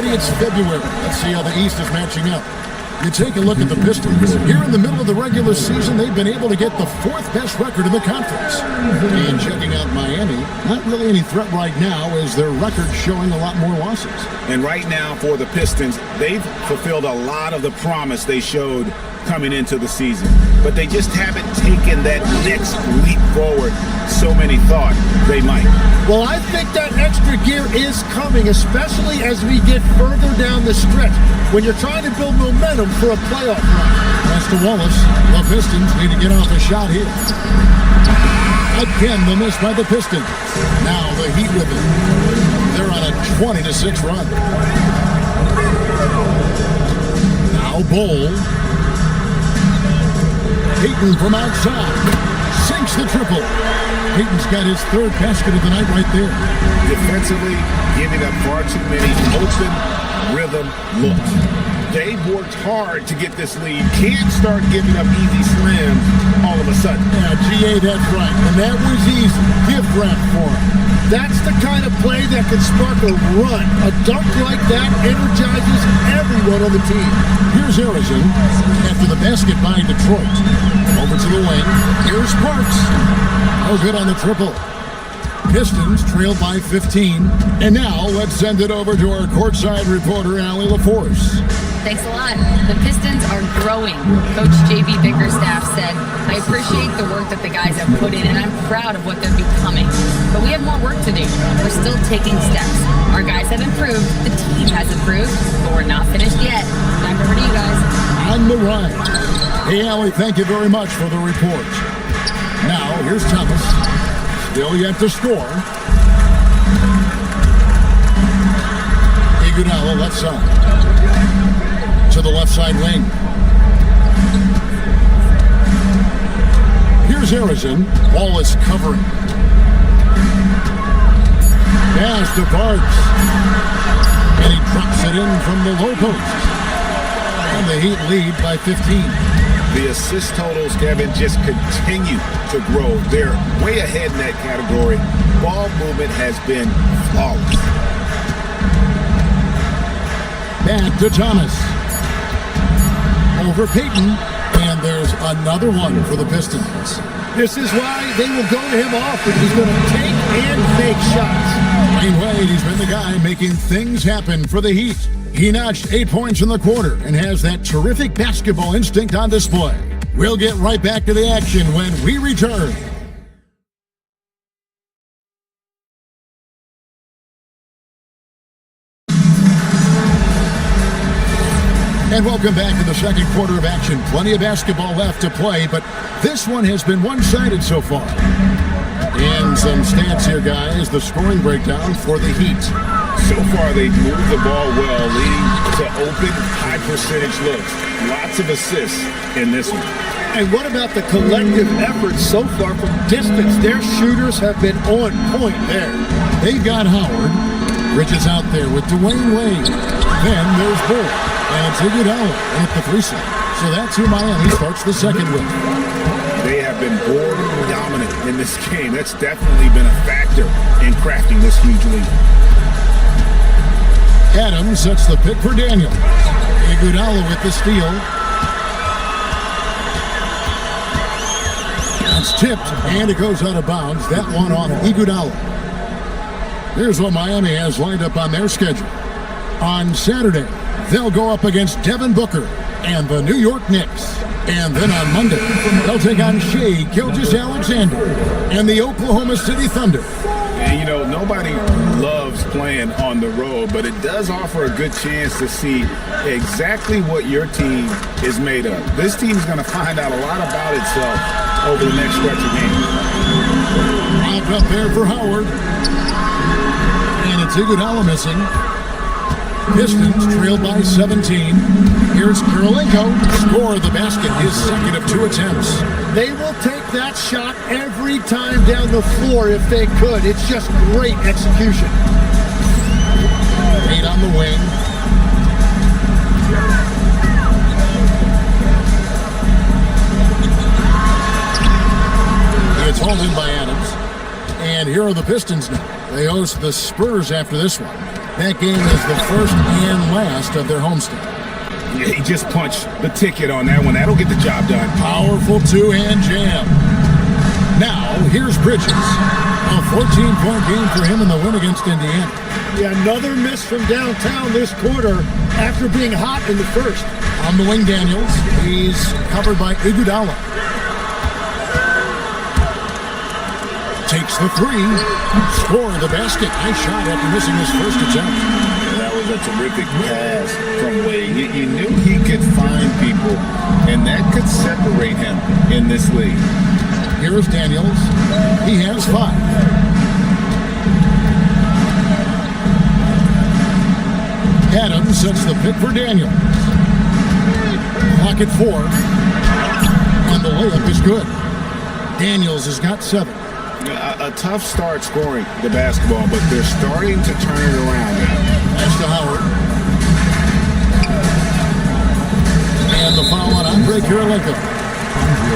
Speaker 1: It's February. Let's see how the East is matching up. You take a look at the Pistons. Here in the middle of the regular season, they've been able to get the 4th best record in the conference. And checking out Miami, not really any threat right now as their record showing a lot more losses.
Speaker 4: And right now for the Pistons, they've fulfilled a lot of the promise they showed coming into the season. But they just haven't taken that next leap forward so many thought they might.
Speaker 13: Well, I think that extra gear is coming, especially as we get further down the stretch, when you're trying to build momentum for a playoff run.
Speaker 1: Pass to Wallace. The Pistons need to get off a shot here. Again, the miss by the Pistons. Now the Heat with it. They're on a 20-6 run. Now Bowl. Payton from outside. Sinks the triple. Payton's got his 3rd basket of the night right there.
Speaker 4: Defensively, giving up far too many open rhythm looks. They've worked hard to get this lead. Can't start giving up easy slams all of a sudden.
Speaker 1: Yeah, GA, that's right. And that was easy. Gift wrap for him.
Speaker 13: That's the kind of play that can spark a run. A dunk like that energizes everyone on the team.
Speaker 1: Here's Harrison after the basket by Detroit. Over to the wing. Here's Parks. No good on the triple. Pistons trailed by 15. And now let's send it over to our courtside reporter, Allie LaForce.
Speaker 6: Thanks a lot. The Pistons are growing. Coach J.B. Bickerstaff said, I appreciate the work that the guys have put in, and I'm proud of what they're becoming. But we have more work to do. We're still taking steps. Our guys have improved. The team has improved. But we're not finished yet. Back over to you guys.
Speaker 1: On the run. Hey, Allie, thank you very much for the report. Now, here's Thomas. Still yet to score. Iguodala left side. To the left side wing. Here's Saracen. Wallace covering. Pass to Parks. And he drops it in from the low post. And the Heat lead by 15.
Speaker 4: The assist totals, Kevin, just continue to grow. They're way ahead in that category. Ball movement has been flawless.
Speaker 1: Back to Thomas. Over Peyton. And there's another one for the Pistons.
Speaker 13: This is why they will go to him often. He's going to take and make shots.
Speaker 1: Dwayne Wade, he's been the guy making things happen for the Heat. He notched 8 points in the quarter and has that terrific basketball instinct on display. We'll get right back to the action when we return. And welcome back to the second quarter of action. Plenty of basketball left to play, but this one has been one-sided so far. And some stats here, guys. The scoring breakdown for the Heat.
Speaker 4: So far, they've moved the ball well, leading to open, high-percentage looks. Lots of assists in this one.
Speaker 13: And what about the collective effort so far from distance? Their shooters have been on point there.
Speaker 1: They've got Howard. Bridges out there with Dwayne Wade. Then there's Bull. And it's Iguodala at the 3-slot. So that's who Miami starts the second with.
Speaker 4: They have been board dominant in this game. That's definitely been a factor in crafting this huge lead.
Speaker 1: Adams sets the pick for Daniel. Iguodala with the steal. It's tipped, and it goes out of bounds. That one off Iguodala. Here's what Miami has lined up on their schedule. On Saturday, they'll go up against Devin Booker and the New York Knicks. And then on Monday, they'll take on Shai Gilgeous-Alexander and the Oklahoma City Thunder.
Speaker 4: And, you know, nobody loves playing on the road, but it does offer a good chance to see exactly what your team is made of. This team's going to find out a lot about itself over the next stretch of games.
Speaker 1: Out up there for Howard. And it's Iguodala missing. Pistons trailed by 17. Here's Kirilenko. Score the basket, his second of 2 attempts.
Speaker 13: They will take that shot every time down the floor if they could. It's just great execution.
Speaker 1: Wade on the wing. It's hauled in by Adams. And here are the Pistons now. They host the Spurs after this one. That game is the first and last of their homestand.
Speaker 4: Yeah, he just punched the ticket on that one. That'll get the job done.
Speaker 1: Powerful two-hand jam. Now, here's Bridges. A 14-point game for him in the win against Indiana.
Speaker 13: Yeah, another miss from downtown this quarter after being hot in the first.
Speaker 1: On the wing, Daniels. He's covered by Iguodala. Takes the 3. Score the basket. Nice shot after missing his first attempt.
Speaker 4: That was a terrific pass from Wade. You knew he could find people, and that could separate him in this league.
Speaker 1: Here's Daniels. He has 5. Adams sets the pick for Daniels. Clock at 4. And the layup is good. Daniels has got 7.
Speaker 4: A tough start scoring the basketball, but they're starting to turn it around now.
Speaker 1: That's to Howard. And the foul on Andre Kirilenko.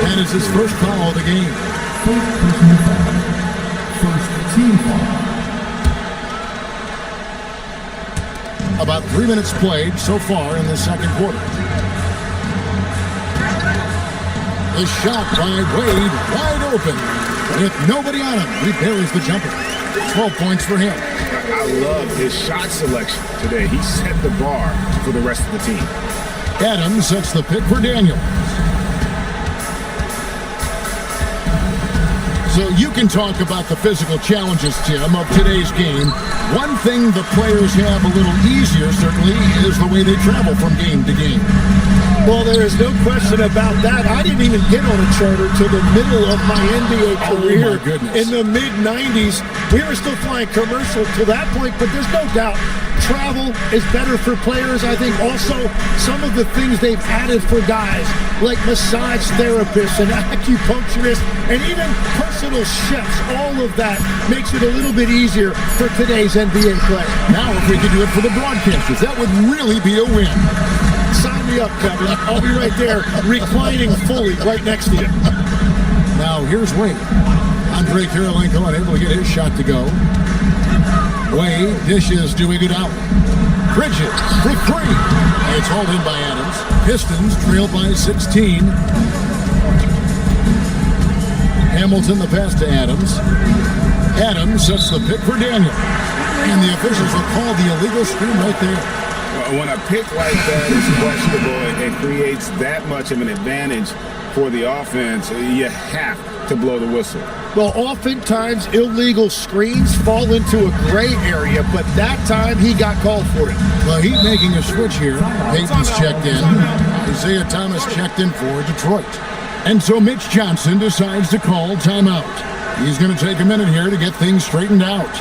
Speaker 1: That is his first foul of the game.
Speaker 9: First team foul.
Speaker 1: About 3 minutes played so far in the second quarter. The shot by Wade, wide open. With nobody on him, he buries the jumper. 12 points for him.
Speaker 4: I love his shot selection today. He set the bar for the rest of the team.
Speaker 1: Adams sets the pick for Daniel. So you can talk about the physical challenges, Tim, of today's game. One thing the players have a little easier, certainly, is the way they travel from game to game.
Speaker 13: Well, there is no question about that. I didn't even get on a charter till the middle of my NBA career.
Speaker 1: Oh, my goodness.
Speaker 13: In the mid-'90s, we were still flying commercial to that point, but there's no doubt travel is better for players. I think also some of the things they've added for guys like massage therapists and acupuncturists and even personal chefs, all of that makes it a little bit easier for today's NBA player.
Speaker 1: Now if we could do it for the broadcasters, that would really be a win.
Speaker 13: Sign me up, Kevin. I'll be right there reclining fully right next to you.
Speaker 1: Now here's Wade. Andre Kirilenko unable to get his shot to go. Wade dishes doing it out. Bridges for three. It's hauled in by Adams. Pistons trail by 16. Hamilton the pass to Adams. Adams sets the pick for Daniel. And the officials have called the illegal screen right there.
Speaker 4: When a pick like that is questionable and creates that much of an advantage for the offense, you have to blow the whistle.
Speaker 13: Well, oftentimes illegal screens fall into a gray area, but that time he got called for it.
Speaker 1: Well, Heat making a switch here. Payton's checked in. Isaiah Thomas checked in for Detroit. And so Mitch Johnson decides to call timeout. He's going to take a minute here to get things straightened out.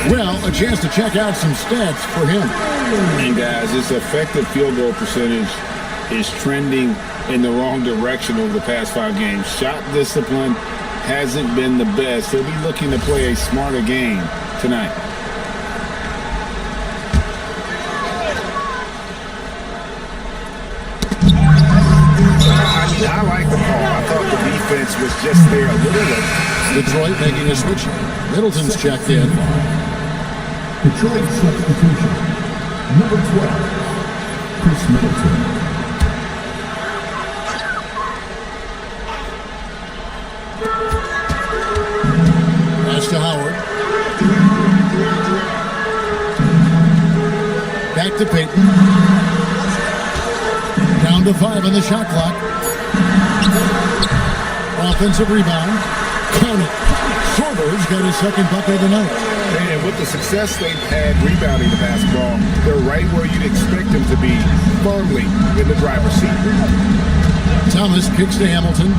Speaker 1: Well, a chance to check out some stats for him.
Speaker 4: And guys, his effective field goal percentage is trending in the wrong direction over the past 5 games. Shot discipline hasn't been the best. He'll be looking to play a smarter game tonight. I like the call. I thought the defense was just there a little late.
Speaker 1: Detroit making a switch. Middleton's checked in.
Speaker 5: Detroit substitution. Number 12, Chris Middleton.
Speaker 1: Pass to Howard. Back to Payton. Down to 5 on the shot clock. Offensive rebound. Count it. Sorber's got his second bucket of the night.
Speaker 4: And with the success they've had rebounding the basketball, they're right where you'd expect them to be, firmly in the driver's seat.
Speaker 1: Thomas kicks to Hamilton.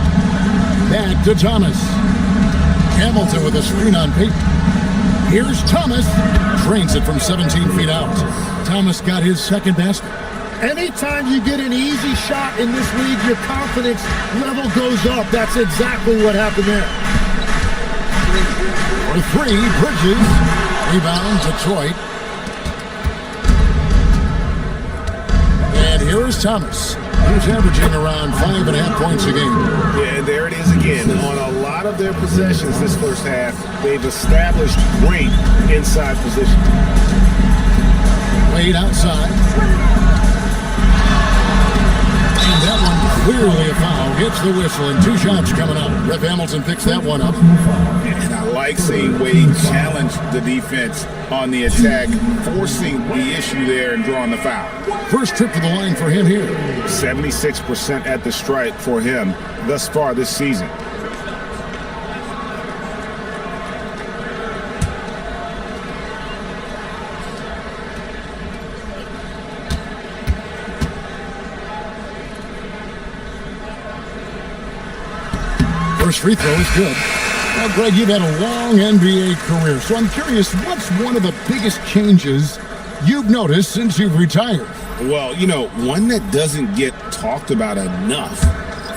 Speaker 1: Back to Thomas. Hamilton with a screen on Payton. Here's Thomas. Drains it from 17 feet out. Thomas got his second basket.
Speaker 13: Anytime you get an easy shot in this league, your confidence level goes up. That's exactly what happened there.
Speaker 1: For 3, Bridges. Rebound, Detroit. And here is Thomas. He's averaging around 5.5 points a game.
Speaker 4: Yeah, and there it is again. On a lot of their possessions this first half, they've established great inside position.
Speaker 1: Wade outside. And that one clearly a foul. Hits the whistle and 2 shots coming up. Ref Hamilton picks that one up.
Speaker 4: And I like seeing Wade challenge the defense on the attack, forcing the issue there and drawing the foul.
Speaker 1: First trip to the line for him here.
Speaker 4: 76% at the stripe for him thus far this season.
Speaker 1: First free throw is good. Well, Greg, you've had a long NBA career, so I'm curious, what's one of the biggest changes you've noticed since you've retired?
Speaker 4: Well, you know, one that doesn't get talked about enough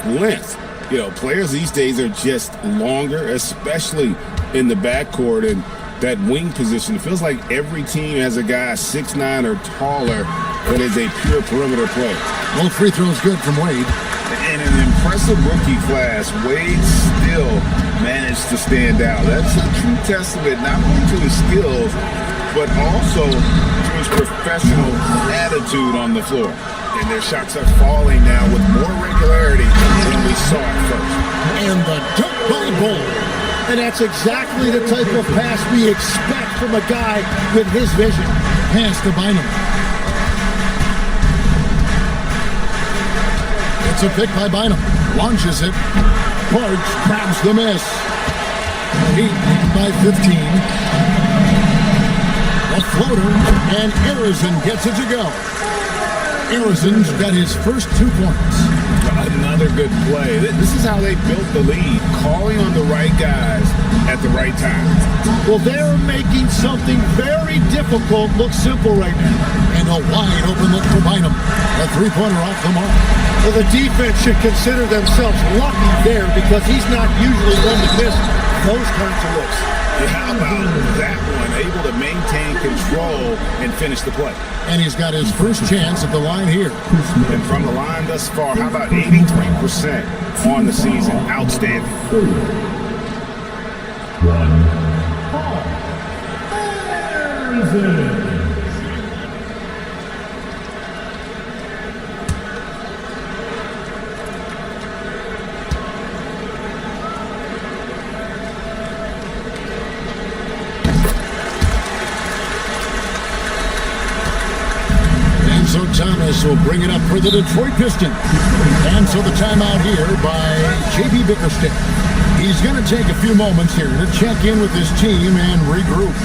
Speaker 2: length. You know, players these days are just longer, especially in the backcourt and that wing position. It feels like every team has a guy 6'9" or taller that is a pure perimeter player.
Speaker 1: Both free throws good from Wade.
Speaker 2: And an impressive rookie class, Wade still managed to stand out. That's a true testament not only to his skills, but also to his professional attitude on the floor. And their shots are falling now with more regularity than we saw at first.
Speaker 13: And the dunk by Bull. And that's exactly the type of pass we expect from a guy with his vision.
Speaker 1: Pass to Bynum. It's a pick by Bynum. Launches it. Parks grabs the miss. Heat by 15. A floater, and Arizon gets it to go. Arizon's got his first 2 points.
Speaker 2: Another good play. This is how they built the lead, calling on the right guys at the right time.
Speaker 13: Well, they're making something very difficult look simple right now.
Speaker 1: And a wide open look for Bynum. A three-pointer off the mark.
Speaker 13: Well, the defense should consider themselves lucky there because he's not usually one to miss those kinds of looks.
Speaker 2: Yeah, how about that one? Able to maintain control and finish the play.
Speaker 1: And he's got his first chance at the line here.
Speaker 2: And from the line thus far, how about 83% on the season? Outstanding.
Speaker 5: 1.
Speaker 1: So Thomas will bring it up for the Detroit Pistons. And so the timeout here by J.B. Bickerstaff. He's going to take a few moments here to check in with his team and regroup.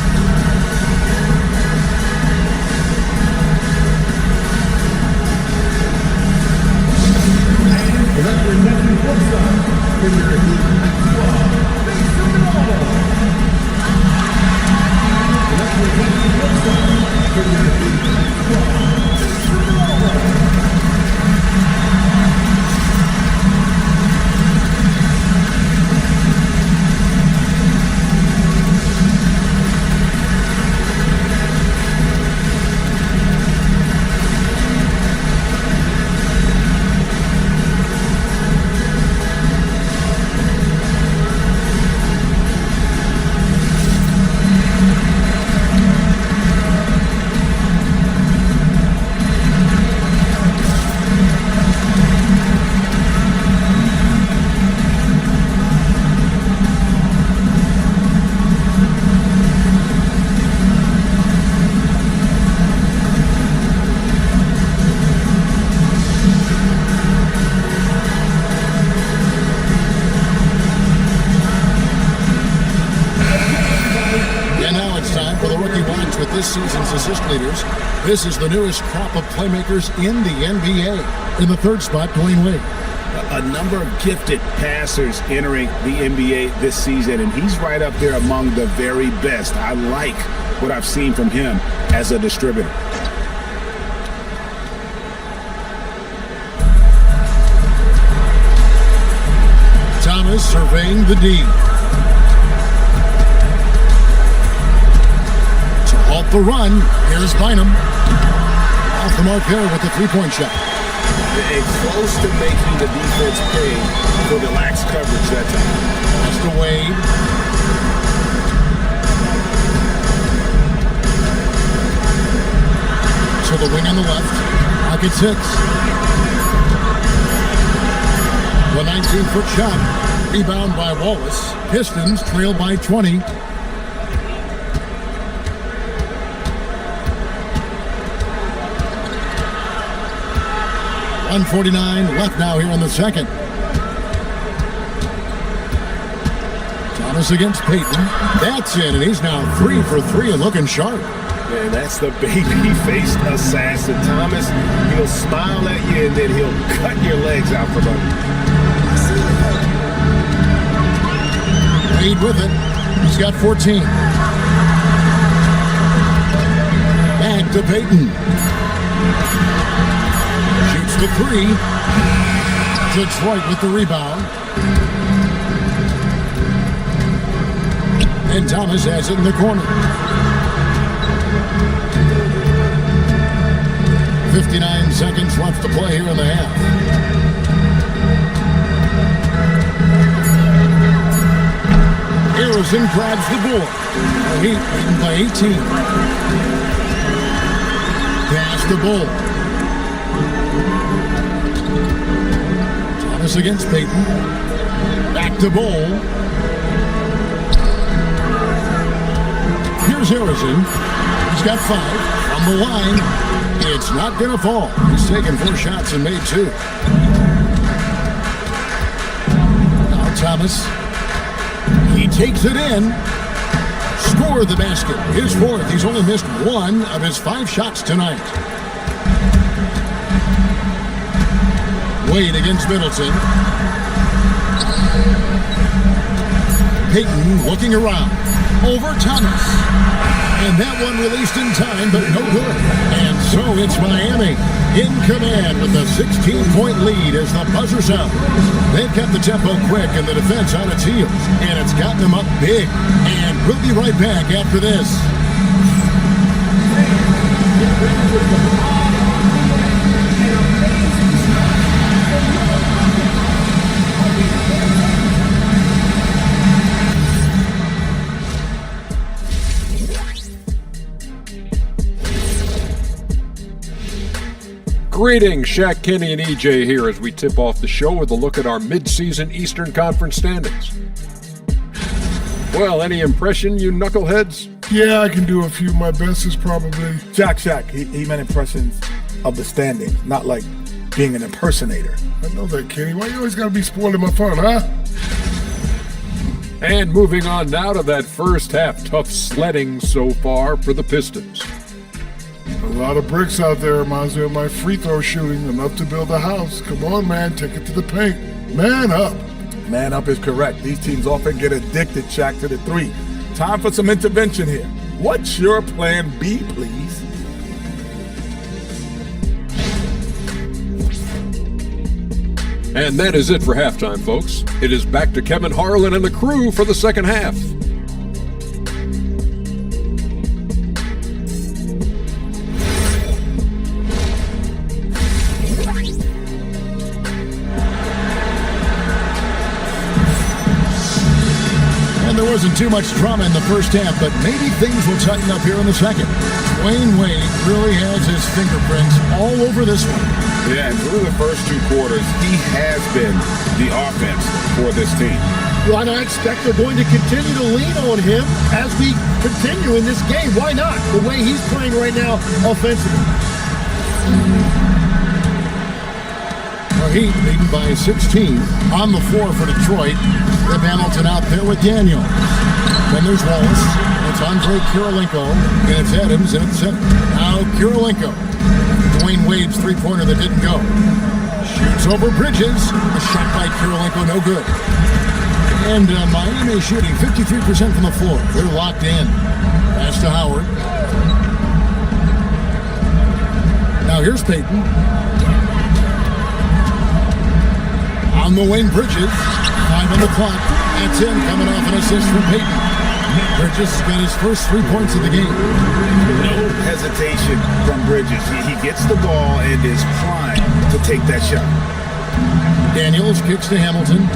Speaker 1: This season's assist leaders. This is the newest crop of playmakers in the NBA. In the third spot, Dwayne Wade.
Speaker 2: A number of gifted passers entering the NBA this season, and he's right up there among the very best. I like what I've seen from him as a distributor.
Speaker 1: Thomas surveying the D. Halt the run. Here's Bynum. Off the mark there with the three-point shot.
Speaker 2: It's close to making the defense pay for the lax coverage that time.
Speaker 1: That's to Wade. To the wing on the left. Pocket 6. The 19-foot shot. Rebound by Wallace. Pistons trail by 20. 1:49 left now here in the second. Thomas against Payton. That's in, and he's now 3 for 3 and looking sharp.
Speaker 2: Man, that's the baby-faced assassin. Thomas, he'll smile at you, and then he'll cut your legs out from under.
Speaker 1: Wade with it. He's got 14. Back to Payton. Shoots the 3. Detroit with the rebound. And Thomas has it in the corner. 59 seconds left to play here in the half. Harrison grabs the board. Heat leading by 18. Pass to Bull. Thomas against Payton. Back to Bull. Here's Harrison. He's got 5 on the line. It's not going to fall. He's taken 4 shots and made 2. Now Thomas. He takes it in. Score the basket. His 4th. He's only missed 1 of his 5 shots tonight. Wade against Middleton. Payton looking around. Over Thomas. And that one released in time, but no good. And so it's Miami in command with a 16-point lead as the buzzer sounds. They've kept the tempo quick and the defense on its heels, and it's gotten them up big. And we'll be right back after this.
Speaker 12: Greetings, Shaq, Kenny, and EJ here as we tip off the show with a look at our mid-season Eastern Conference standings. Well, any impression, you knuckleheads?
Speaker 9: Yeah, I can do a few. My best is probably...
Speaker 8: Shaq. He meant impressions of the standings, not like being an impersonator.
Speaker 9: I know that, Kenny. Why you always gotta be spoiling my fun, huh?
Speaker 12: And moving on now to that first half, tough sledding so far for the Pistons.
Speaker 9: A lot of bricks out there. Reminds me of my free throw shooting. Enough to build a house. Come on, man. Take it to the paint. Man up.
Speaker 8: Man up is correct. These teams often get addicted, Shaq, to the 3. Time for some intervention here. What's your plan B, please?
Speaker 12: And that is it for halftime, folks. It is back to Kevin Harlan and the crew for the second half.
Speaker 1: There wasn't too much drama in the first half, but maybe things will tighten up here in the second. Dwayne Wade really has his fingerprints all over this one.
Speaker 4: Yeah, and through the first 2 quarters, he has been the offense for this team.
Speaker 13: Well, and I expect they're going to continue to lean on him as we continue in this game. Why not? The way he's playing right now offensively.
Speaker 1: Heat leading by 16 on the floor for Detroit. Rip Hamilton out there with Daniel. Then there's Wallace. It's Andre Kirilenko. And it's Adams. And it's now Kirilenko. Dwayne Wade's 3-pointer that didn't go. Shoots over Bridges. A shot by Kirilenko, no good. And Miami shooting 53% from the floor. They're locked in. Pass to Howard. Now here's Payton. On the wing, Bridges. 5 on the clock. That's in, coming off an assist from Payton. Bridges got his first 3 points of the game.
Speaker 4: No hesitation from Bridges. He gets the ball and is primed to take that shot.
Speaker 1: Daniels kicks to Hamilton.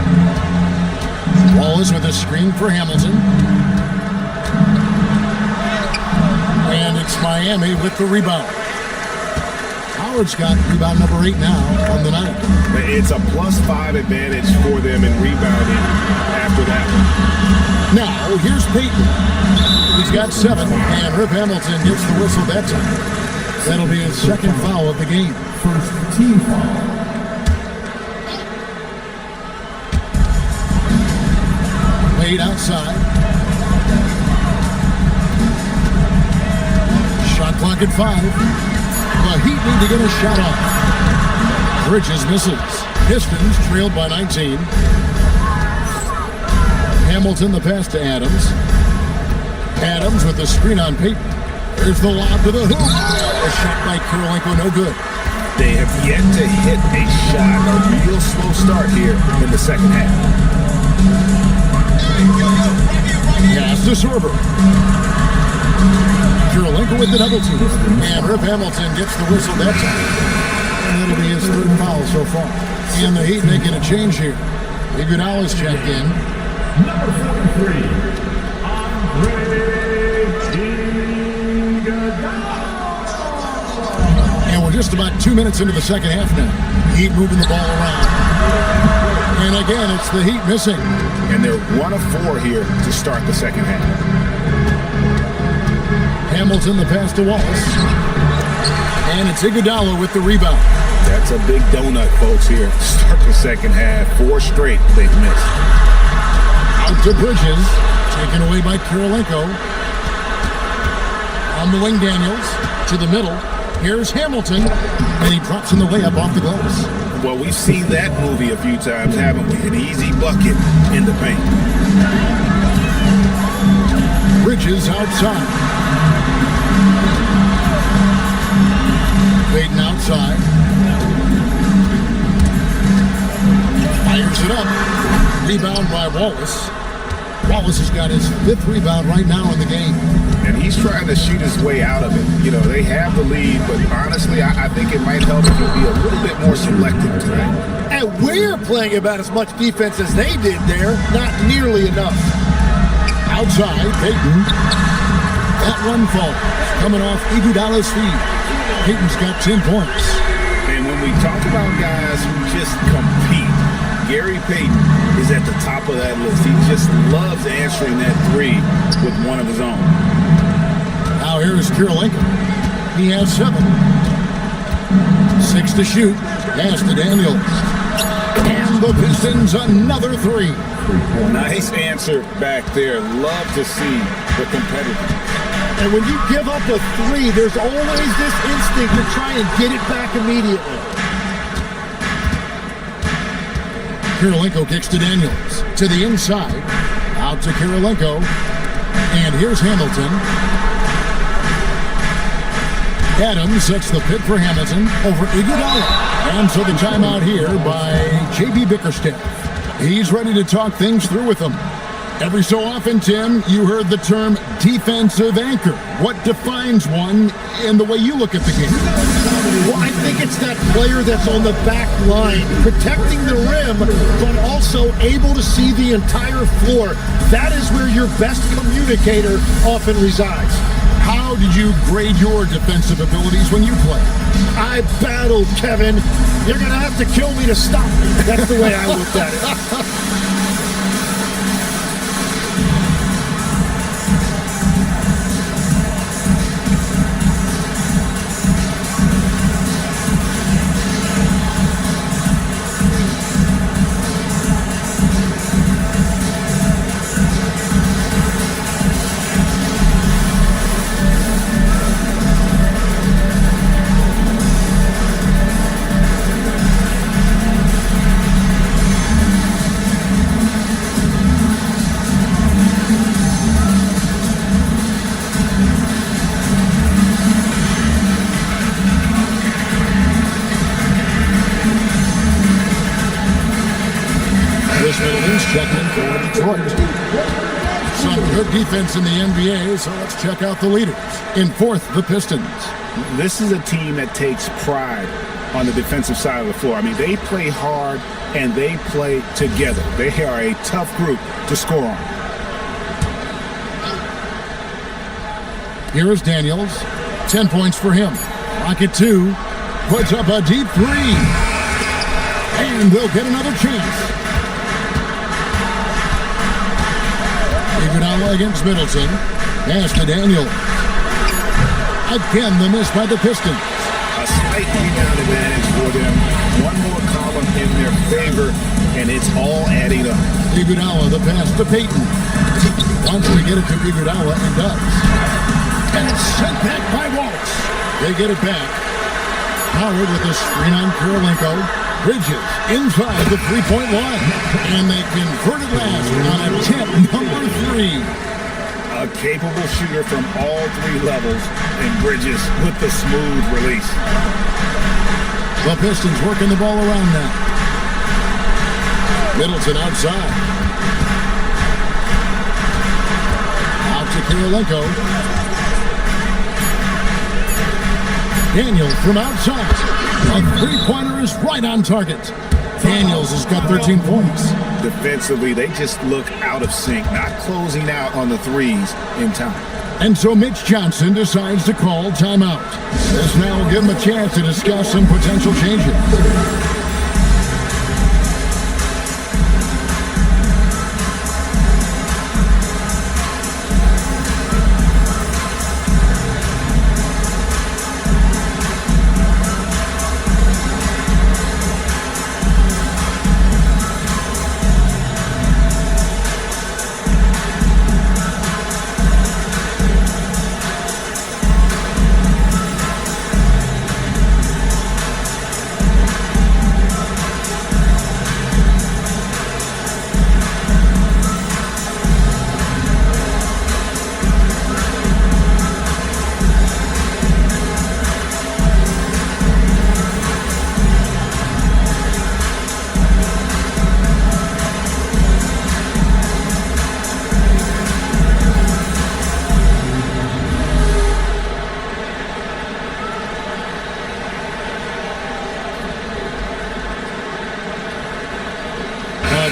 Speaker 1: Wallace with a screen for Hamilton. And it's Miami with the rebound. Howard's got rebound number 8 now on the night.
Speaker 4: It's a +5 advantage for them in rebounding after that one.
Speaker 1: Now, here's Payton. He's got 7, and Rip Hamilton gets the whistle that time. That'll be his second foul of the game. First team foul. Wade outside. Shot clock at 5. The Heat need to get a shot off. Bridges misses. Pistons trailed by 19. Hamilton the pass to Adams. Adams with the screen on Payton. There's the lob to the hoop. A shot by Kirilenko, no good.
Speaker 4: They have yet to hit a shot. A real slow start here in the second half.
Speaker 1: Pass to Sorber. Kirilenko with the double team. And Rip Hamilton gets the whistle that time. And it'll be his third foul so far. And the Heat making a change here. Iguodala's checked in.
Speaker 5: Number 43,
Speaker 1: And we're just about 2 minutes into the second half now. Heat moving the ball around. And again, it's the Heat missing.
Speaker 4: And they're 1 of 4 here to start the second half.
Speaker 1: Hamilton the pass to Wallace. And it's Iguodala with the rebound.
Speaker 4: That's a big donut, folks, here. Start the second half. 4 straight they've missed.
Speaker 1: Out to Bridges. Taken away by Kirilenko. On the wing, Daniels. To the middle. Here's Hamilton. And he drops in the layup off the glass.
Speaker 4: Well, we've seen that movie a few times, haven't we? An easy bucket in the paint.
Speaker 1: Bridges outside. Baden outside. Fires it up. Rebound by Wallace. Wallace has got his 5th rebound right now in the game.
Speaker 4: And he's trying to shoot his way out of it. You know, they have the lead, but honestly, I think it might help if he'll be a little bit more selective tonight.
Speaker 13: And we're playing about as much defense as they did there. Not nearly enough.
Speaker 1: Outside, Payton. That one falls. Coming off Iguodala's feet. Payton's got 10 points.
Speaker 4: And when we talk about guys who just compete, Gary Payton is at the top of that list. He just loves answering that 3 with one of his own.
Speaker 1: Now here's Kirilenko. He has 7. 6 to shoot. Pass to Daniels. And the Pistons another 3.
Speaker 4: Nice answer back there. Love to see the competitor.
Speaker 13: And when you give up a 3, there's always this instinct to try and get it back immediately.
Speaker 1: Kirilenko kicks to Daniels. To the inside. Out to Kirilenko. And here's Hamilton. Adams sets the pick for Hamilton over Iguodala. And so the timeout here by J.B. Bickerstaff. He's ready to talk things through with them. Every so often, Tim, you heard the term defensive anchor. What defines one in the way you look at the game?
Speaker 13: Well, I think it's that player that's on the back line, protecting the rim, but also able to see the entire floor. That is where your best communicator often resides.
Speaker 1: How did you grade your defensive abilities when you played?
Speaker 13: I battled, Kevin. You're going to have to kill me to stop me. That's the way I looked at it.
Speaker 1: Checking for Detroit. Some good defense in the NBA, so let's check out the leaders. In 4th, the Pistons.
Speaker 4: This is a team that takes pride on the defensive side of the floor. I mean, they play hard and they play together. They are a tough group to score on.
Speaker 1: Here is Daniels. 10 points for him. Rocket 2 puts up a deep 3. And they'll get another chance. Iguodala against Middleton. Pass to Daniel. Again, the miss by the Pistons.
Speaker 4: A slight rebound advantage for them. One more column in their favor, and it's all adding up.
Speaker 1: Iguodala, the pass to Payton. Wants to get it to Iguodala and does. And it's sent back by Wallace. They get it back. Howard with a screen on Kirilenko. Bridges inside the 3-point line. And they convert it last on attempt number 3.
Speaker 4: A capable shooter from all 3 levels, and Bridges with the smooth release.
Speaker 1: The Pistons working the ball around now. Middleton outside. Out to Kirilenko. Daniels from outside. A three-pointer is right on target. Daniels has got 13 points.
Speaker 4: Defensively, they just look out of sync, not closing out on the threes in time.
Speaker 1: And so Mitch Johnson decides to call timeout. This now will give him a chance to discuss some potential changes.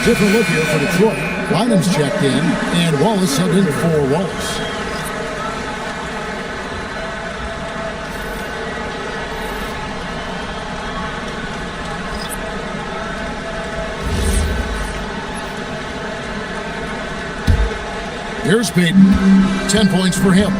Speaker 1: Different look here for Detroit. Bynum's checked in, and Wallace subbed in for Wallace. Here's Peyton. 10 points for him.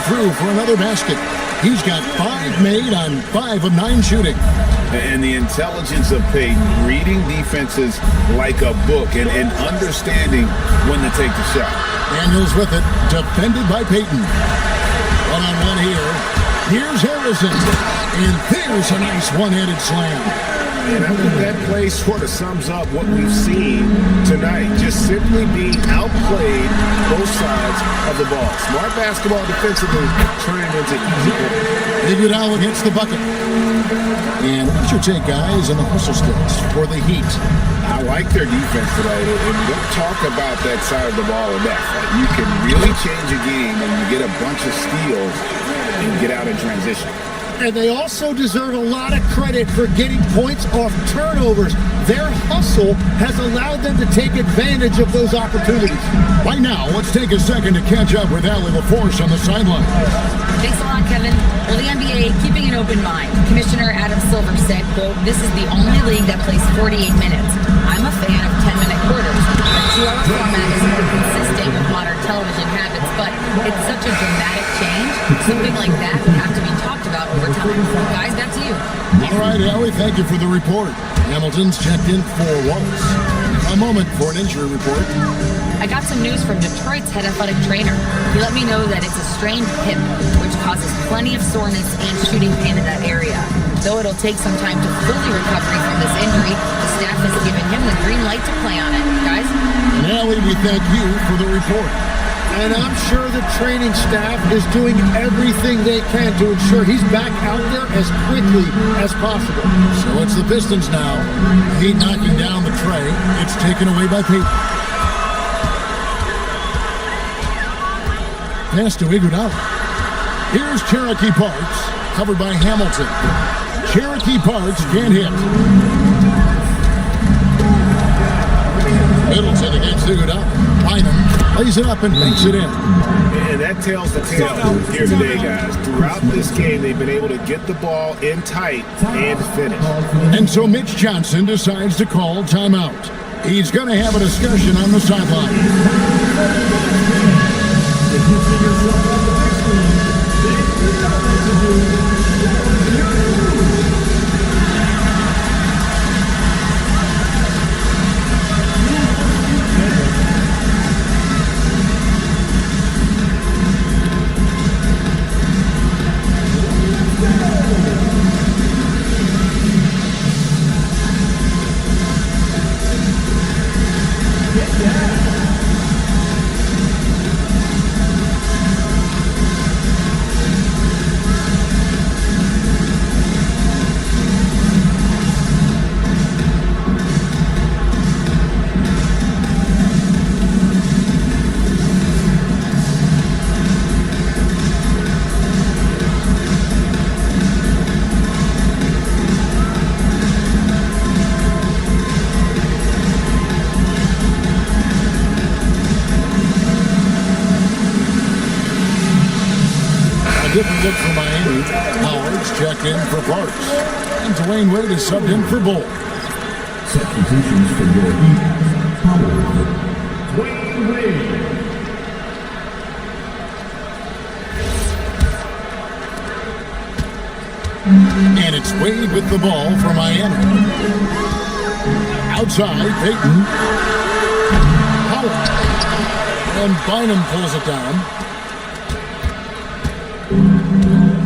Speaker 1: Through for another basket. He's got 5 made on 5 of 9 shooting.
Speaker 4: And the intelligence of Peyton, reading defenses like a book and understanding when to take the shot.
Speaker 1: Daniels with it, defended by Peyton. One-on-one here. Here's Harrison. And there's a nice one-handed slam.
Speaker 4: And I think that play sort of sums up what we've seen tonight. Just simply being outplayed both sides of the ball. Smart basketball defensively turning into easy points.
Speaker 1: Iguodala against the bucket. And what's your take, guys, on the hustle skills for the Heat?
Speaker 4: I like their defense tonight, and we don't talk about that side of the ball enough. You can really change a game when you get a bunch of steals and get out in transition.
Speaker 13: And they also deserve a lot of credit for getting points off turnovers. Their hustle has allowed them to take advantage of those opportunities.
Speaker 1: Right now, let's take a second to catch up with Allie LaForce on the sideline.
Speaker 6: Thanks a lot, Kevin. For the NBA, keeping an open mind. Commissioner Adam Silver said, quote, "This is the only league that plays 48 minutes. I'm a fan of 10-minute quarters. The 2-hour format is more consistent with modern television habits, but it's such a dramatic change. Something like that would have to be talked about over time. Guys, back to you."
Speaker 1: All right, Allie, thank you for the report. Hamilton's checked in for Wallace. A moment for an injury report.
Speaker 6: I got some news from Detroit's head athletic trainer. He let me know that it's a strained hip, which causes plenty of soreness and shooting pain in that area. Though it'll take some time to fully recover from this injury, the staff has given him the green light to play on it. Guys?
Speaker 1: And Allie, we thank you for the report.
Speaker 13: And I'm sure the training staff is doing everything they can to ensure he's back out there as quickly as possible.
Speaker 1: So it's the Pistons now. Heat knocking down the tray. It's taken away by Peyton. Pass to Iguodala. Here's Cherokee Parks, covered by Hamilton. Cherokee Parks can't hit. Middleton against Iguodala. Bynum lays it up and makes it in.
Speaker 4: And that tells the tale here today, guys. Throughout this game, they've been able to get the ball in tight and finish.
Speaker 1: And so Mitch Johnson decides to call timeout. He's going to have a discussion on the sideline. look for Miami. Howard's checked in for Parks. And Dwayne Wade is subbed in for Bull.
Speaker 5: Substitutions for your defense. Howard. Dwayne Wade.
Speaker 1: And it's Wade with the ball for Miami. Outside, Peyton. Howard. And Bynum pulls it down.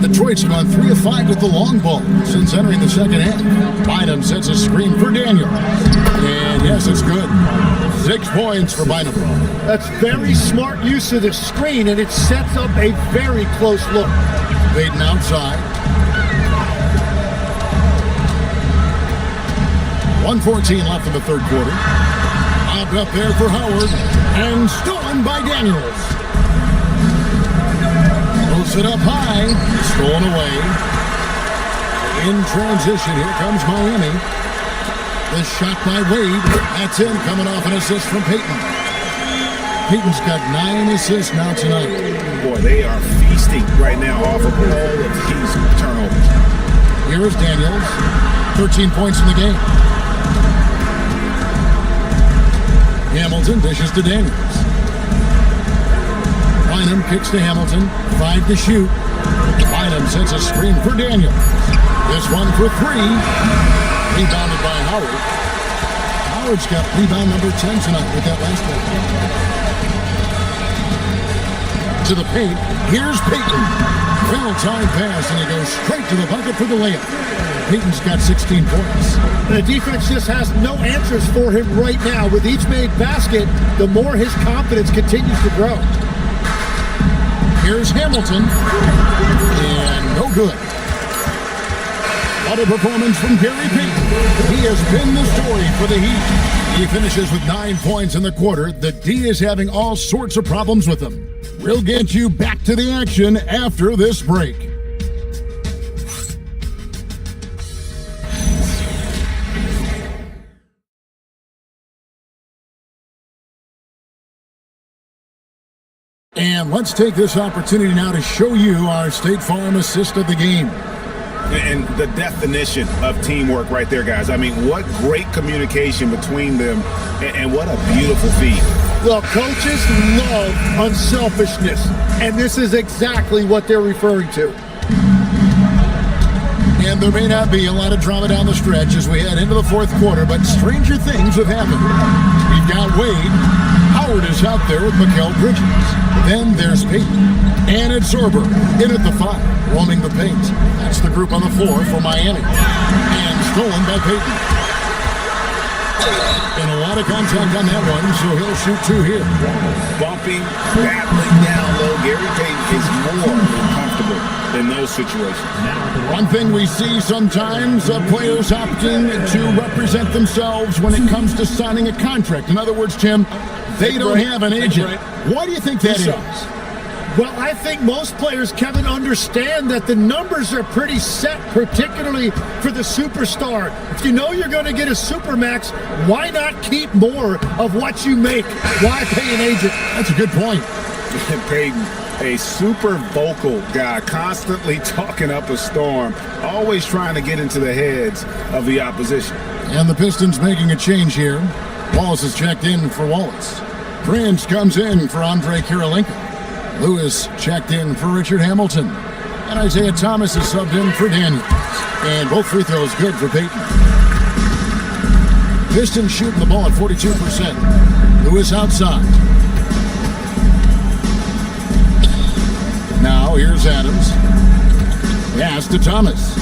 Speaker 1: Detroit's gone 3 of 5 with the long ball since entering the second half. Bynum sets a screen for Daniel. And yes, it's good. 6 points for Bynum.
Speaker 13: That's very smart use of the screen, and it sets up a very close look.
Speaker 1: Peyton outside. 1:14 left in the third quarter. Lobbed up there for Howard. And stolen by Daniels. Moves it up high. Stolen away. In transition, here comes Miami. The shot by Wade. That's in, coming off an assist from Peyton. Peyton's got 9 assists now tonight.
Speaker 4: Boy, they are feasting right now off of all of these turnovers.
Speaker 1: Here is Daniels. 13 points in the game. Hamilton dishes to Daniels. Bynum kicks to Hamilton. 5 to shoot. Bynum sets a screen for Daniels. This one for 3. Rebounded by Howard. Howard's got rebound number 10 tonight with that last one. To the paint. Here's Peyton. Well-timed pass, and he goes straight to the bucket for the layup. Peyton's got 16 points.
Speaker 13: The defense just has no answers for him right now. With each made basket, the more his confidence continues to grow.
Speaker 1: Here's Hamilton. And no good. What a performance from Gary Payton. He has been the story for the Heat. He finishes with 9 points in the quarter. The D is having all sorts of problems with him. We'll get you back to the action after this break. And let's take this opportunity now to show you our State Farm assist of the game.
Speaker 4: And the definition of teamwork right there, guys. I mean, what great communication between them, and what a beautiful feat.
Speaker 13: Well, coaches love unselfishness, and this is exactly what they're referring to.
Speaker 1: And there may not be a lot of drama down the stretch as we head into the fourth quarter, but stranger things have happened. We've got Wade. Howard is out there with Mikal Bridges. Then there's Peyton. And it's Sorber in at the 5, roaming the paint. That's the group on the floor for Miami. And stolen by Peyton. And a lot of contact on that one, so he'll shoot 2 here.
Speaker 4: Bumping, battling down low. Gary Payton is more than comfortable in those situations.
Speaker 1: One thing we see sometimes, players opting to represent themselves when it comes to signing a contract. In other words, Tim, they don't have an agent. Why do you think that is?
Speaker 13: Well, I think most players, Kevin, understand that the numbers are pretty set, particularly for the superstar. If you know you're going to get a supermax, why not keep more of what you make? Why pay an agent?
Speaker 1: That's a good point.
Speaker 4: Peyton, a super vocal guy, constantly talking up a storm, always trying to get into the heads of the opposition.
Speaker 1: And the Pistons making a change here. Wallace is checked in for Wallace. Prince comes in for Andre Kirilenko. Lewis checked in for Richard Hamilton. And Isaiah Thomas is subbed in for Daniels. And both free throws good for Peyton. Pistons shooting the ball at 42%. Lewis outside. Now here's Adams. Pass to Thomas.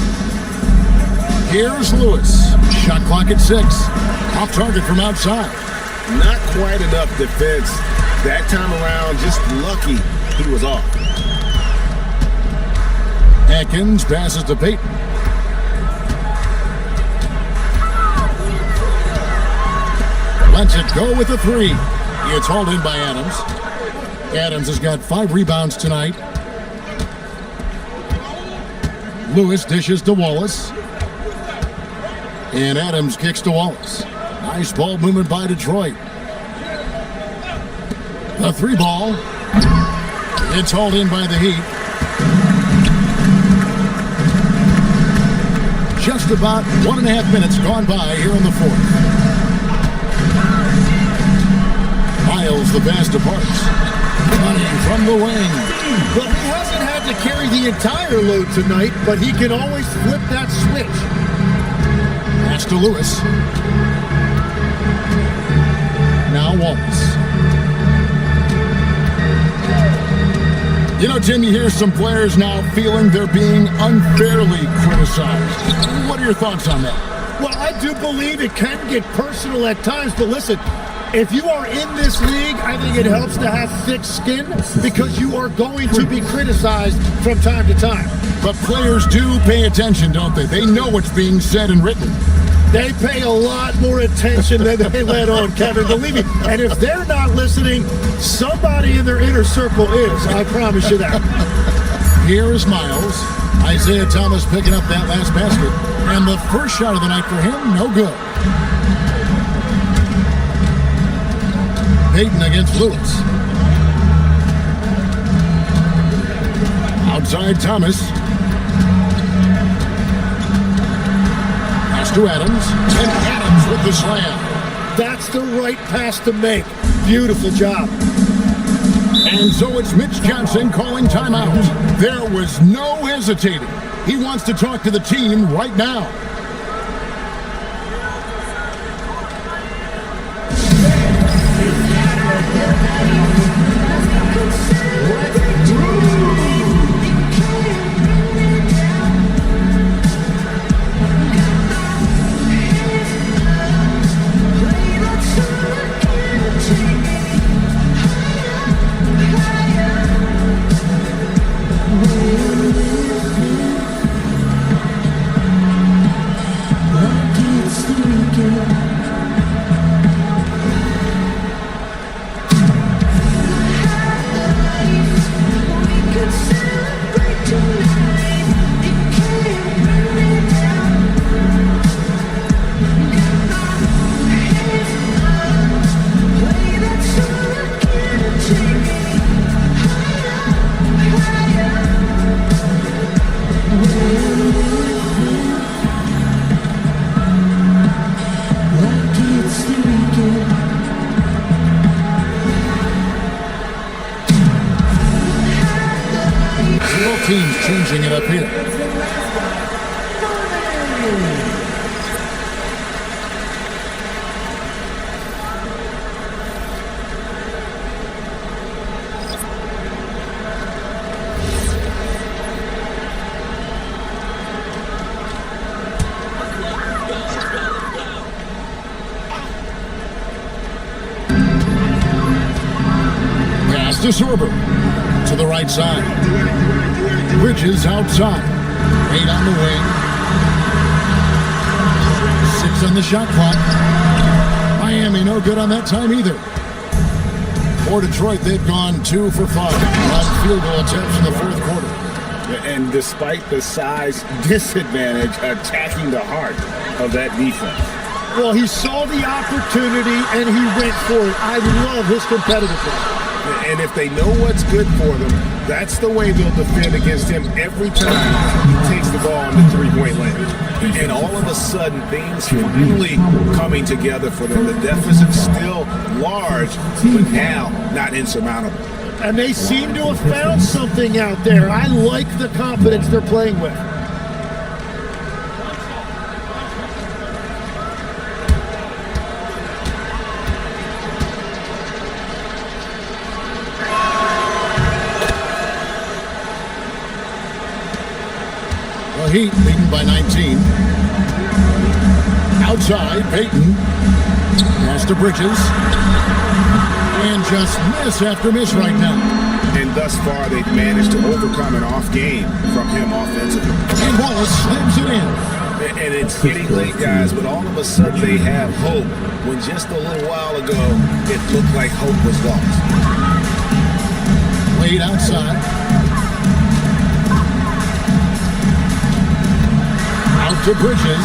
Speaker 1: Here's Lewis. Shot clock at 6. Off target from outside.
Speaker 4: Not quite enough defense that time around. Just lucky he was off.
Speaker 1: Atkins passes to Peyton. Lets it go with a 3. It's hauled in by Adams. Adams has got 5 rebounds tonight. Lewis dishes to Wallace. And Adams kicks to Wallace. Nice ball movement by Detroit. The 3 ball. It's hauled in by the Heat. Just about 1.5 minutes gone by here in the fourth. Miles the pass departs. Running from the wing.
Speaker 13: Well, he hasn't had to carry the entire load tonight, but he can always flip that switch.
Speaker 1: Pass to Lewis. Now Wallace. You know, Tim, you hear some players now feeling they're being unfairly criticized. What are your thoughts on that?
Speaker 13: Well, I do believe it can get personal at times, but listen, if you are in this league, I think it helps to have thick skin because you are going to be criticized from time to time.
Speaker 1: But players do pay attention, don't they? They know what's being said and written.
Speaker 13: They pay a lot more attention than they let on, Kevin, believe me. And if they're not listening, somebody in their inner circle is. I promise you that.
Speaker 1: Here is Miles. Isaiah Thomas picking up that last basket. And the first shot of the night for him, no good. Payton against Lewis. Outside Thomas. Pass to Adams. And Adams with the slam.
Speaker 13: That's the right pass to make. Beautiful job.
Speaker 1: And so it's Mitch Johnson calling timeout. There was no hesitating. He wants to talk to the team right now. Teams changing it up here. Pass to Sorber to the right side. Bridges outside. 8 on the wing. 6 on the shot clock. Miami no good on that time either. For Detroit, they've gone 2 for 5 on field goal attempts in the fourth quarter.
Speaker 4: And despite the size disadvantage, attacking the heart of that defense.
Speaker 13: Well, he saw the opportunity and he went for it. I love his competitiveness.
Speaker 4: And if they know what's good for them, that's the way they'll defend against him every time he takes the ball in the three-point lane. And all of a sudden, things finally coming together for them. The deficit's still large, but now not insurmountable.
Speaker 13: And they seem to have found something out there. I like the confidence they're playing with.
Speaker 1: Heat leading by 19. Outside, Payton. Pass to Bridges. And just miss after miss right now.
Speaker 4: And thus far, they've managed to overcome an off game from him offensively.
Speaker 1: And Wallace slams it in.
Speaker 4: And it's getting late, guys, but all of a sudden they have hope when just a little while ago it looked like hope was lost.
Speaker 1: Wade outside. Out to Bridges.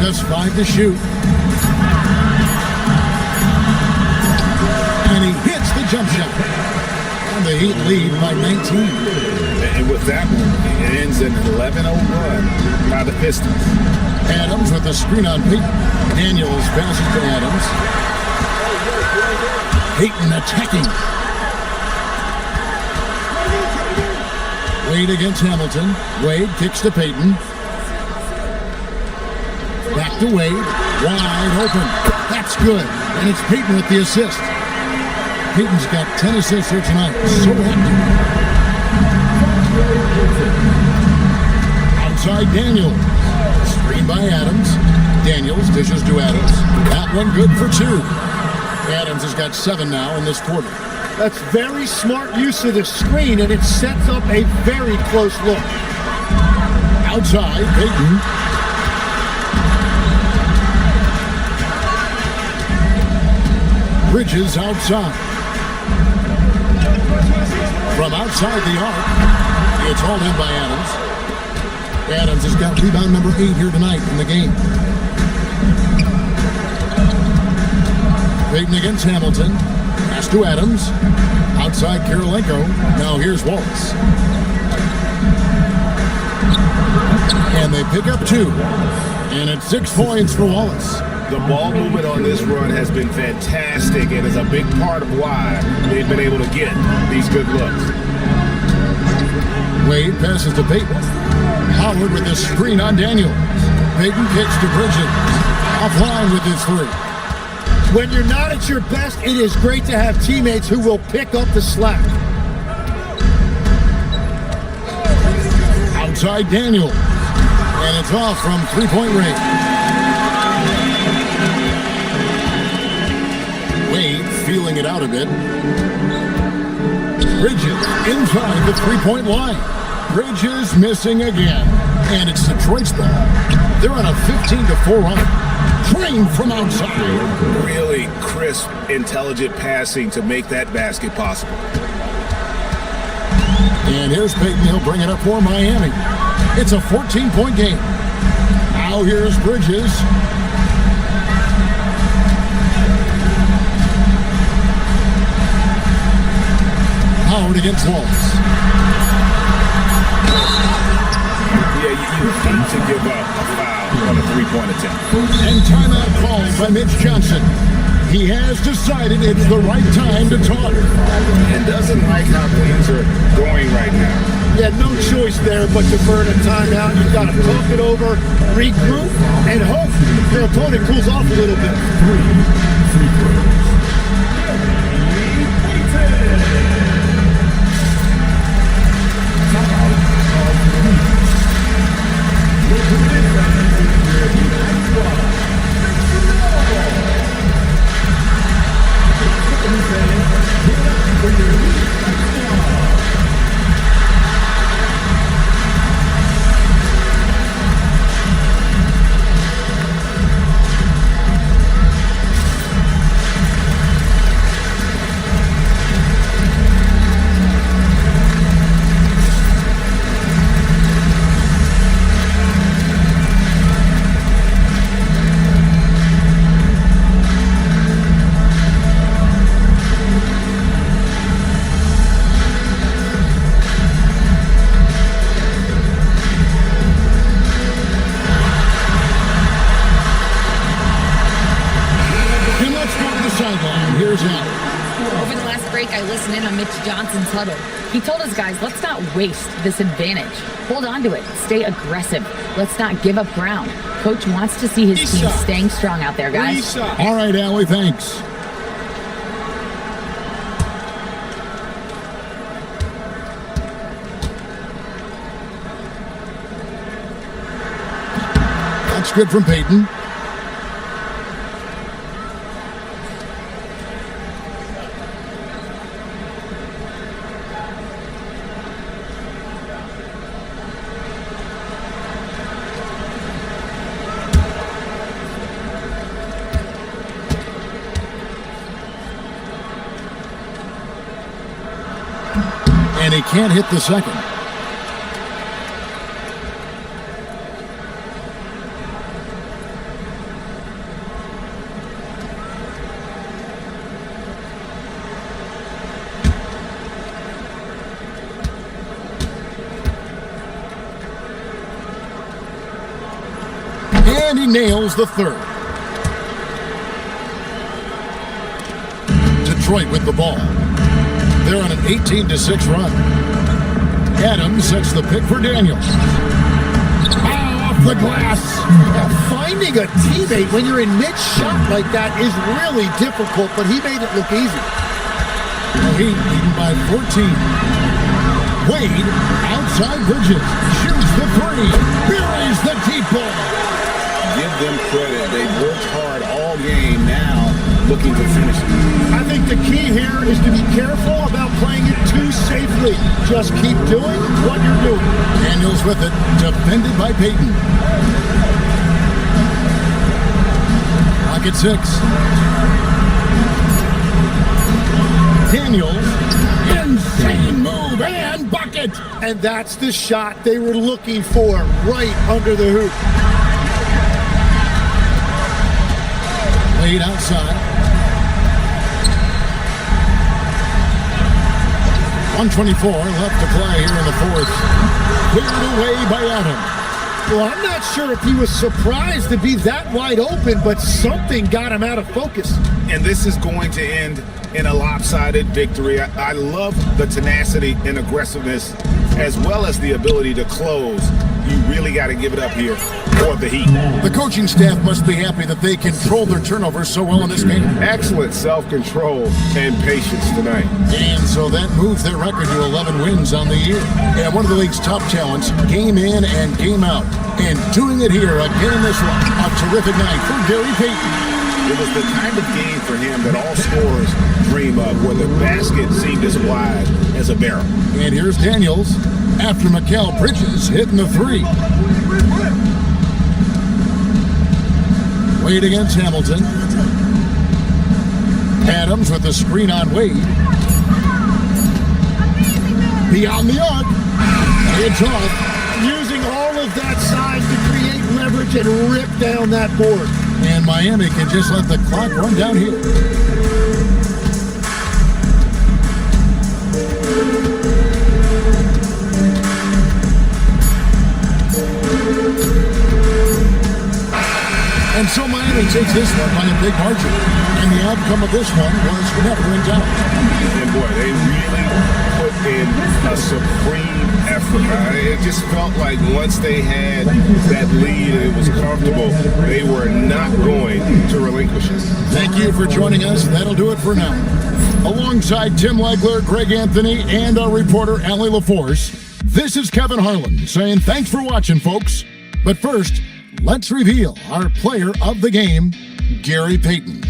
Speaker 1: Just 5 to shoot. And he hits the jump shot. And the Heat lead by 19.
Speaker 4: And with that one, it ends in an 11-0 run by the Pistons.
Speaker 1: Adams with the screen on Peyton. Daniels passes to Adams. Peyton attacking. Wade against Hamilton. Wade kicks to Peyton. Back to Wade. Wide open. That's good. And it's Peyton with the assist. Peyton's got 10 assists here tonight. So active. Outside Daniels. Screen by Adams. Daniels dishes to Adams. That one good for 2. Adams has got 7 now in this quarter.
Speaker 13: That's very smart use of the screen, and it sets up a very close look.
Speaker 1: Outside, Peyton. Bridges outside. From outside the arc, it's hauled in by Adams. Adams has got rebound number 8 here tonight in the game. Peyton against Hamilton. Pass to Adams. Outside Kirilenko. Now here's Wallace. And they pick up 2. And it's 6 points for Wallace.
Speaker 4: The ball movement on this run has been fantastic and is a big part of why they've been able to get these good looks.
Speaker 1: Wade passes to Peyton. Howard with the screen on Daniels. Peyton kicks to Bridges. Offline with his 3.
Speaker 13: When you're not at your best, it is great to have teammates who will pick up the slack.
Speaker 1: Outside Daniels. And it's off from 3-point range. Wade feeling it out a bit. Bridges inside the 3-point line. Bridges missing again. And it's Detroit's ball. They're on a 15-4 run. Trained from outside.
Speaker 4: Really crisp, intelligent passing to make that basket possible.
Speaker 1: And here's Peyton. He'll bring it up for Miami. It's a 14-point game. Now here's Bridges. Howard against Wallace.
Speaker 4: Yeah, you hate to give up a foul on a 3-point attempt.
Speaker 1: And timeout called by Mitch Johnson. He has decided it's the right time to talk.
Speaker 4: And doesn't like how things are going right now.
Speaker 13: Yeah, no choice there but to burn a timeout. You've got to talk it over, regroup, and hope your opponent cools off a little bit.
Speaker 5: 3 free throws.
Speaker 6: Over the last break, I listened in on Mitch Johnson's huddle. He told his guys, let's not waste this advantage. Hold on to it. Stay aggressive. Let's not give up ground. Coach wants to see his team staying strong out there, guys.
Speaker 1: All right, Allie, thanks. That's good from Peyton. And he can't hit the second. And he nails the third. Detroit with the ball. They're on an 18-6 run. Adams sets the pick for Daniels. Off the glass.
Speaker 13: Finding a teammate when you're in mid-shot like that is really difficult, but he made it look easy.
Speaker 1: Heat leading by 14. Wade outside Bridges. Shoots the three. Buries the deep ball.
Speaker 2: Give them credit. They've worked hard all game now, looking to finish it.
Speaker 13: I think the key here is to be careful about playing it too safely. Just keep doing what you're doing.
Speaker 1: Daniels with it, defended by Payton. Rocket 6. Daniels, insane move and bucket.
Speaker 13: And that's the shot they were looking for, right under the hoop.
Speaker 1: Laid outside. 124 left to play here in the fourth. Cleared away by Adams.
Speaker 13: Well, I'm not sure if he was surprised to be that wide open, but something got him out of focus.
Speaker 4: And this is going to end in a lopsided victory. I love the tenacity and aggressiveness, as well as the ability to close. You really got to give it up here for the Heat.
Speaker 1: The coaching staff must be happy that they controlled their turnovers so well in this game.
Speaker 4: Excellent self-control and patience tonight.
Speaker 1: And so that moves their record to 11 wins on the year. And one of the league's top talents, game in and game out. And doing it here again in this one. A terrific night for Gary Payton.
Speaker 4: It was the kind of game for him that all scorers dream of, where the basket seemed as wide as a barrel.
Speaker 1: And here's Daniels after Mikal Bridges hitting the three. Wade against Hamilton. Adams with the screen on Wade. Beyond the arc. It's off.
Speaker 13: Using all of that size to create leverage and rip down that board.
Speaker 1: And Miami can just let the clock run down here. And so Miami takes this one by a big margin. And the outcome of this one was never in doubt.
Speaker 4: And boy, they really put in a supreme effort. It just felt like once they had that lead and it was comfortable, they were not going to relinquish it.
Speaker 1: Thank you for joining us. That'll do it for now. Alongside Tim Legler, Greg Anthony, and our reporter, Allie LaForce, this is Kevin Harlan saying thanks for watching, folks. But first, let's reveal our player of the game, Gary Payton.